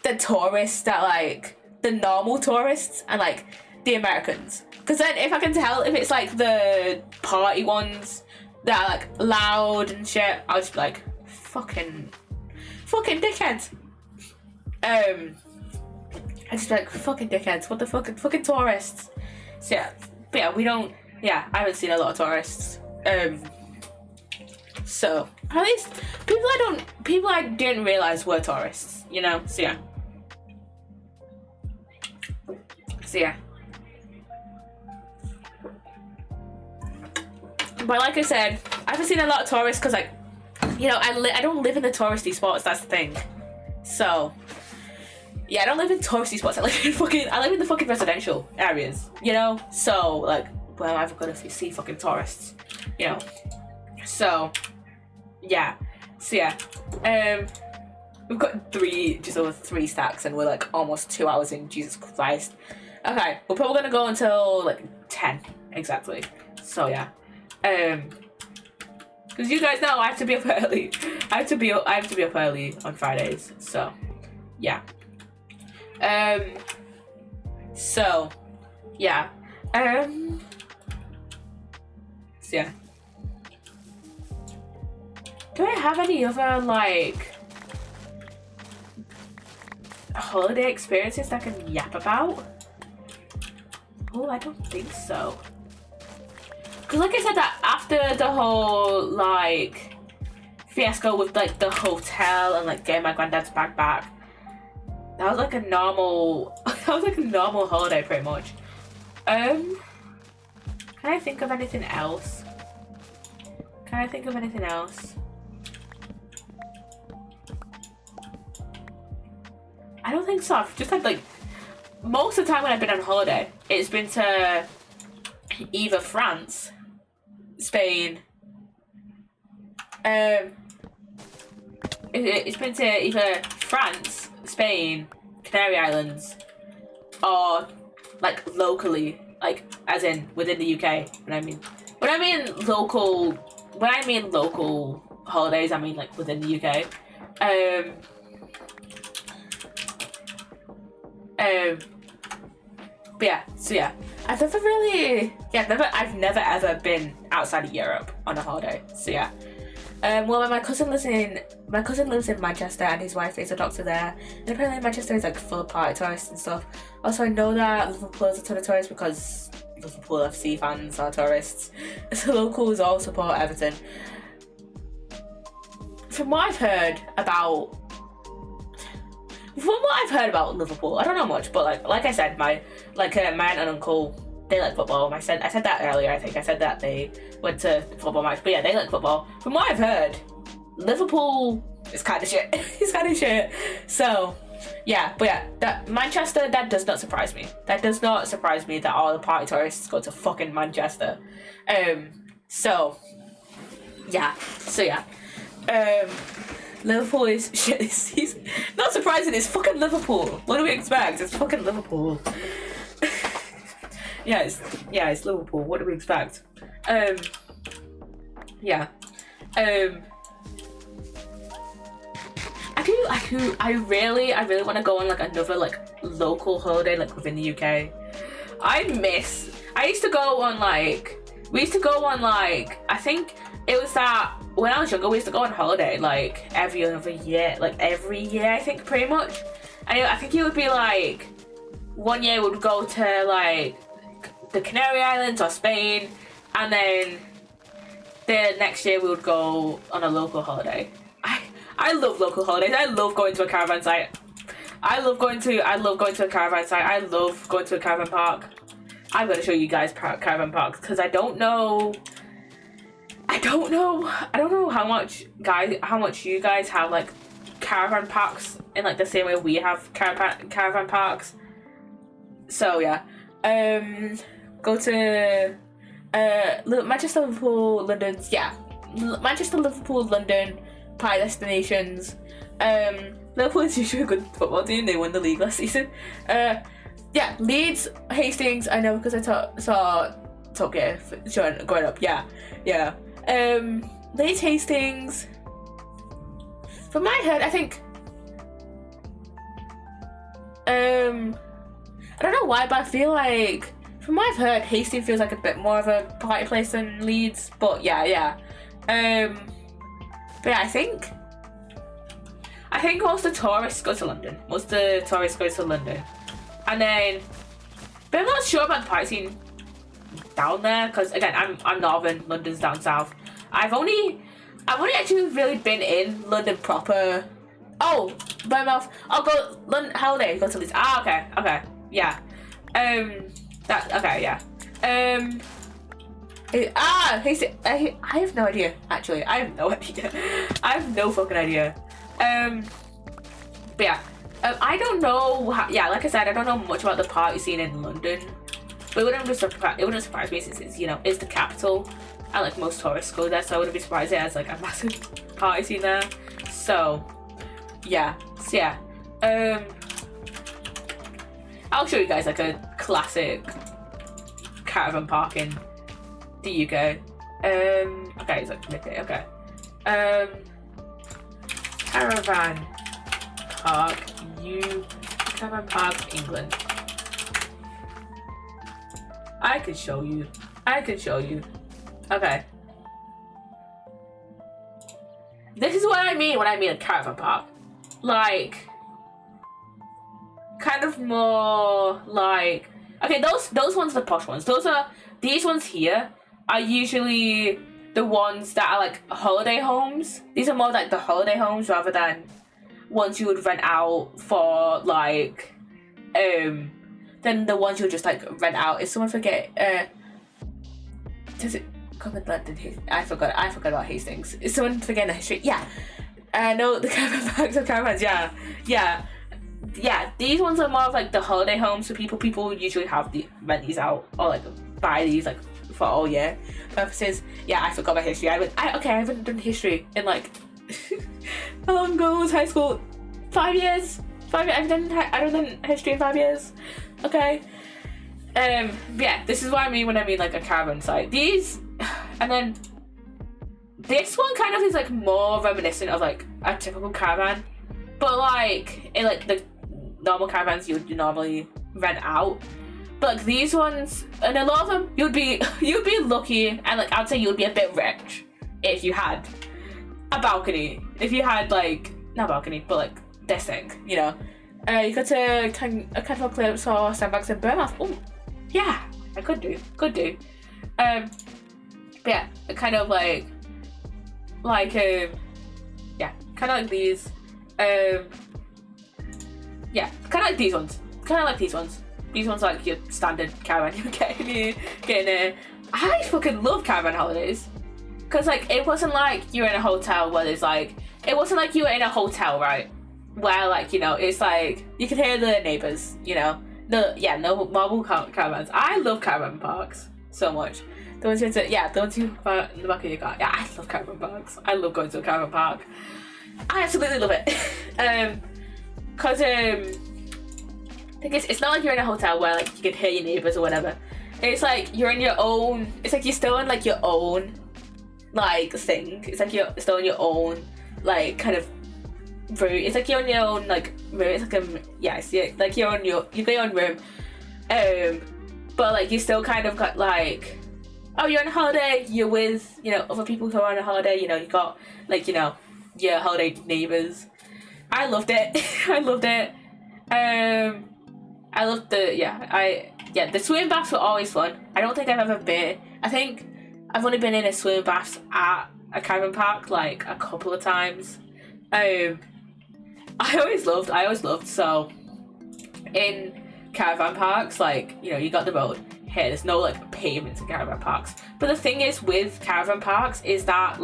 the tourists that like, the normal tourists and like the Americans. Because then if I can tell if it's like the party ones that are like loud and shit, I'll just be like, fucking dickheads. I just be like, fucking dickheads, what the fucking tourists. So yeah, but yeah, I haven't seen a lot of tourists. So at least people I didn't realise were tourists, you know, so yeah. But like I said, I haven't seen a lot of tourists because, like, you know, I don't live in the touristy spots. That's the thing. So yeah, I don't live in touristy spots. I live in the fucking residential areas. You know, so like, where am I ever gonna see fucking tourists? You know, so yeah, we've got just over 3 stacks, and we're like almost 2 hours in. Jesus Christ. Okay, we're probably gonna go until like 10 exactly. So yeah, because you guys know I have to be up early. I have to be up early on Fridays. So yeah. So yeah. So yeah. Do I have any other like holiday experiences that I can yap about? Oh, I don't think so. Because like I said, that after the whole like fiasco with like the hotel and like getting my granddad's bag back, that was like a normal holiday pretty much. Can I think of anything else? I don't think so. I've just had like most of the time when I've been on holiday, it's been to either France, Spain. It's been to either France, Spain, Canary Islands, or like locally, like as in within the UK. When I mean local holidays, I mean like within the UK. But yeah, so yeah, I've never ever been outside of Europe on a holiday. So yeah. Well, my cousin lives in Manchester, and his wife is a doctor there. And apparently Manchester is like full of party tourists and stuff. Also, I know that Liverpool has a ton of tourists because Liverpool FC fans are tourists. So locals all support Everton. From what I've heard about Liverpool, I don't know much, but like I said, my aunt and uncle, they like football. I said that earlier. I think I said that they went to football match, but yeah, they like football. From what I've heard, Liverpool is kind of shit. It's kind of shit. So yeah, but yeah, that Manchester, that does not surprise me. That does not surprise me that all the party tourists go to fucking Manchester. So yeah. Liverpool is shit this season. Not surprising, it's fucking Liverpool. What do we expect? It's fucking Liverpool. Yeah, it's Liverpool. What do we expect? Yeah. I really want to go on like another like local holiday like within the UK. We used to go on like, I think it was that when I was younger, we used to go on holiday like every year, I think pretty much. And I think it would be like, one year we would go to like the Canary Islands or Spain, and then the next year we would go on a local holiday. I love local holidays. I love going to a caravan site. I love going to a caravan site. I love going to a caravan park. I'm gonna show you guys caravan parks because I don't know how much you guys have like caravan parks in like the same way we have caravan parks. So yeah, go to Manchester, Liverpool, London. Yeah, Manchester, Liverpool, London, pie destinations. Liverpool is usually a good football team. They won the league last season. Yeah, Leeds, Hastings. I know because I saw Top Gear growing up. Yeah. Leeds, Hastings. From my head, I think. I don't know why, but I feel like from what I've heard, Hastings feels like a bit more of a party place than Leeds. But yeah. But yeah, I think most of the tourists go to London. And then, but I'm not sure about the party scene down there because again, I'm northern, London's down south. I've only actually really been in London proper. Oh, my mouth. I'll go London holiday. Go to Leeds. Okay, yeah. I have no idea. Actually, I have no idea. I have no fucking idea. But yeah. I don't know how, yeah, like I said, I don't know much about the party scene in London, but it wouldn't surprise me since it's, it's the capital and like most tourists go there, so I wouldn't be surprised it has like a massive party scene there. So yeah. I'll show you guys like a classic caravan park in the UK. Okay, it's like midday, okay. Caravan Park, England. I could show you. Okay. This is what I mean when I mean a caravan park. Like, kind of more like, okay, those ones are the posh ones. These ones here are usually the ones that are like holiday homes. These are more like the holiday homes rather than ones you would rent out for like then the ones you just like rent out. If someone forget does it come with London? I forgot about Hastings. Is someone forgetting the history? Yeah. No, the caravan parks are caravans, yeah. yeah, these ones are more of like the holiday homes for people. People usually have rent these out or like buy these like for all year purposes. Yeah, I forgot my history. I haven't done history in like how long ago was high school? 5 years. I haven't done history in 5 years. Okay. Yeah, this is what I mean when I mean like a caravan site. These, and then this one kind of is like more reminiscent of like a typical caravan, but like in like the normal caravans you'd normally rent out. But like these ones, and a lot of them, you'd be lucky, and like I'd say you'd be a bit rich if you had a balcony. If you had like not balcony, but like this thing, you know. You got a cattle clips or sandbags in Bournemouth. Oh, yeah, I could do. But yeah, kind of like yeah, kind of like these. Yeah, kind of like these ones. These ones are like your standard caravan you're getting. I fucking love caravan holidays, cause like it wasn't like you're in a hotel where there's like, it wasn't like you were in a hotel, right? Where like, you know, it's like you can hear the neighbours, you know. No marble caravans. I love caravan parks so much. The ones in the back of your car. Yeah, I love caravan parks. I love going to a caravan park. I absolutely love it. Cause I think it's not like you're in a hotel where like you can hear your neighbours or whatever. It's like you're in your own. It's like you're still in like your own like thing. It's like you're still in your own like kind of room. It's like you're on your own like room. It's like like you're on your own room. But like you still kind of got like, oh, you're on a holiday. You're with, you know, other people who are on a holiday. You know, you got like, you know, your holiday neighbours. I loved it. I loved the swim baths were always fun. I don't think I've ever been. I think I've only been in a swim bath at a caravan park like a couple of times. I always loved. So in caravan parks, like, you know, you got the road here. There's no like pavements in caravan parks. But the thing is with caravan parks is that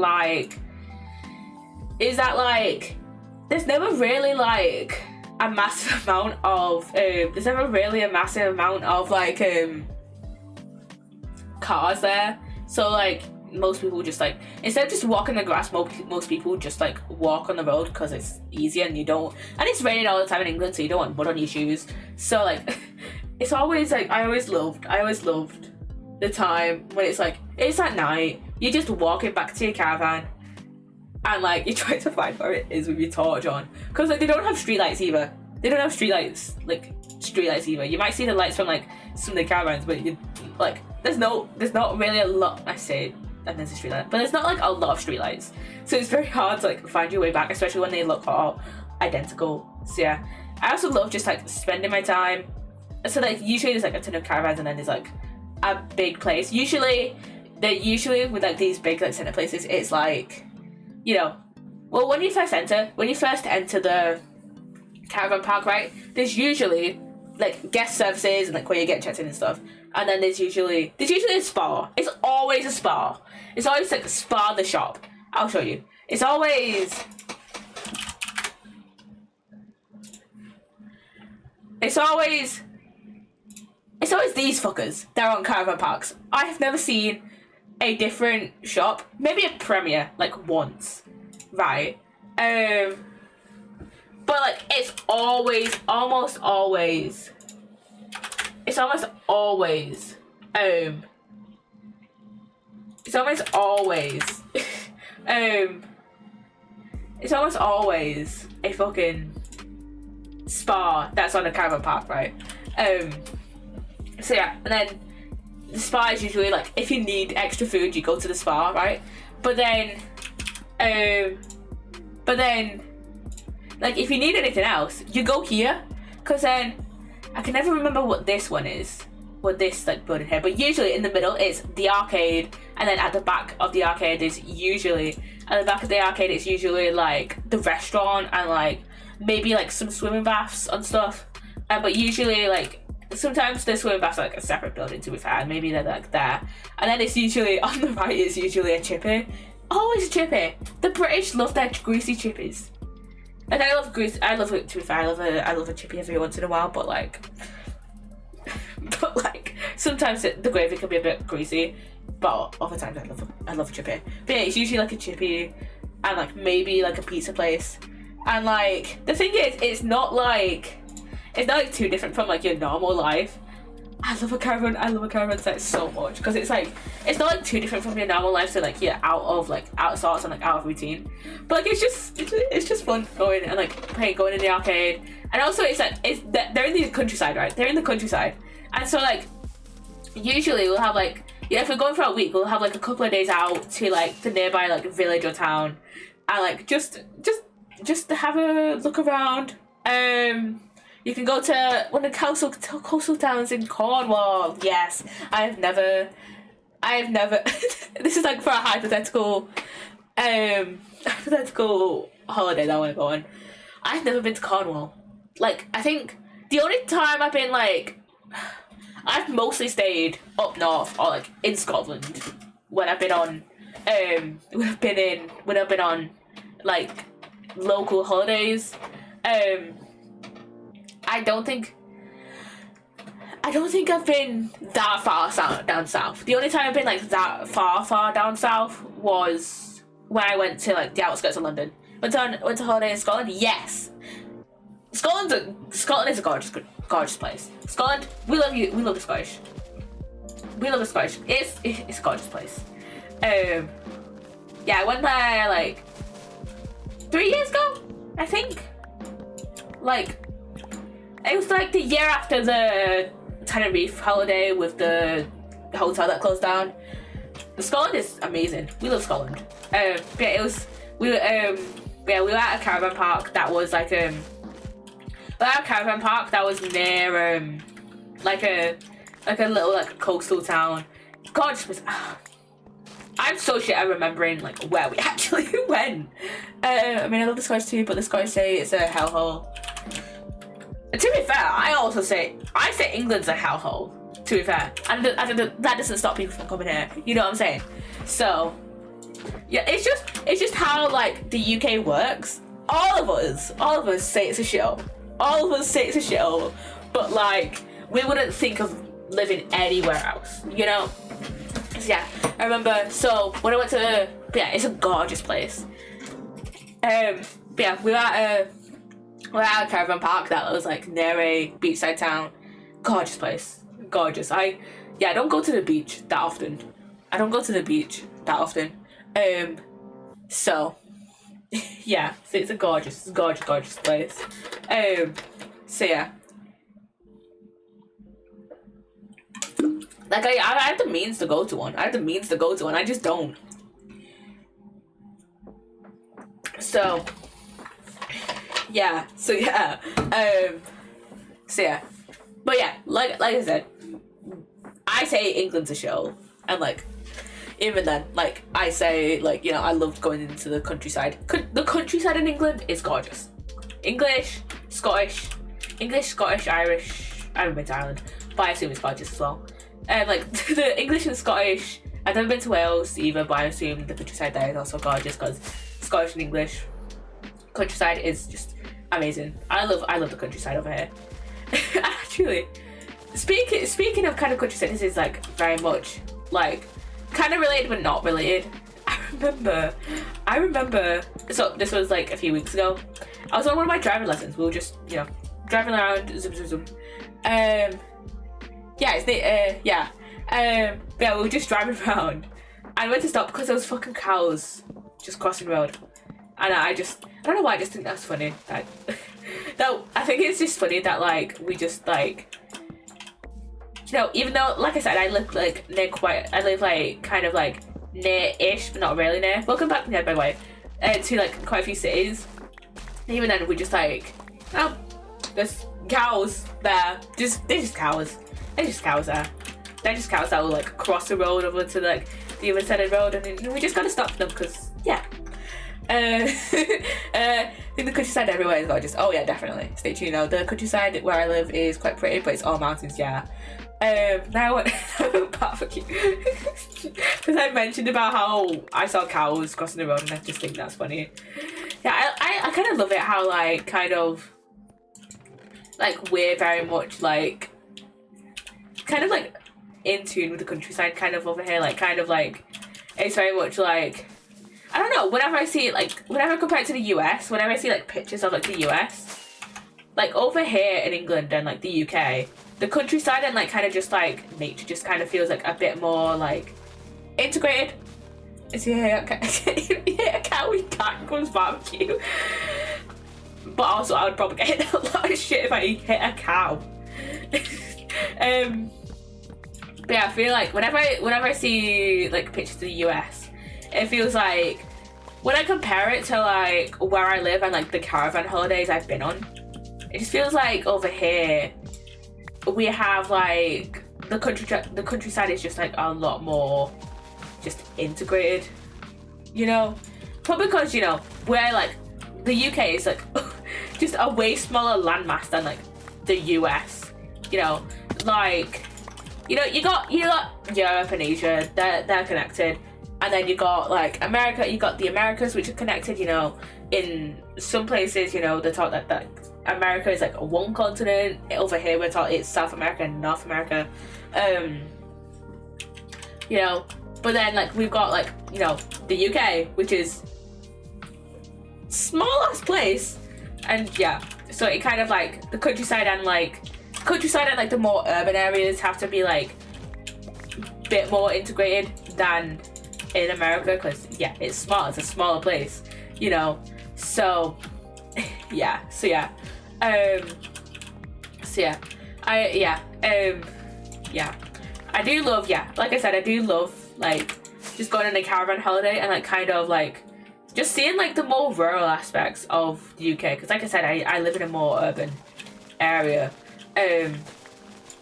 there's never really like a massive amount of like cars there. So like most people just like, instead of just walking the grass, most people just like walk on the road because it's easier and it's raining all the time in England, so you don't want mud on your shoes. So like it's always like I always loved the time when it's like it's at night, you're just walking back to your caravan and like you're trying to find where it is with your torch on, because like they don't have streetlights either. You might see the lights from like some of the caravans, but you like there's not really a lot. I say and there's a street light, but there's not like a lot of street lights, so it's very hard to like find your way back, especially when they look all identical. So yeah, I also love just like spending my time. So like usually there's like a ton of caravans and then there's like a big place. Usually with like these big like center places, it's like, you know, well when you first enter the caravan park, right, there's usually like guest services and like where you get checked in and stuff, and then there's usually a spa. It's always a spa. It's always like spa the shop. I'll show you. It's always these fuckers that are on caravan parks. I have never seen a different shop. Maybe a Premier like once, right? But like it's almost always a fucking spa that's on a caravan park, right? So yeah, and then the spa is usually like if you need extra food, you go to the spa, right? But then like if you need anything else, you go here, because then I can never remember what this one is, what this like building here, but usually in the middle is the arcade, and then at the back of the arcade is usually like the restaurant and like maybe like some swimming baths and stuff. But usually like sometimes the swimming baths are like a separate building, to be fair, and maybe they're like there, and then it's usually on the right is usually a chippy. Always a chippy. The British love their greasy chippies. Like I love grease. I love it. To be fair, I love a chippy every once in a while, but like sometimes the gravy can be a bit greasy. But other times I love a chippy. But yeah, it's usually like a chippy and like maybe like a pizza place. And like the thing is, it's not like too different from like your normal life. I love a caravan set so much because it's not like too different from your normal life, so like you're out of sorts and like out of routine. But like it's just fun going and like going in the arcade. And also they're in the countryside, right? They're in the countryside. And so like usually we'll have like, yeah, if we're going for a week, we'll have like a couple of days out to like the nearby like village or town and like just to have a look around. You can go to one of the coastal towns in Cornwall. Yes, I have never. This is like for a hypothetical holiday that I want to go on. I've never been to Cornwall. Like, I think the only time I've been like, I've mostly stayed up north or like in Scotland when I've been on, when I've been on like local holidays. I don't think I've been that far down south. The only time I've been like that far down south was when I went to like the outskirts of London. Went to holiday in Scotland. Yes, Scotland is a gorgeous place. Scotland, we love you. We love the Scottish. We love the Scottish. It's a gorgeous place. Yeah, I went there like 3 years ago, I think. Like, it was like the year after the Tenerife holiday with the hotel that closed down. Scotland is amazing. We love Scotland. Yeah, we were at a caravan park that was like near like a little like coastal town. Gorgeous. I'm so shit at remembering like where we actually went. I mean, I love the Scottish too, but the Scottish say it's a hellhole. And to be fair, I say England's a hellhole. To be fair, and that doesn't stop people from coming here. You know what I'm saying? So yeah, it's just how like the UK works. All of us say it's a shithole. All of us say it's a shithole, but like we wouldn't think of living anywhere else. You know? So, yeah, I remember. So when I went to, it's a gorgeous place. Yeah, we were at a caravan park that was like near a beachside town. Gorgeous place. Gorgeous. I don't go to the beach that often. So yeah, so it's a gorgeous place. So yeah. Like I had the means to go to one. I just don't. So yeah. But yeah, like I said, I say England's a show, and like even then, like I say, like, you know, I loved going into the countryside. The countryside in England is gorgeous. English, Scottish, Irish. I haven't been to Ireland, but I assume it's gorgeous as well. And like the English and Scottish, I've never been to Wales either, but I assume the countryside there is also gorgeous because Scottish and English countryside is just amazing. I love the countryside over here. Actually, speaking of kind of countryside, this is like very much like kind of related but not related. I remember. So this was like a few weeks ago. I was on one of my driving lessons. We were just, you know, driving around. Zoom. We were just driving around. I went to stop because there was fucking cows just crossing the road, and I don't know why, I just think that's funny. I think it's just funny that like we just like, you know, even though like I said I live like kind of like near-ish but not really near. Welcome back by the way, to like quite a few cities. Even then we just like, oh, there's cows there. They're just cows. They're just cows there. They're just cows that will like cross the road over to like the other side of the road, and we just gotta stop them because yeah. I think the countryside everywhere is gorgeous. Oh yeah, definitely. Stay tuned now. The countryside where I live is quite pretty, but it's all mountains, yeah. Now I went barbecue because I mentioned about how I saw cows crossing the road, and I just think that's funny. Yeah, I kind of love it how like kind of like we're very much like kind of like in tune with the countryside kind of over here, like kind of like it's very much like I don't know, whenever I see it, like whenever I compare it to the US, whenever I see like pictures of like the US, like over here in England and like the UK, the countryside and like kind of just like nature just kind of feels like a bit more like integrated. Is you hear a cow with cat comes barbecue? But also I would probably get hit a lot of shit if I hit a cow. But yeah, I feel like whenever I see like pictures of the US, it feels like when I compare it to like where I live and like the caravan holidays I've been on, it just feels like over here we have like the countryside is just like a lot more just integrated, you know? Probably because, you know, we're like the UK is like just a way smaller landmass than like the US, you know, like you know, you got Europe and Asia, they're connected, and then you got like America, you got the Americas, which are connected, you know. In some places, you know, they talk that America is like one continent. Over here we're taught it's South America and North America, you know. But then like we've got like, you know, the UK, which is small ass place, and yeah, so it kind of like the countryside and like the more urban areas have to be like a bit more integrated than in America, because yeah, it's small, it's a smaller place, you know. So yeah, I do love, like I said, I do love like just going on a caravan holiday and like kind of like just seeing like the more rural aspects of the UK, because like I said, I live in a more urban area. But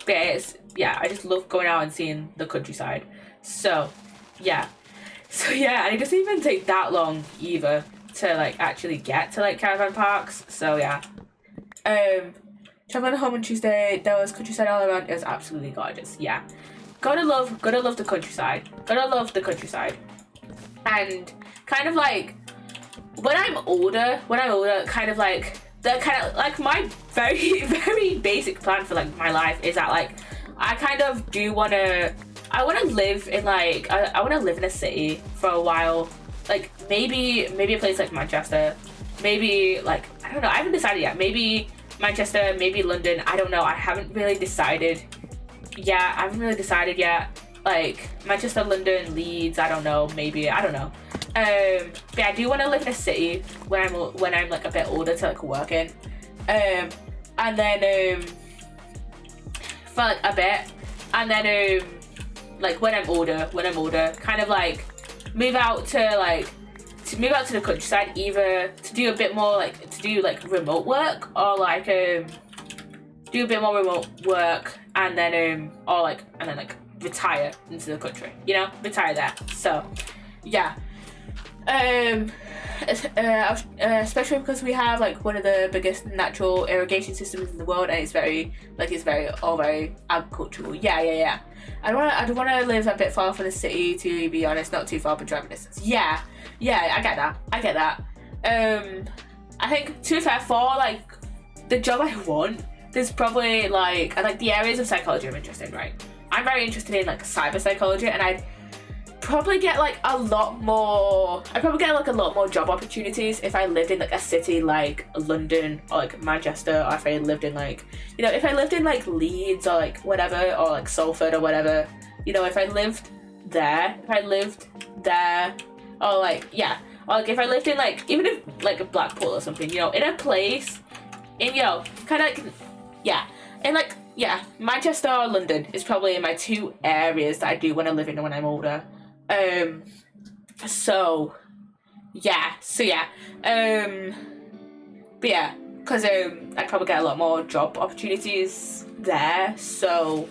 it's, I just love going out and seeing the countryside. So yeah, and it doesn't even take that long either to like actually get to like caravan parks. So yeah, traveling home on Tuesday, there was countryside all around. It was absolutely gorgeous. Yeah, gotta love the countryside. Gotta love the countryside. And kind of like when I'm older, kind of like the kind of like my very very basic plan for like my life is that like I kind of do want to live in like I want to live in a city for a while, like maybe a place like Manchester, maybe like I don't know, I haven't decided yet, maybe Manchester, maybe London, I don't know, I haven't really decided yet, like Manchester, London, Leeds, I don't know, maybe, I don't know. But I do want to live in a city when I'm like a bit older to like work in, and then for like a bit, and then like when I'm older, kind of like move out to the countryside, either to do a bit more like to do like remote work, or like do a bit more remote work, and then retire into the country, you know, retire there. So yeah. Especially because we have like one of the biggest natural irrigation systems in the world, and it's very agricultural. Yeah. I don't want to live a bit far from the city, to be honest, not too far but driving distance. Yeah, I get that. I think, to be fair, for like the job I want, there's probably like the areas of psychology I'm interested in, right? I'm very interested in like cyber psychology, and I'd probably get like a lot more job opportunities if I lived in like a city like London or like Manchester, or if I lived in like, you know, if I lived in like Leeds or like whatever, or like Salford or whatever, you know, if I lived there, or like, yeah, or like if I lived in like, even if like Blackpool or something, you know, in a place in, you know, kind of like, yeah, in like, yeah, Manchester or London is probably my two areas that I do want to live in when I'm older. But yeah, because I'd probably get a lot more job opportunities there. So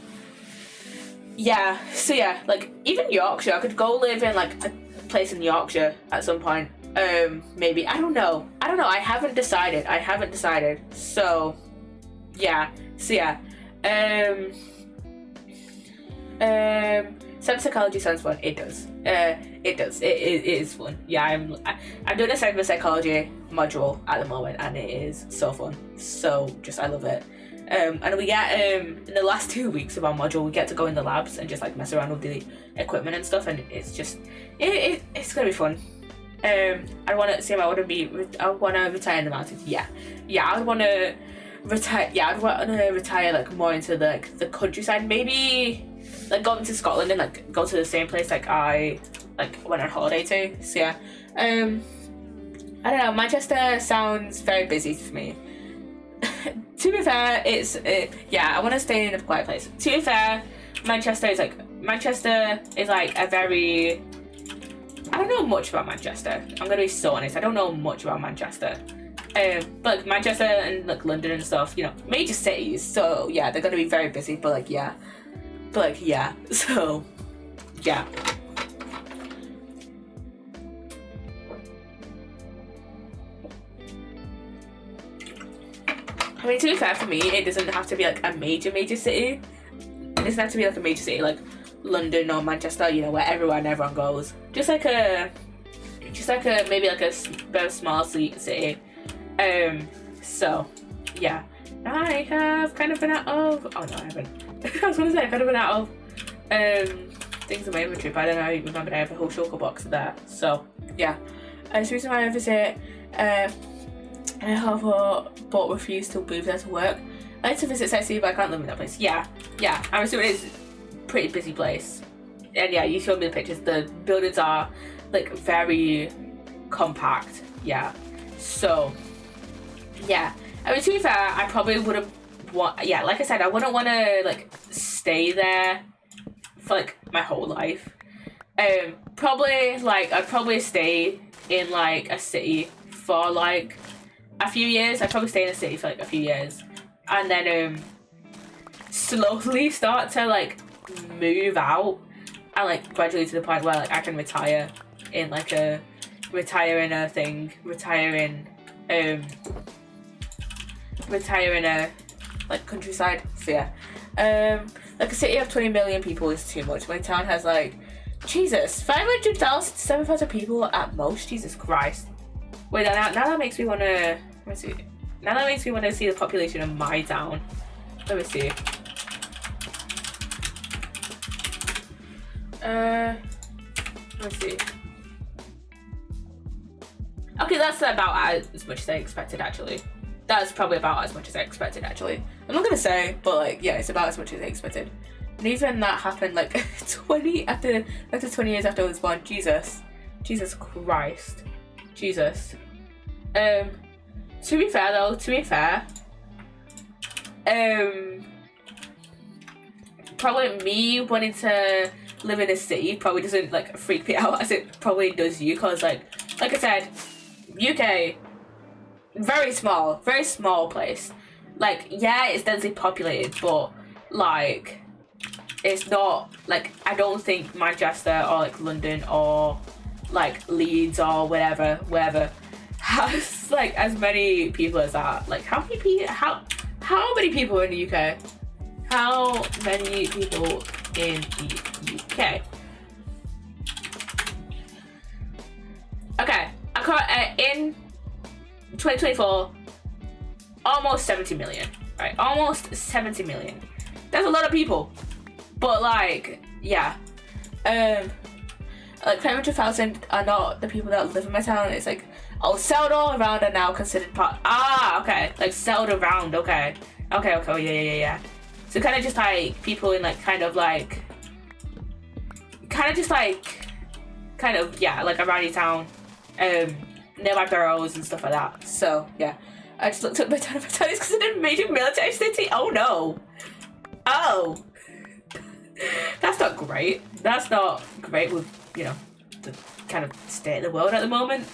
yeah, like even Yorkshire, I could go live in like a place in Yorkshire at some point. Maybe, I don't know, I haven't decided. So yeah. Cyber psychology sounds fun. It does. It does. It is fun. Yeah, I'm doing a segment psychology module at the moment, and it is so fun. So I love it. And we get in the last 2 weeks of our module, we get to go in the labs and just like mess around with the equipment and stuff, and it's just it's gonna be fun. I want to retire in the mountains. Yeah, I want to retire. Yeah, I'd want to retire like more into the countryside. Maybe like go to Scotland and like go to the same place like I went on holiday to. So yeah, I don't know. Manchester sounds very busy to me. To be fair, I want to stay in a quiet place. To be fair, Manchester is like a very. I don't know much about Manchester. I'm gonna be so honest. I don't know much about Manchester. But like Manchester and like London and stuff, you know, major cities. So yeah, they're gonna be very busy. But like yeah. So yeah. I mean, to be fair, for me, it doesn't have to be like a major city. It doesn't have to be like a major city like London or Manchester, you know, where everyone goes. Just like a maybe like a very small city. So yeah, I have kind of been out of. Oh no, I haven't. I was gonna say I kind of been out of things in my inventory, but I don't know. I remember I have a whole shulker box there. So yeah, it's the reason why I visit. I have but refuse to move there to work. I like to visit Sexy, but I can't live in that place. Yeah. I'm assuming it's a pretty busy place. And yeah, you showed me the pictures. The buildings are like very compact. Yeah. So yeah. I mean, to be fair, I probably wouldn't want. Yeah, like I said, I wouldn't want to like stay there for like my whole life. Probably like I'd probably stay in like a city for like a few years. I'd probably stay in a city for like a few years, and then slowly start to like move out, and like gradually to the point where like I can retire in like a like countryside. So yeah, like a city of 20 million people is too much. My town has like 500,000 7,000 people at most. Jesus Christ. Wait, now that makes me want to. Let me see. Now that makes me want to see the population of my town. Let me see. Let's see. Okay, that's about as much as I expected, actually. That's probably about as much as I expected, actually. I'm not gonna say, but like, yeah, it's about as much as I expected. And even that happened like 20 years after I was born. Jesus Christ. Jesus. To be fair, probably me wanting to live in a city probably doesn't like freak me out as it probably does you, cause like I said, UK, very small place. Like yeah, it's densely populated, but like it's not like I don't think Manchester or like London or like Leeds or wherever has like as many people as that. Like how many people are in the UK? How many people in the UK? Okay, in 2024, almost 70 million. Right, almost 70 million. That's a lot of people. But like, yeah, like 500,000 are not the people that live in my town. It's like, oh, settled all around are now considered part. Okay, like settled around. Okay, yeah. So kind of just like people in like kind of like around your town, nearby boroughs and stuff like that. So yeah, I just looked up my town and my town is considered a major military city. Oh no. Oh. That's not great. That's not great with, you know, the kind of state of the world at the moment.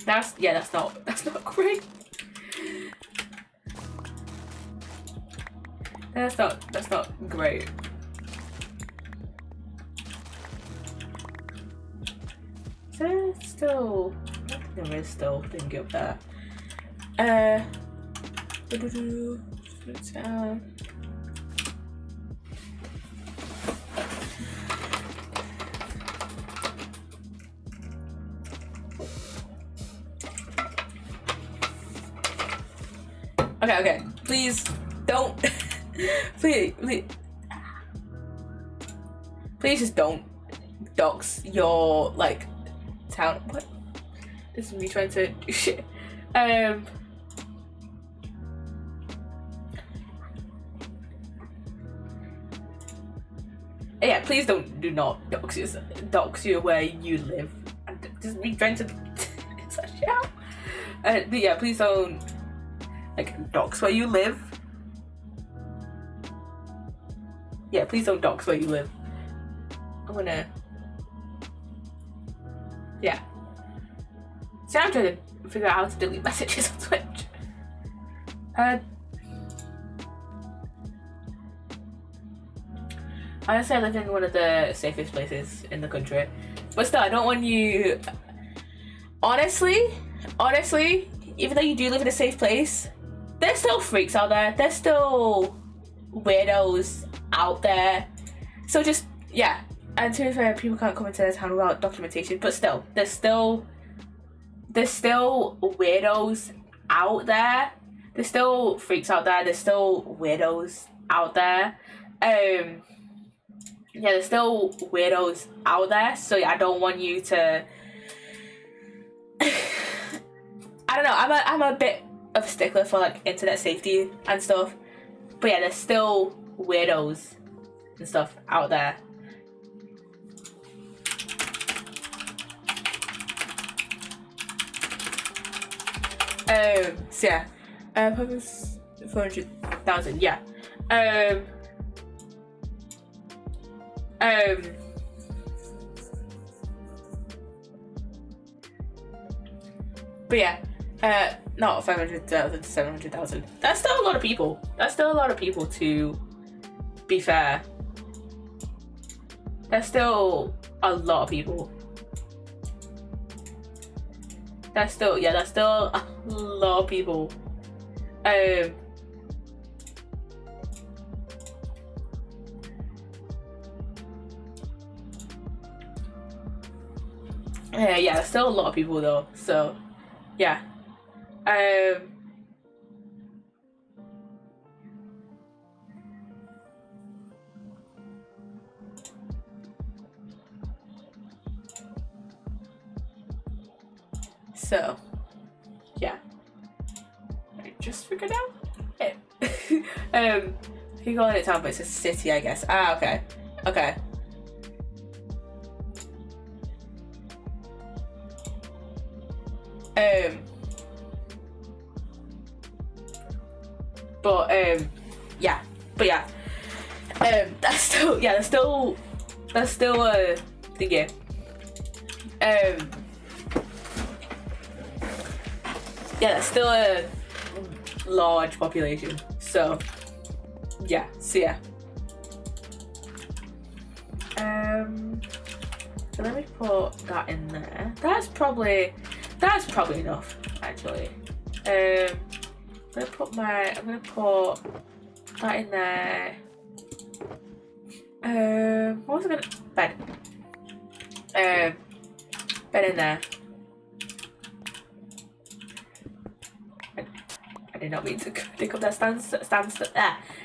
That's not great. That's not great. Is there still, I don't think there is still a thing up there. Okay. Please don't. please. Please just don't dox your like town. What? This is me trying to do shit. Yeah, please do not dox you where you live. And just be trying to such out. But yeah, please don't like dox where you live. Yeah, please don't dox where you live. I'm gonna. Yeah. So I'm trying to figure out how to delete messages on Twitch. Honestly, I live in one of the safest places in the country. But still, I don't want you... Honestly, even though you do live in a safe place, there's still freaks out there. There's still weirdos out there. So just, yeah. And to be fair, people can't come into their town without documentation. But still, there's still weirdos out there. There's still freaks out there. There's still weirdos out there. Yeah, there's still weirdos out there, so yeah, I don't want you to. I don't know. I'm a bit of a stickler for like internet safety and stuff, but yeah, there's still weirdos and stuff out there. So yeah, probably 400,000. Yeah. But yeah, not 500,000 to 700,000. That's still a lot of people. That's still a lot of people, to be fair. That's still a lot of people. That's still a lot of people. Yeah, there's still a lot of people though, so yeah. So yeah, I just figured out it. You call it town, but it's a city, I guess. Okay. That's still a thingy. Yeah, that's still a large population. So yeah. So let me put that in there. That's probably enough, actually. I'm gonna put that in there. What was I gonna bed in there. I did not mean to pick up that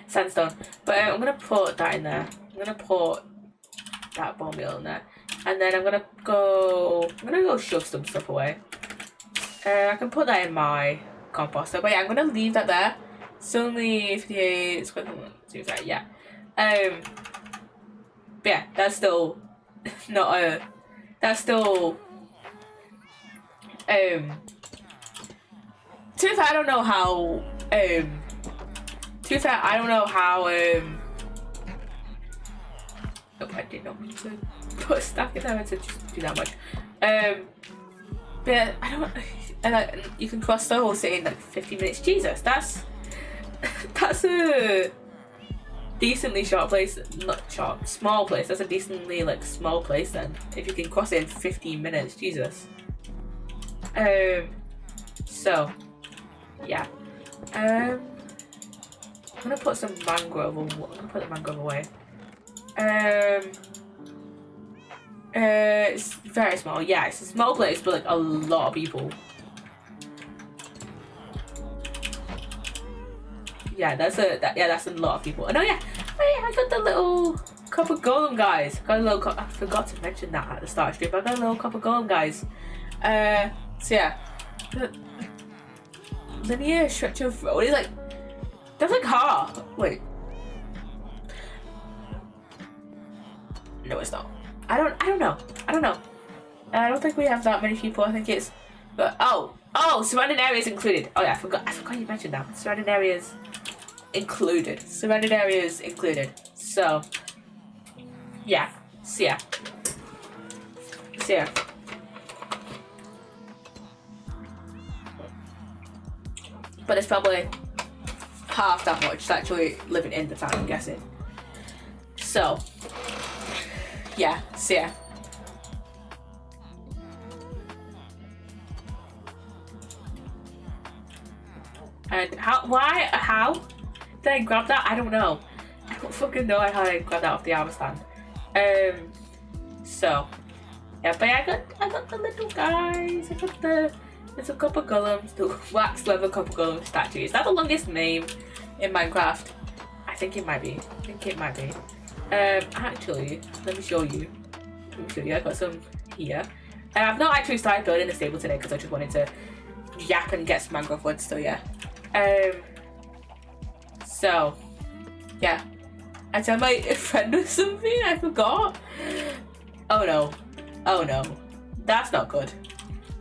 sandstone, but I'm gonna put that in there. I'm gonna put that bone meal in there, and then I'm gonna go shove some stuff away. I can put that in my composter, but yeah, I'm gonna leave that there. It's only 58 square feet. Yeah. But yeah, that's still not a. That's still. To be fair, I don't know how. Oh, I did not mean to put a stack in there. I meant to just do that much. But yeah, I don't. And like, you can cross the whole city in like 50 minutes. Jesus, that's a decently short place. Not short, small place. That's a decently like small place then. If you can cross it in 15 minutes, Jesus. So yeah. I'm gonna put some mangrove. I'm gonna put the mangrove away. It's very small. Yeah, it's a small place, but like a lot of people. Yeah, that's a lot of people. And oh yeah, I got the little copper golem guys. Got a little. I forgot to mention that at the start of the stream. I got a little copper golem guys. So yeah, the linear stretch of road is like that's like half. Wait, no, it's not. I don't know. I don't think we have that many people. I think it's. But surrounding areas included. Oh yeah, I forgot you mentioned that. Surrounding areas included. So yeah. So yeah. But it's probably half that much actually living in the town, I'm guessing. So yeah. And how did I grab that? I don't know. I don't fucking know how I grabbed that off the armor stand. So yeah, but yeah, I got the little guys. I got there's a couple golems, the wax leather couple golem statue. Is that the longest name in Minecraft? I think it might be. Actually, let me show you. I got some here. I've not actually started building the stable today because I just wanted to yap and get some mangrove wood. So yeah. So yeah. I tell my friend or something. I forgot. Oh no. That's not good.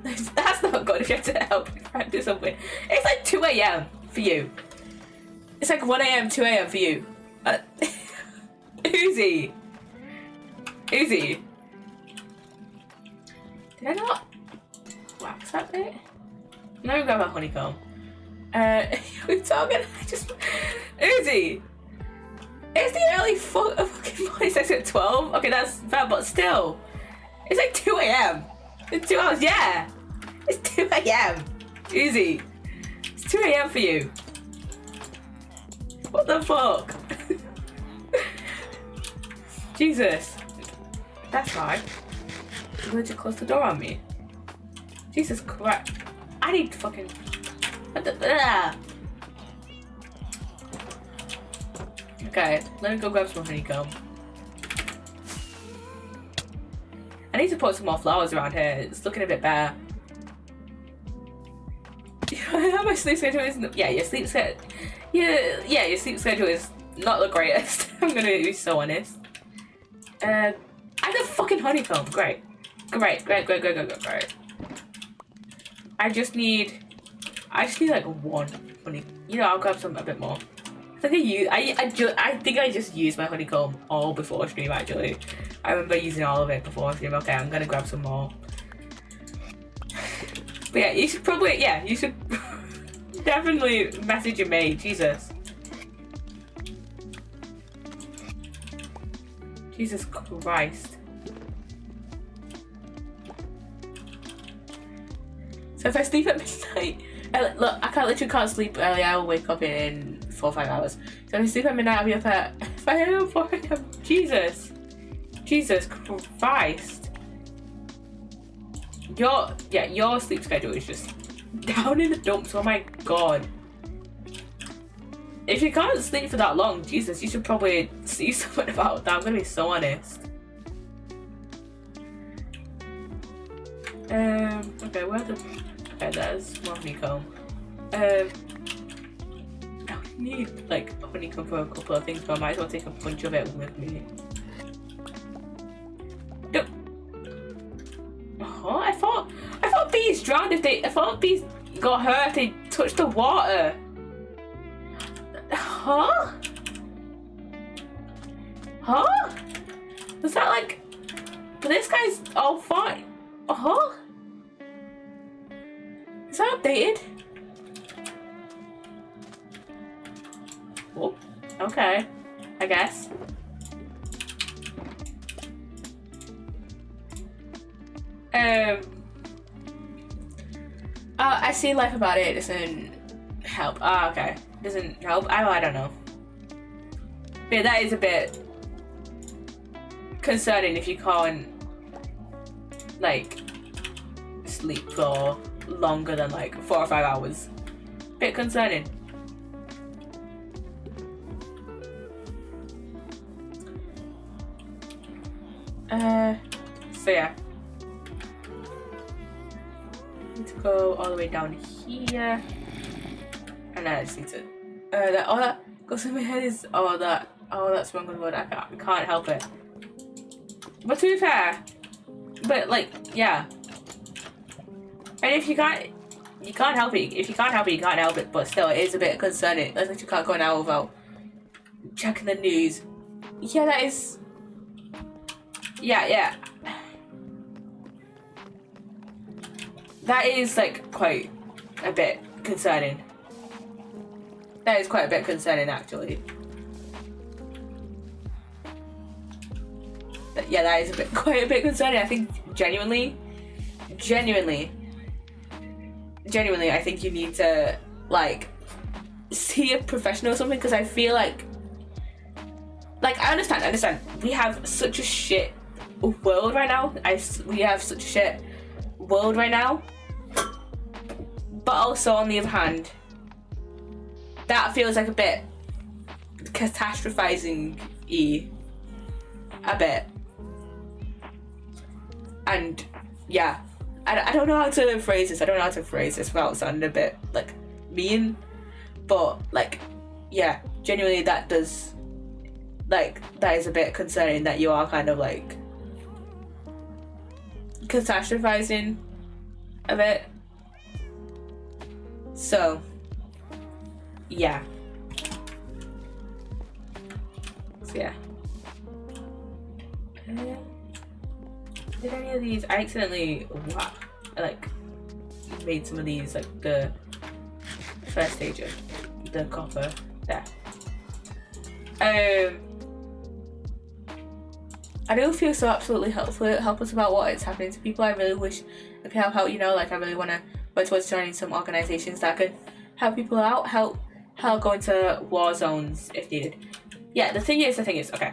That's not good if you have to help your friend do something. It's like 2 a.m. for you. It's like 1 a.m., 2 a.m. for you. Uzi. Did I not wax that bit? Let me grab a honeycomb. We're talking. Uzi. It's the early fucking morning. It's like 12. Okay, that's bad, but still. It's like 2 a.m. It's 2 hours, yeah. It's 2 a.m. Easy. It's 2 a.m. for you. What the fuck? Jesus. That's fine. You're going to close the door on me. Jesus Christ. I need fucking. Okay, let me go grab some honeycomb. I need to put some more flowers around here. It's looking a bit bare. My sleep schedule is your sleep schedule. Yeah, your sleep schedule is not the greatest. I'm gonna be so honest. I have a fucking honeycomb. Great. I just need like one honey. You know, I'll grab some a bit more. I think I just used my honeycomb all before stream actually. I remember using all of it before stream. Okay, I'm gonna grab some more. But yeah, you should definitely message your maid. Jesus Christ. So if I sleep at midnight, look, I literally can't sleep early. I'll wake up in 4 or 5 hours. So if I sleep at midnight, I'll be up at 5 a.m. 4 a.m. Jesus Christ. Your sleep schedule is just down in the dumps. Oh my god. If you can't sleep for that long, Jesus, you should probably see something about that. I'm gonna be so honest. Okay, okay, there's more honeycomb. I need like honeycomb for a couple of things, but I might as well take a bunch of it with me. Yep. Oh, I thought bees drowned I thought bees got hurt if they touched the water. Huh? Was that like? But this guy's all fine. Is that updated? Oh, okay. I guess. I see life about it doesn't help. Okay. Doesn't help. I don't know. But yeah, that is a bit concerning if you can't like sleep for longer than like 4 or 5 hours. Bit concerning. So yeah. Need to go all the way down here. And then I just need to that goes in my head is that's wrong on the word. I can't help it. But to be fair, but like, yeah. And if you can't help it. If you can't help it, you can't help it. But still, it is a bit concerning. Like you can't go now without checking the news. Yeah, that is. Yeah. That is like quite a bit concerning. That is quite a bit concerning, actually. But yeah, that is quite a bit concerning. I think genuinely, I think you need to like see a professional or something, because I feel like I understand. We have such a shit world right now. We have such a shit world right now. But also on the other hand, that feels like a bit catastrophizing-y. A bit. And yeah, I don't know how to phrase this. Without sounding a bit like mean. But like, yeah, genuinely that is a bit concerning that you are kind of like catastrophizing a bit. So yeah. Did any of these? I accidentally made some of these like the first stage of the copper there. I do feel so absolutely helpless about what is happening to people. I really wish I could help out, I really want to work towards joining some organizations that can help people out, help go into war zones if needed. Yeah, the thing is, okay,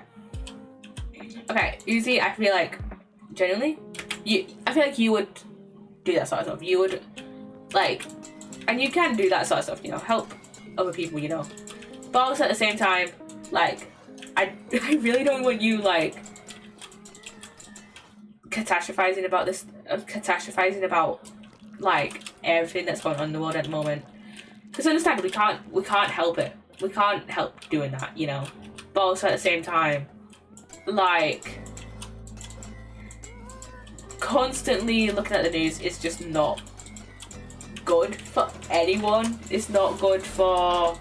usually I feel like, genuinely, I feel like you would do that sort of stuff. You would, and you can do that sort of stuff, help other people, But also at the same time, I really don't want you, catastrophizing about this, everything that's going on in the world at the moment. Because understand, we can't help it. We can't help doing that, But also at the same time, constantly looking at the news is just not good for anyone. It's not good for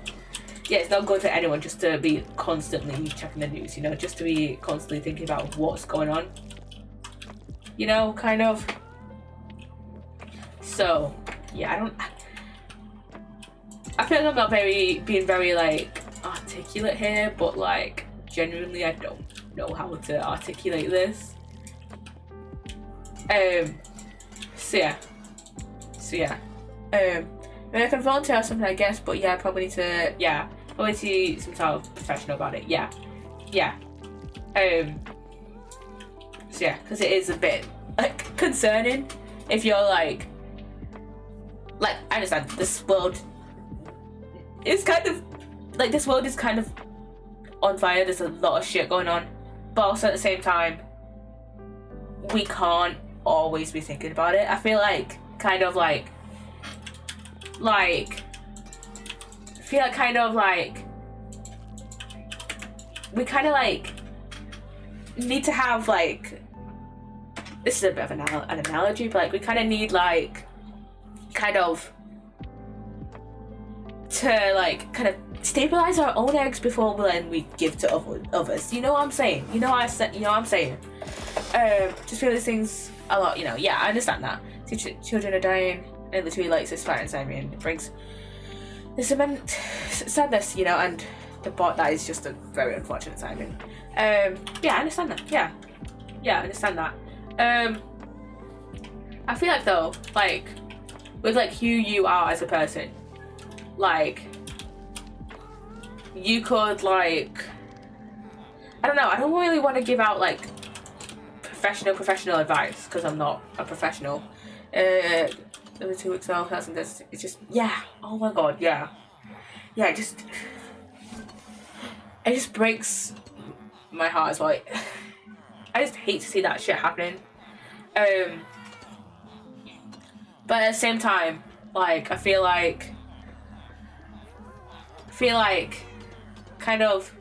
anyone just to be constantly checking the news, just to be constantly thinking about what's going on. Kind of. So, yeah, I feel like I'm not being very articulate here, but genuinely I don't know how to articulate this. So yeah. I can volunteer or something, I guess, but yeah, probably see some sort of professional about it. Yeah. So yeah, because it is a bit concerning if you're I understand this world is kind of on fire. There's a lot of shit going on, but also at the same time, we can't always be thinking about it. I feel we need to have this is a bit of an analogy, but we kind of need to stabilize our own eggs before we give to others. You know what I'm saying? Just feel these things a lot, Yeah, I understand that. Children are dying, and literally this fire inside me, and it brings this immense sadness, and that is just a very unfortunate timing. Yeah, I understand that. Yeah, I understand that. I feel though, with who you are as a person, you could I don't know, I don't really want to give out professional advice, because I'm not a professional. Over 2 weeks old, it's just, yeah, oh my god, yeah, it just breaks my heart as well. I just hate to see that shit happening. But at the same time, like, I feel like kind of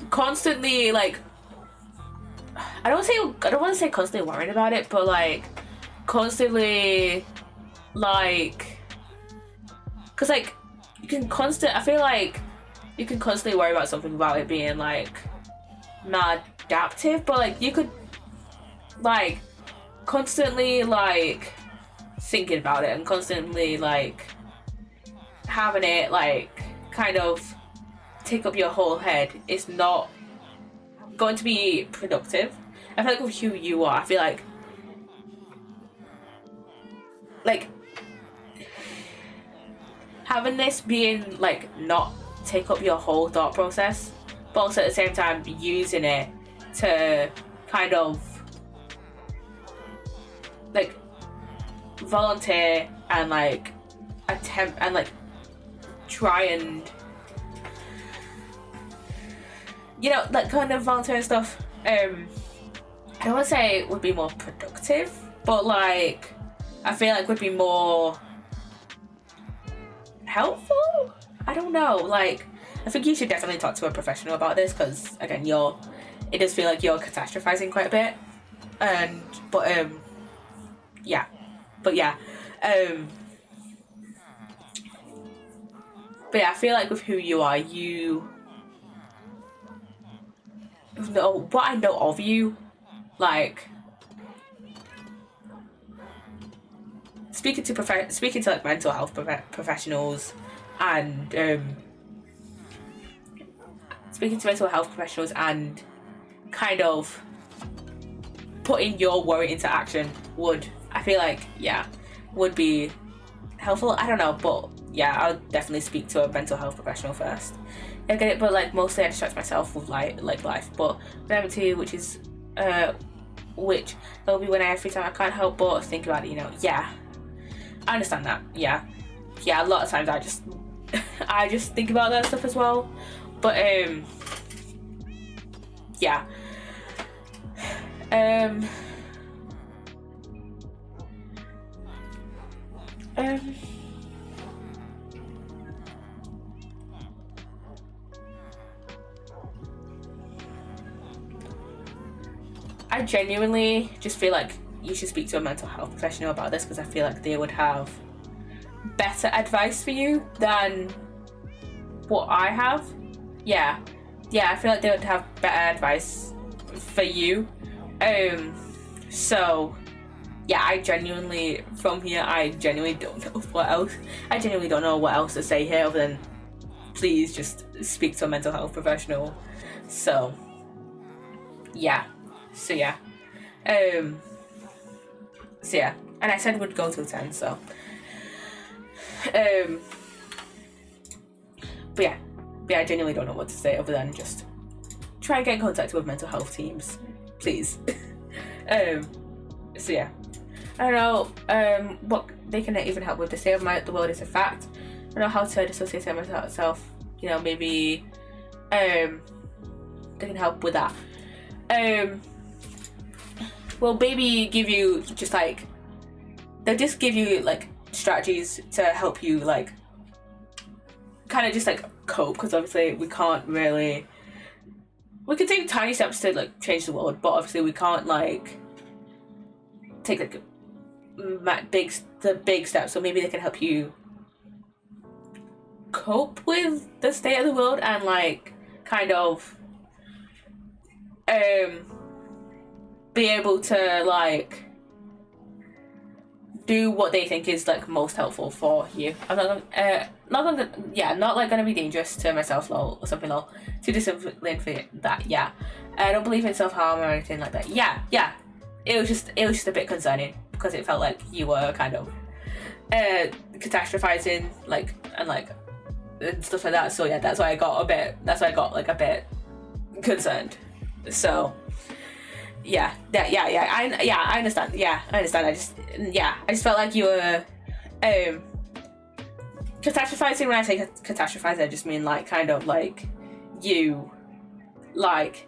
constantly, like, I don't want to say constantly worrying about it, but like constantly, like, because like I feel like you can constantly worry about something without it being like maladaptive, but like you could like constantly like thinking about it and constantly like having it like kind of take up your whole head is not going to be productive. I feel like with who you are, I feel like having this being like not take up your whole thought process, but also at the same time using it to kind of like volunteer and like attempt and like try and, you know, like kind of volunteer and stuff. I don't want to say it would be more productive, but like I feel like would be more helpful. I don't know. Like I think you should definitely talk to a professional about this, because again, it does feel like you're catastrophizing quite a bit. But yeah, I feel like with who you are, you know what I know of you, like speaking to like mental health professionals and kind of putting your worry into action would, I feel like, yeah, would be helpful. I don't know, but yeah, I'll definitely speak to a mental health professional first. I get it, but like mostly I distract myself with like life. But number two, which that'll be when I have free time, I can't help but think about it, you know. Yeah, I understand that. Yeah, a lot of times I just think about that stuff as well. But yeah. I genuinely just feel like you should speak to a mental health professional about this, because I feel like they would have better advice for you than what I have. Yeah, I feel like they would have better advice for you. So yeah, I genuinely don't know what else. I genuinely don't know what else to say here other than please just speak to a mental health professional. So yeah. And I said we'd go to 10, so but yeah, I genuinely don't know what to say other than just try and get in contact with mental health teams, please. So yeah, I don't know what they can even help with. The state of the world is a fact. I don't know how to dissociate myself. You know, maybe they can help with that. Well, maybe give you just like, they'll just give you like strategies to help you like kind of just like cope, because obviously we can take tiny steps to like change the world, but obviously we can't like take like the big steps. So maybe they can help you cope with the state of the world and like kind of be able to like do what they think is like most helpful for you. I'm not gonna be dangerous to myself, lol, or something, lol, too disciplined for that. Yeah, I don't believe in self-harm or anything like that. Yeah, it was just a bit concerning, because it felt like you were kind of catastrophizing like and stuff like that. So yeah, that's why I got a bit concerned. So I understand. I just felt like you were catastrophizing. When I say catastrophize, I just mean like kind of like you like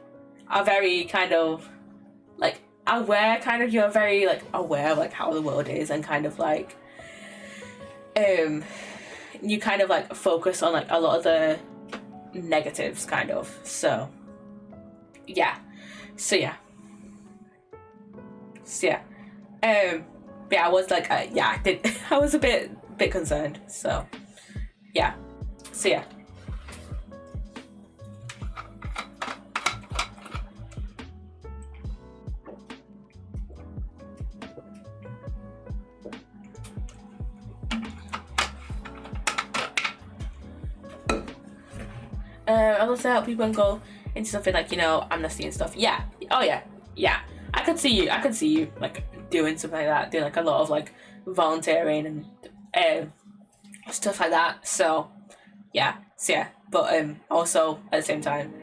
are very kind of like aware, kind of, you're very like aware of like how the world is, and kind of like you kind of like focus on like a lot of the negatives, kind of. So yeah, so yeah, yeah, I was like yeah, I did I was a bit concerned. So yeah, so yeah. I'll also help people and go into something like, you know, amnesty and stuff. Yeah. Oh yeah. Yeah. I could see you like doing something like that, doing like a lot of like volunteering and stuff like that. So yeah. So yeah. But also at the same time,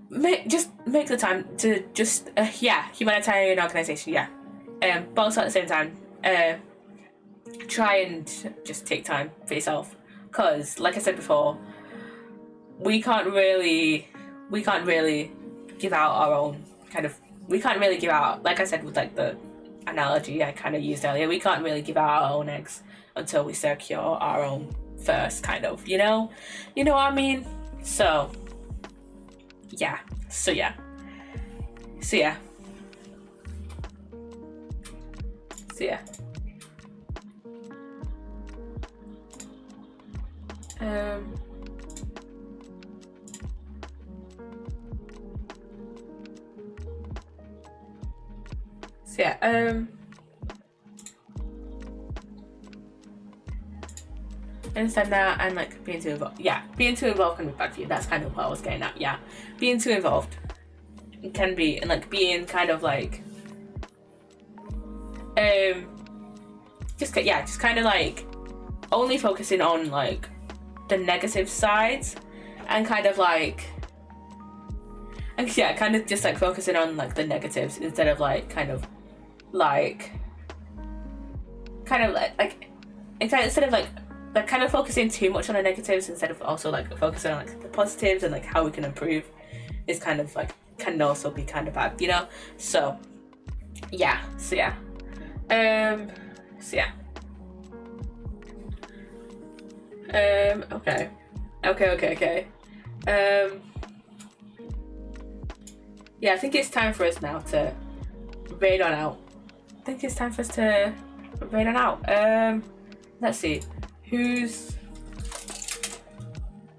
make the time to just humanitarian organization. Yeah. But also at the same time, try and just take time for yourself, because like I said before, we can't really give out our own kind of, we can't really give out, like I said with like the analogy I kind of used earlier, we can't really give out our own eggs until we secure our own first, kind of, you know what I mean? So yeah, so yeah, so yeah, so yeah. So yeah, understand that, and like being too involved. Yeah, being too involved can be bad for you. That's kind of what I was getting at. Yeah, being too involved can be, and like being kind of like, just kind of like only focusing on like the negative sides, and kind of like, and yeah, kind of just like focusing on like the negatives instead of like kind of like instead of like kind of focusing too much on the negatives instead of also like focusing on like the positives and like how we can improve is kind of like can also be kind of bad, you know? So yeah, so yeah. So yeah. Okay. Yeah, I think it's time for us now to raid on out. Let's see. Who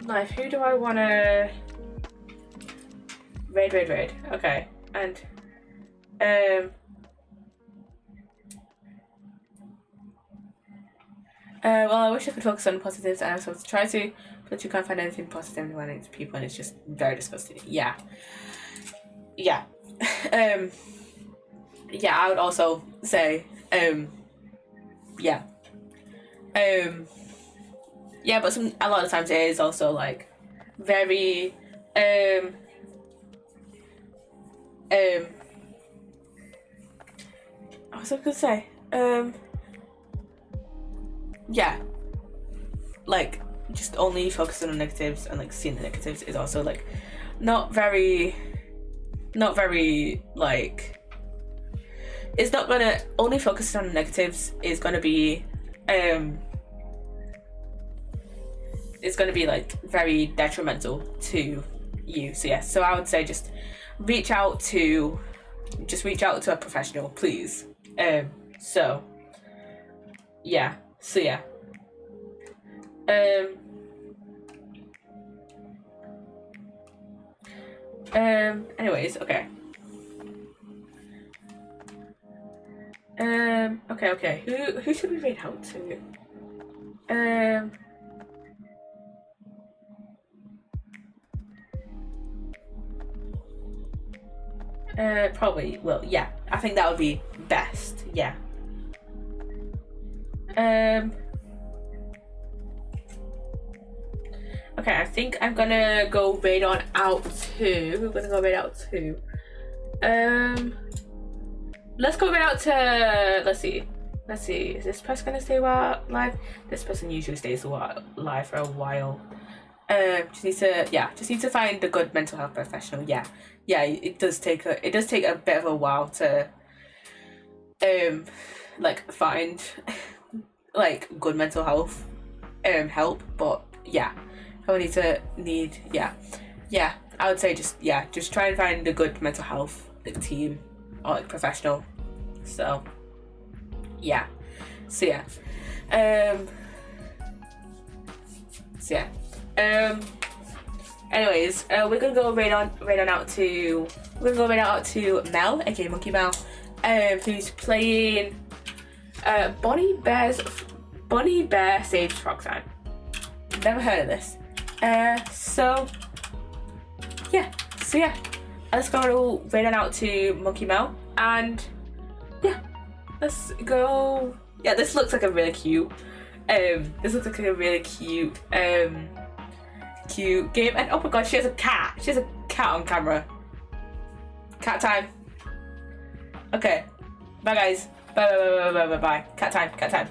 do I wanna raid? Okay. And well, I wish I could focus on positives and also try to, but you can't find anything positive when it's people, and it's just very disgusting. Yeah. Yeah. Yeah, I would also say, yeah. Yeah, but a lot of times it is also like very, I was gonna say, yeah, like just only focusing on negatives and like seeing the negatives is also like not very like, it's not gonna, only focusing on the negatives is gonna be like very detrimental to you. So yeah, so I would say just reach out to a professional, please. So yeah, anyways, okay. Okay. Who should we raid out to? Probably, well, yeah, I think that would be best, yeah. Okay, I think I'm gonna go raid on out to, let's go raid out to, let's see, is this person gonna stay live? This person usually stays live for a while. Just need to find a good mental health professional. Yeah, it does take a bit of a while to like find like good mental health help, but yeah, I need I would say just try and find a good mental health like team or like professional. So yeah. Anyways, we're gonna go right on out to Mel, aka Monkey Mel, who's playing Bonnie Bear Saves Frogtown. Never heard of this. So let's go right on out to Monkey Mel, and let's go. Yeah, this looks like a really cute. Cute game. And oh my god, she has a cat. She has a cat on camera. Cat time. Okay. Bye guys. Bye. Cat time.